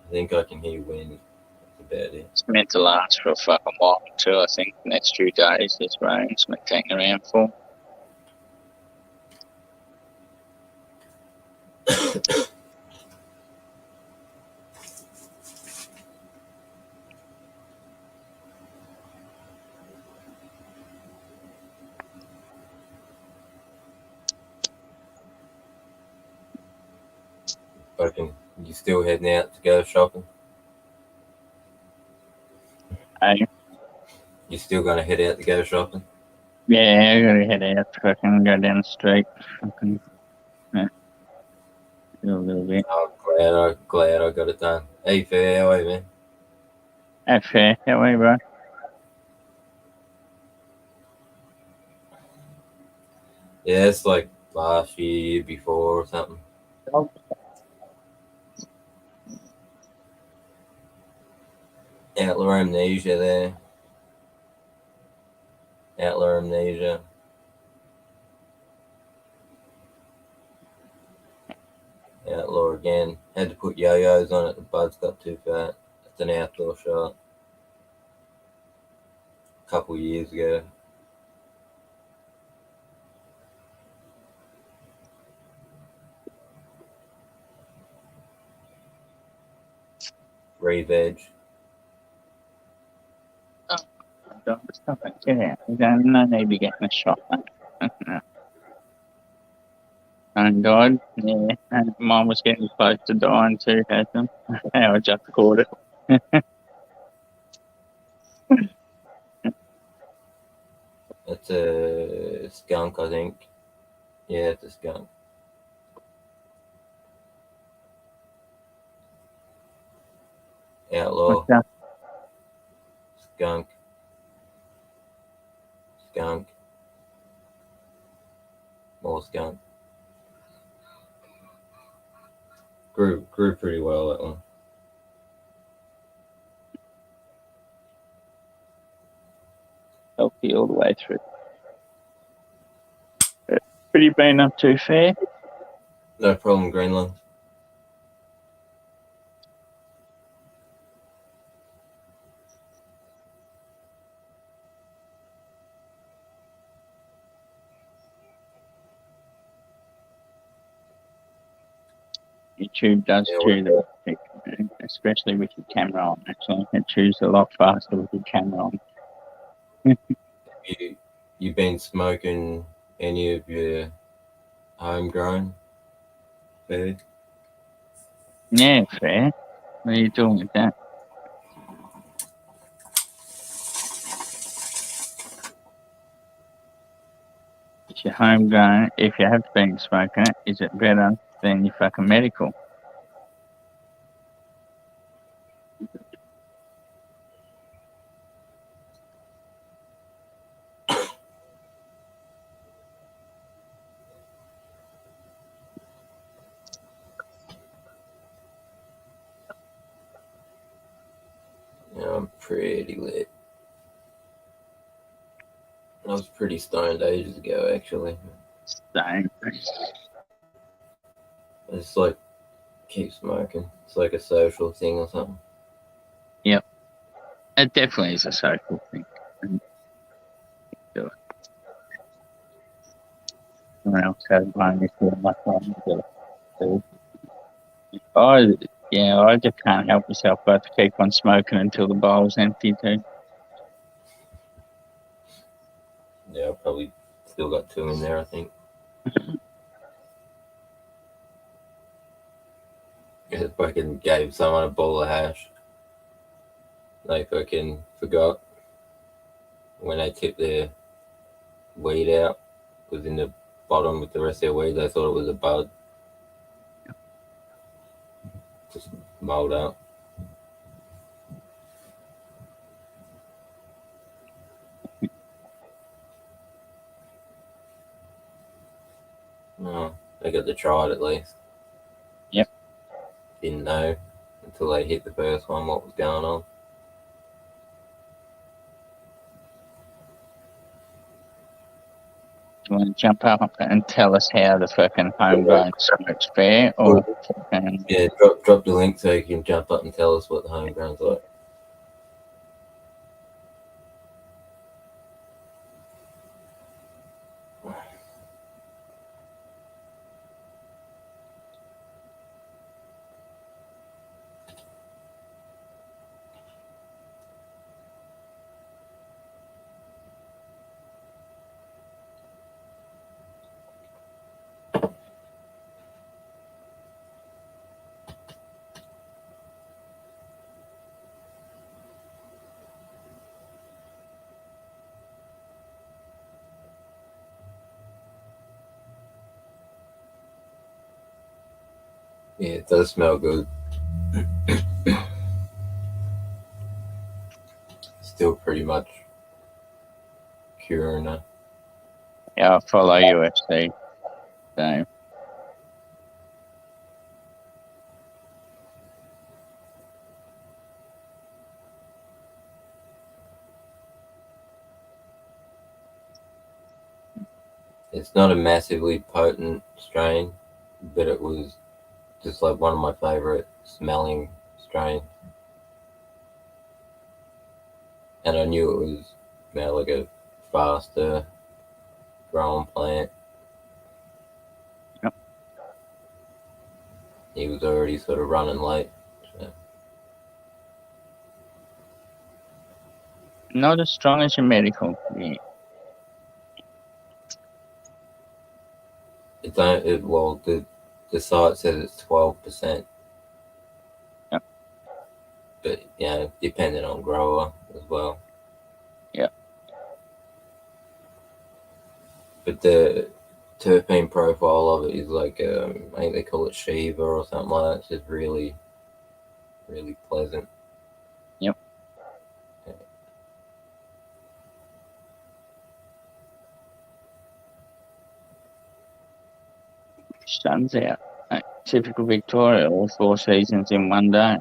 I think I can hear wind. That's about it. It's meant to last for a fucking while too. I think the next few days this rain's meant to hang around for. Fucking, you still heading out to go shopping? Hey, You still gonna head out to go shopping? yeah, I gotta head out. Fucking go down the street. Fucking do a little bit. Oh, glad I got it done. Hey, fair, how are you, man? That's fair. That way, bro. Yeah, it's like last year before or something. Outlaw Amnesia there. Outlaw Amnesia. Outlaw again. Had to put yo-yos on it. The buds got too fat. It's an outdoor shot. A couple of years ago. Re-veg. Don't stop it. Get out. You don't no need to be getting a shot, mate. No. And died. Yeah. And mine was getting close to dying too, had them. I just caught it. It's a skunk, I think. Yeah, it's a skunk. Outlaw. What's that? Skunk. Skunk. More skunk. Grew pretty well, that one. Healthy all the way through. Pretty been up too fair. No problem, Greenland. YouTube does choose a lot, especially with your camera on. Actually, it chews a lot faster with your camera on. You been smoking any of your homegrown food? Yeah, fair. What are you doing with that? If you're homegrown, if you have been smoking it, is it better than your fucking medical? Yeah, I'm pretty lit. I was pretty stoned ages ago, actually. Same. It's like keep smoking. It's like a social thing or something. Yep. It definitely is a social thing. Do it. Someone else has one if you're much fun to do. I just can't help myself but to keep on smoking until the bowl's empty too. Yeah, I've probably still got 2 in there, I think. I fucking gave someone a bowl of hash. They fucking forgot when they tipped their weed out. It was in the bottom with the rest of their weed. They thought it was a bud. Just mulled up. Oh, they got to try it at least. Yep. Didn't know until they hit the first one what was going on. Do you want to jump up and tell us how the fucking homegrown smokes fare? Or Yeah, drop the link so you can jump up and tell us what the homegrown's like. Yeah, it does smell good. Still pretty much curing her. yeah, I follow UFC. So It's not a massively potent strain, but it was just like one of my favorite smelling strains. And I knew it was like a faster growing plant. Yep. He was already sort of running late. So. not as strong as your medical. Yeah. The site says it's 12%. Yep. But depending on grower as well. Yeah. But the terpene profile of it is like I think they call it Shiva or something like that. It's just really, really pleasant. Yep. Yeah. Sun's out. Typical Victoria, all 4 seasons in one day.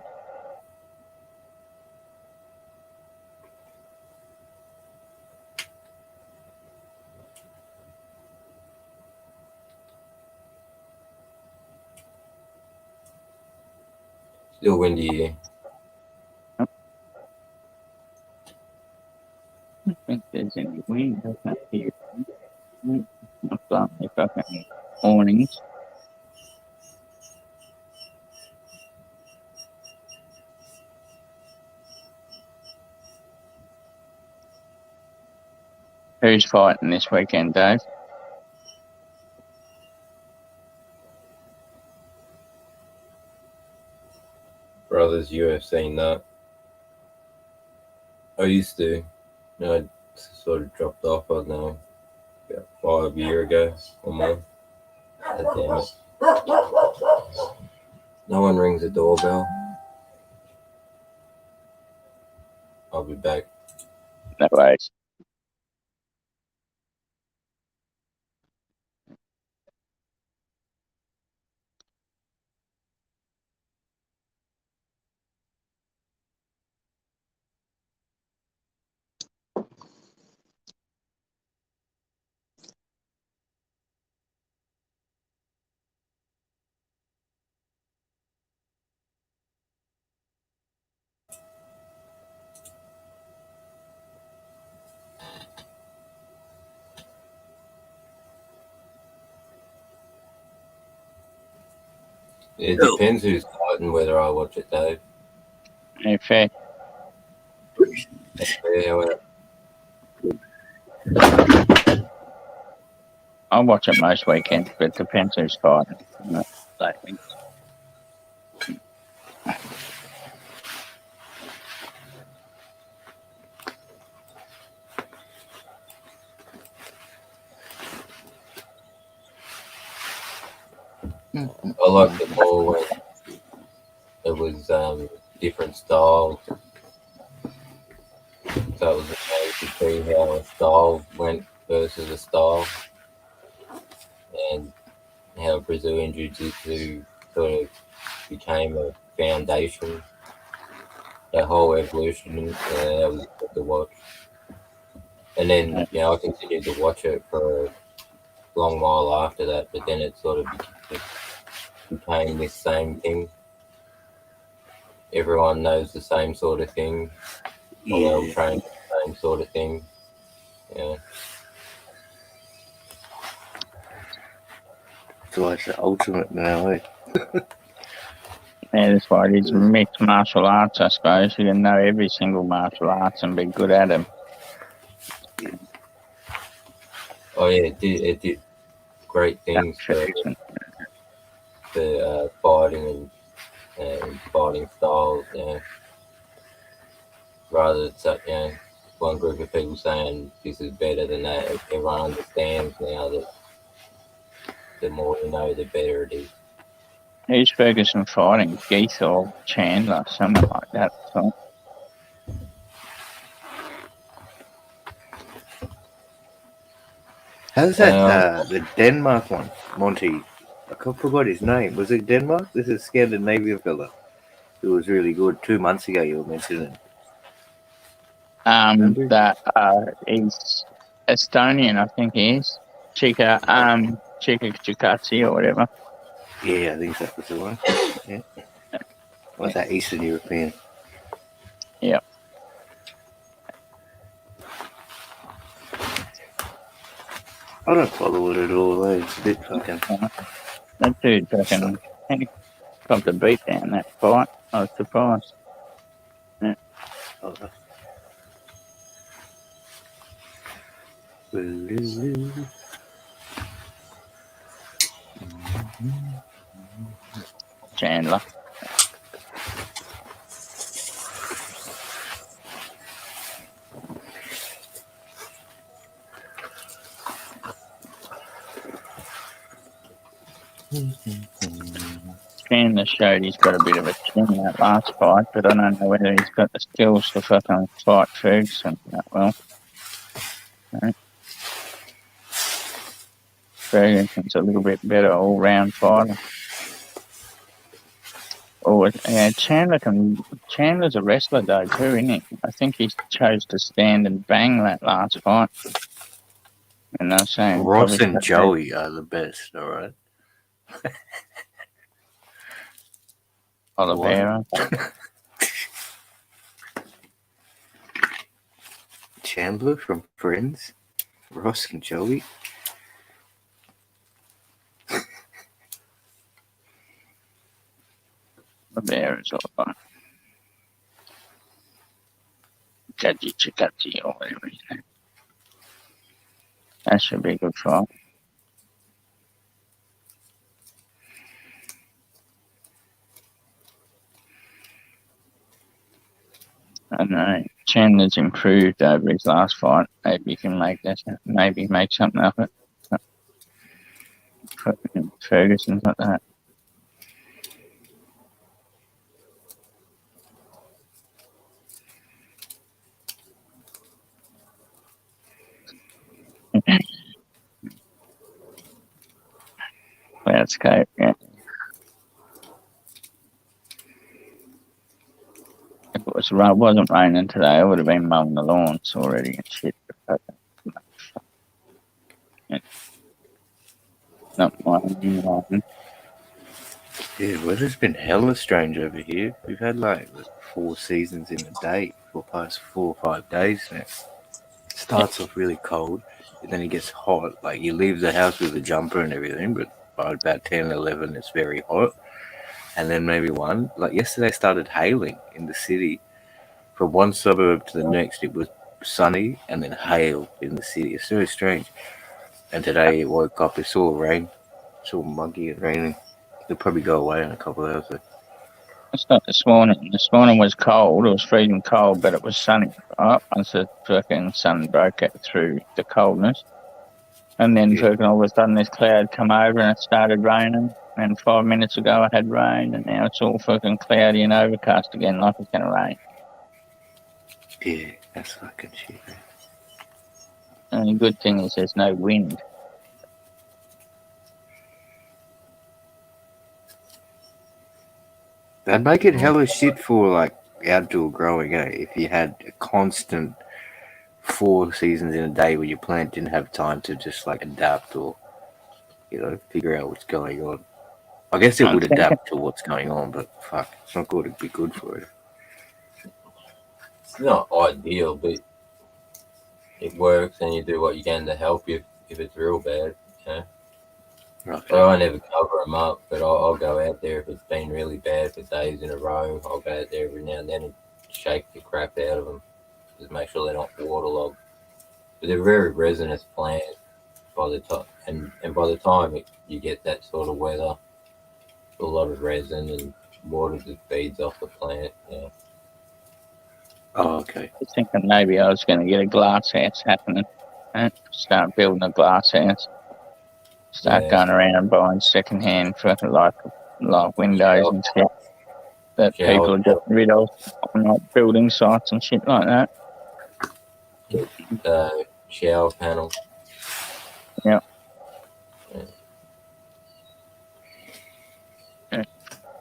Still windy here. I don't think there's any wind. I can't hear it. Not blowing the fucking awnings. Who's fighting this weekend, Dave? Brothers UFC nut. I used to. I sort of dropped off, I don't know, about 5 years ago or more. God damn it. No one rings the doorbell. I'll be back. No worries. It depends who's fighting whether I watch it though. In fact, Yeah, well, I watch it most weekends, but it depends who's fighting. I think. I liked it more when it was different styles. So it was amazing to see how a style went versus a style, and how Brazilian Jiu-Jitsu sort of became a foundation. That whole evolution, that was good to watch. And then, I continued to watch it for a long while after that, but then it sort of became this same thing. Everyone knows the same sort of thing. Or they'll train the same sort of thing. Yeah. So it's the ultimate now, eh? Yeah, that's why it is mixed martial arts, I suppose. You can know every single martial arts and be good at them. Oh yeah, it did great things for fighting and fighting styles. Yeah. Rather than one group of people saying this is better than that, everyone understands now that the more you know, the better it is. Who's Ferguson fighting? Geith or Chandler, something like that. So. How's that, the Denmark one, Monty? I forgot his name. Was it Denmark? This is a Scandinavian fella who was really good. 2 months ago you were mentioning. He's Estonian, I think he is. Chika Chikatsi or whatever. Yeah, I think that was the one. Yeah. What's that, Eastern European? Yeah. I don't follow it at all, though. It's a bit fucking... That dude fucking got the beat down that fight. I was surprised. Yeah. Chandler. Chandler showed he's got a bit of a chin in that last fight, but I don't know whether he's got the skills to fucking fight Ferguson that well. No. Ferguson's a little bit better all-round fighter. Chandler's a wrestler though too, isn't he? I think he chose to stand and bang that last fight. And they're saying Ross and Joey are the best, all right? Oliveira. Chandler from Friends, Ross and Joey. Oliveira's all right. Chikatsi or whatever his name. That should be a good fight. I don't know. Chandler's improved over his last fight. Maybe he can make that. Maybe make something of it. Ferguson's not that. Landscape, yeah. If it wasn't raining today, I would have been mowing the lawns already and shit. Not mowing. Yeah, weather's been hella strange over here. We've had like 4 seasons in a day for the past 4 or 5 days now. It starts off really cold, and then it gets hot. Like you leave the house with a jumper and everything, but by about 10, 11, it's very hot. and then maybe one. Like yesterday started hailing in the city. From one suburb to the next, it was sunny and then hail in the city. It's very strange. And today it woke up, it's all rain. It's all muggy and raining. It'll probably go away in a couple of hours. Though. It's not this morning. This morning was cold. It was freezing cold, but it was sunny. Right? Once the fucking sun broke out through the coldness. And then fucking all of a sudden this cloud come over and it started raining. And 5 minutes ago it had rain, and now it's all fucking cloudy and overcast again, like it's going to rain. Yeah, that's fucking shit. And the good thing is there's no wind. That'd make it hella shit for like outdoor growing, if you had a constant 4 seasons in a day where your plant didn't have time to just like adapt or, figure out what's going on. I guess it would adapt to what's going on, but fuck, it's not going to be good for it. It's not ideal, but it works, and you do what you can to help you if it's real bad. Right. So I never cover them up, but I'll go out there if it's been really bad for days in a row. I'll go out there every now and then and shake the crap out of them, just make sure they're not waterlogged. But they're very resinous plants by the time, and by the time you get that sort of weather, a lot of resin and water just feeds off the plant. Yeah. Oh, okay. I was thinking maybe I was going to get a glass house happening. Start building a glass house. Start going around buying second-hand fucking like windows and shit that people are getting rid of on like building sites and shit like that. Shower panels. Yeah.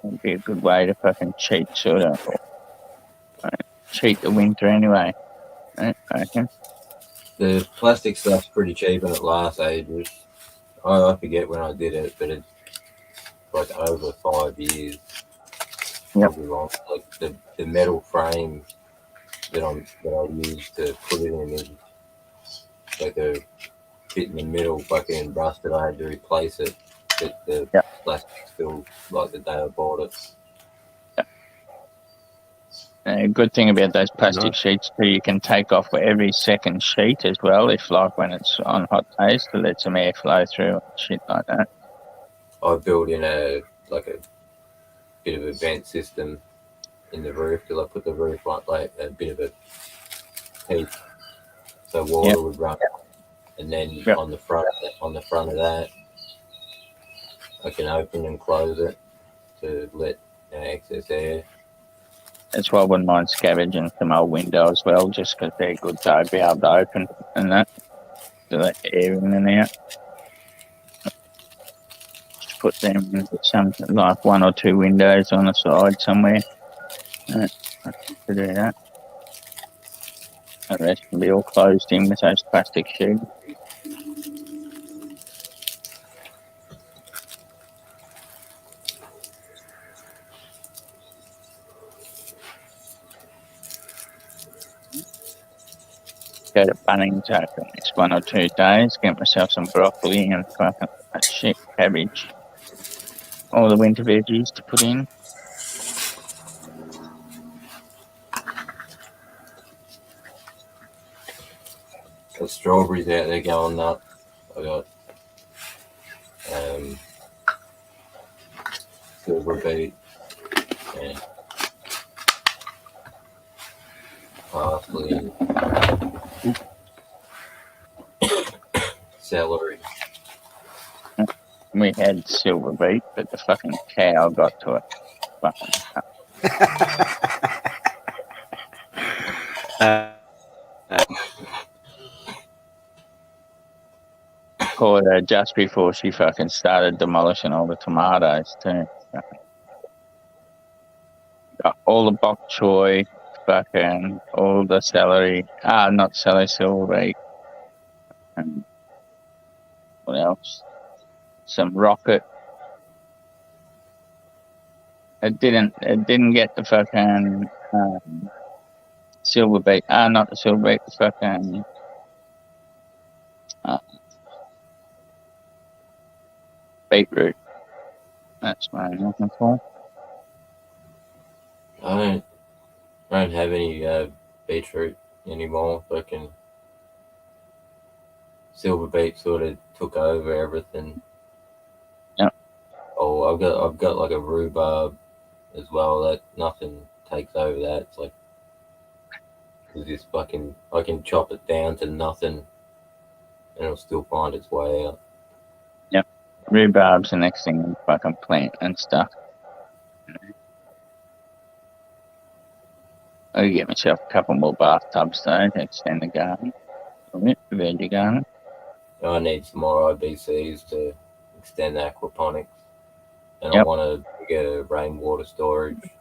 It'd be a good way to fucking cheat cheat the winter anyway. I reckon. The plastic stuff's pretty cheap and it lasts ages. I forget when I did it, but it's like over 5 years. Yep. Like the metal frame that I use to put it in is like a bit in the middle, fucking rusted. I had to replace it. But the plastic's still like the day I bought it. A good thing about those plastic sheets too, you can take off every second sheet as well, if like when it's on hot days, to let some air flow through and shit like that. I built in a bit of a vent system in the roof because I put the roof on like a bit of a heat, so water would run, and then on the front of that, I can open and close it to let excess air. That's why I wouldn't mind scavenging some old windows as well, just because they're good to be able to open and that, to let air in and out. Just put them into some, like 1 or 2 windows on the side somewhere. To do that. The rest can be all closed in with those plastic sheets. Go to Bunnings over the next 1 or 2 days, get myself some broccoli and fucking shit, cabbage. All the winter veggies to put in. Got strawberries out there going nuts. I got silver beet and parsley, celery. We had silver beet, but the fucking cow got to it. Caught her just before she fucking started demolishing all the tomatoes too. Got all the bok choy, fucking all the celery. Not celery, silver beet. And what else? Some rocket. It didn't get the fucking silver beet. Not the silver beet, the fucking beetroot. That's what I'm looking for. I don't have any beetroot anymore. Fucking silver beet sort of took over everything. Yep. Oh, I've got like a rhubarb as well. That nothing takes over that. It's like this fucking I can chop it down to nothing, and it'll still find its way out. Rhubarb's the next thing to fucking plant and stuff. I'll get myself a couple more bathtubs though to extend the garden. Veggie garden. I need some more IBCs to extend the aquaponics, and I Yep. want to get a rainwater storage.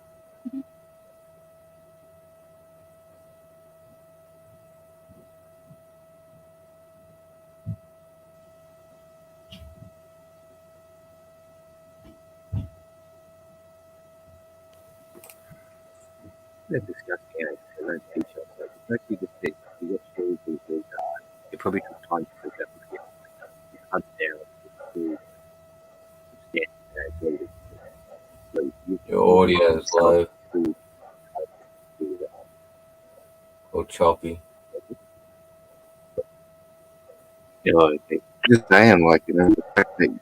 They're disgusting. They don't teach us. Like, it's actually just that you got stories with your God. It probably took time to put that with you hunt down food. Your audio is low or choppy. Just saying, like, you know, the fact that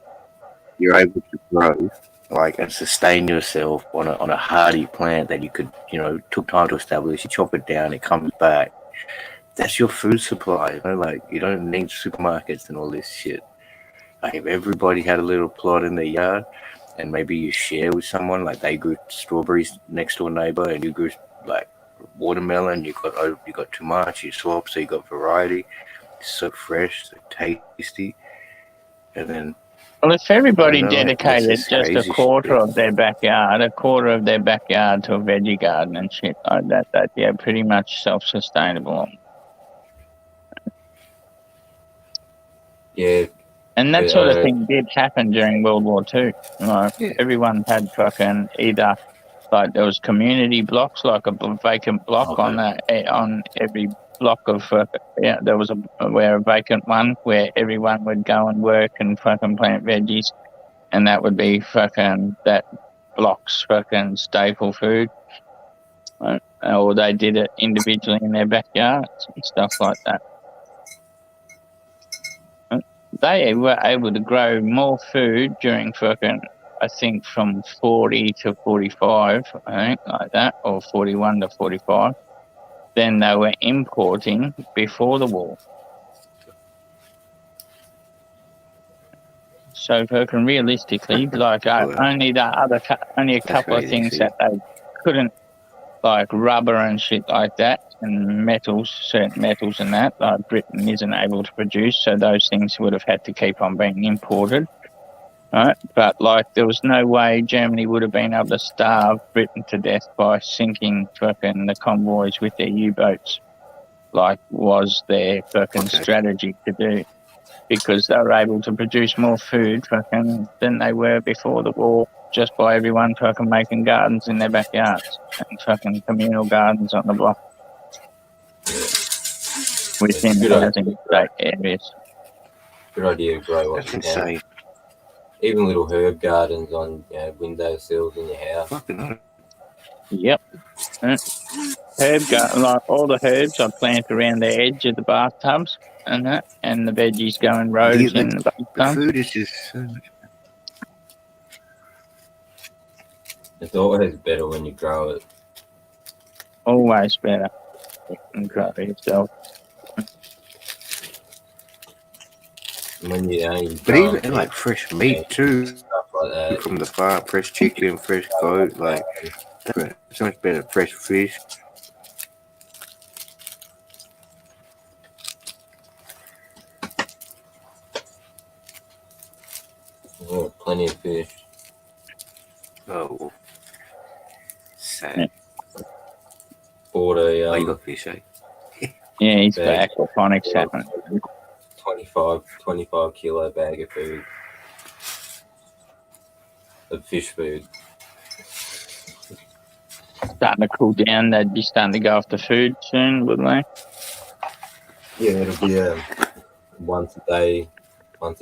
you're able to grow, like, and sustain yourself on a hardy plant that you could, you know, took time to establish. You chop it down, it comes back. That's your food supply. You know, like, you don't need supermarkets and all this shit. Like, if everybody had a little plot in their yard, and maybe you share with someone, like they grew strawberries next door neighbor, and you grew like watermelon. You got too much. You swap, so you got variety. It's so fresh, so tasty, and then. Well, if everybody I don't know, dedicated it's just a crazy quarter shit. of their backyard to a veggie garden and shit like that, that yeah, pretty much self-sustainable. Yeah, And that sort of thing did happen during World War II. Like, Yeah. everyone had fucking either, like, there was community blocks, like a vacant block on every block of, there was a vacant one where everyone would go and work and fucking plant veggies, and that would be fucking that block's fucking staple food. Or they did it individually in their backyards and stuff like that. They were able to grow more food during fucking, I think, from 40 to 45, I think, like that, or 41 to 45, than they were importing before the war. So fucking realistically, like only a couple of things that they couldn't, like rubber and shit like that, and metals, certain metals and that, like Britain isn't able to produce, so those things would have had to keep on being imported. Right? But like there was no way Germany would have been able to starve Britain to death by sinking fucking the convoys with their U-boats, like was their fucking strategy to do, because they were able to produce more food fucking than they were before the war, just by everyone fucking making gardens in their backyards and fucking communal gardens on the block within the housing estate areas. Good idea to grow what That's you can. insane. Even little herb gardens on windowsills in your house. Fucking Yep. Herb garden, like all the herbs I plant around the edge of the bathtubs and that, and the veggies go in rows in the the bathtub. food is just so much. It's always better when you grow it. Always better. And grow it yourself. When you only But even like fresh meat too, stuff like that. from the farm, fresh chicken, fresh goat, like so much better. Fresh fish. Yeah, plenty of fish. Oh, sad. Bought Oh, a you got fish, eh? Yeah, he's Bag. got aquaponics happening. 25 kilo bag of food. Of fish food. Starting to cool down, they'd be starting to go off the food soon, wouldn't they? Yeah, it'll be a once a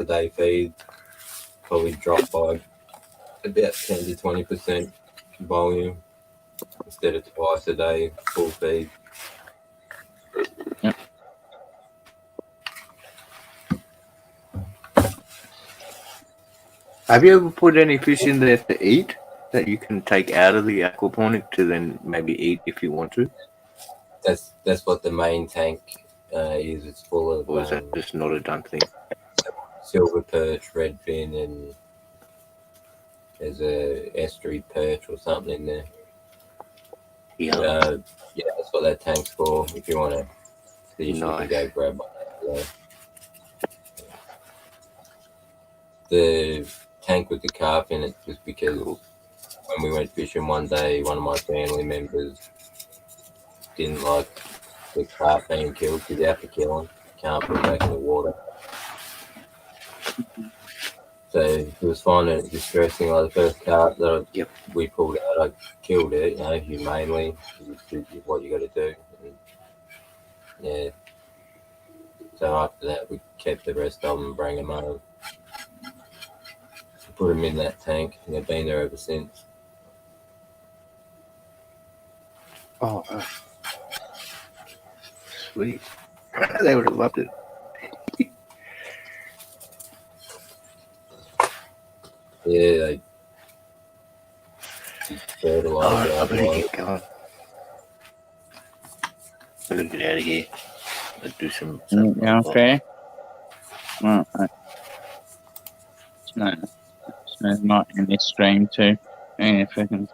day feed. Probably drop by about 10 to 20% volume. instead of twice a day, full feed. Have you ever put any fish in there to eat that you can take out of the aquaponic to then maybe eat if you want to? That's what the main tank is. It's full of Or is that just not a done thing? silver perch, redfin, and there's a estuary perch or something in there. Yeah. Yeah, that's what that tank's for. If you want to fish, you Nice. can go grab one. Yeah. The tank with the carp in it was because when we went fishing one day, one of my family members didn't like the carp being killed because you have to kill them. Can't put them back in the water. So he was finding it distressing. Like the first carp that we pulled out, I killed it, humanely. This is what you got to do. And, yeah. So after that, we kept the rest of them and bring them home. Put them in that tank, and they've been there ever since. Oh, sweet. They would have loved it. Yeah, they fertilize. I better get going. I gotta get out of here. Let's do some. Yeah, okay. Well, it's not in this stream too. And if we can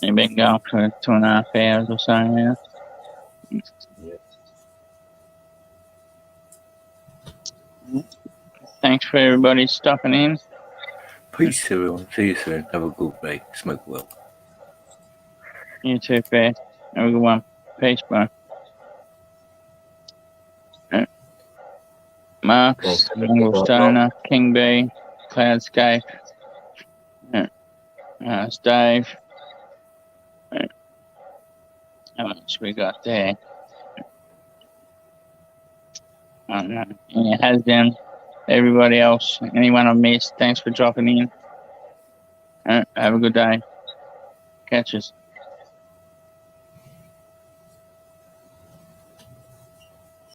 maybe go for 2.5 hours or so now. Thanks for everybody stopping in. Peace, everyone. See you soon. Have a good day. Smoke well. You too, Fair. Have a good one. Peace, bro. Marks, Mongrel Stoner, King B, Cloudscape. It's Dave. How much we got there? I don't know. Yeah, Hasdan. Everybody else, anyone I missed, thanks for dropping in. Have a good day. Catch us.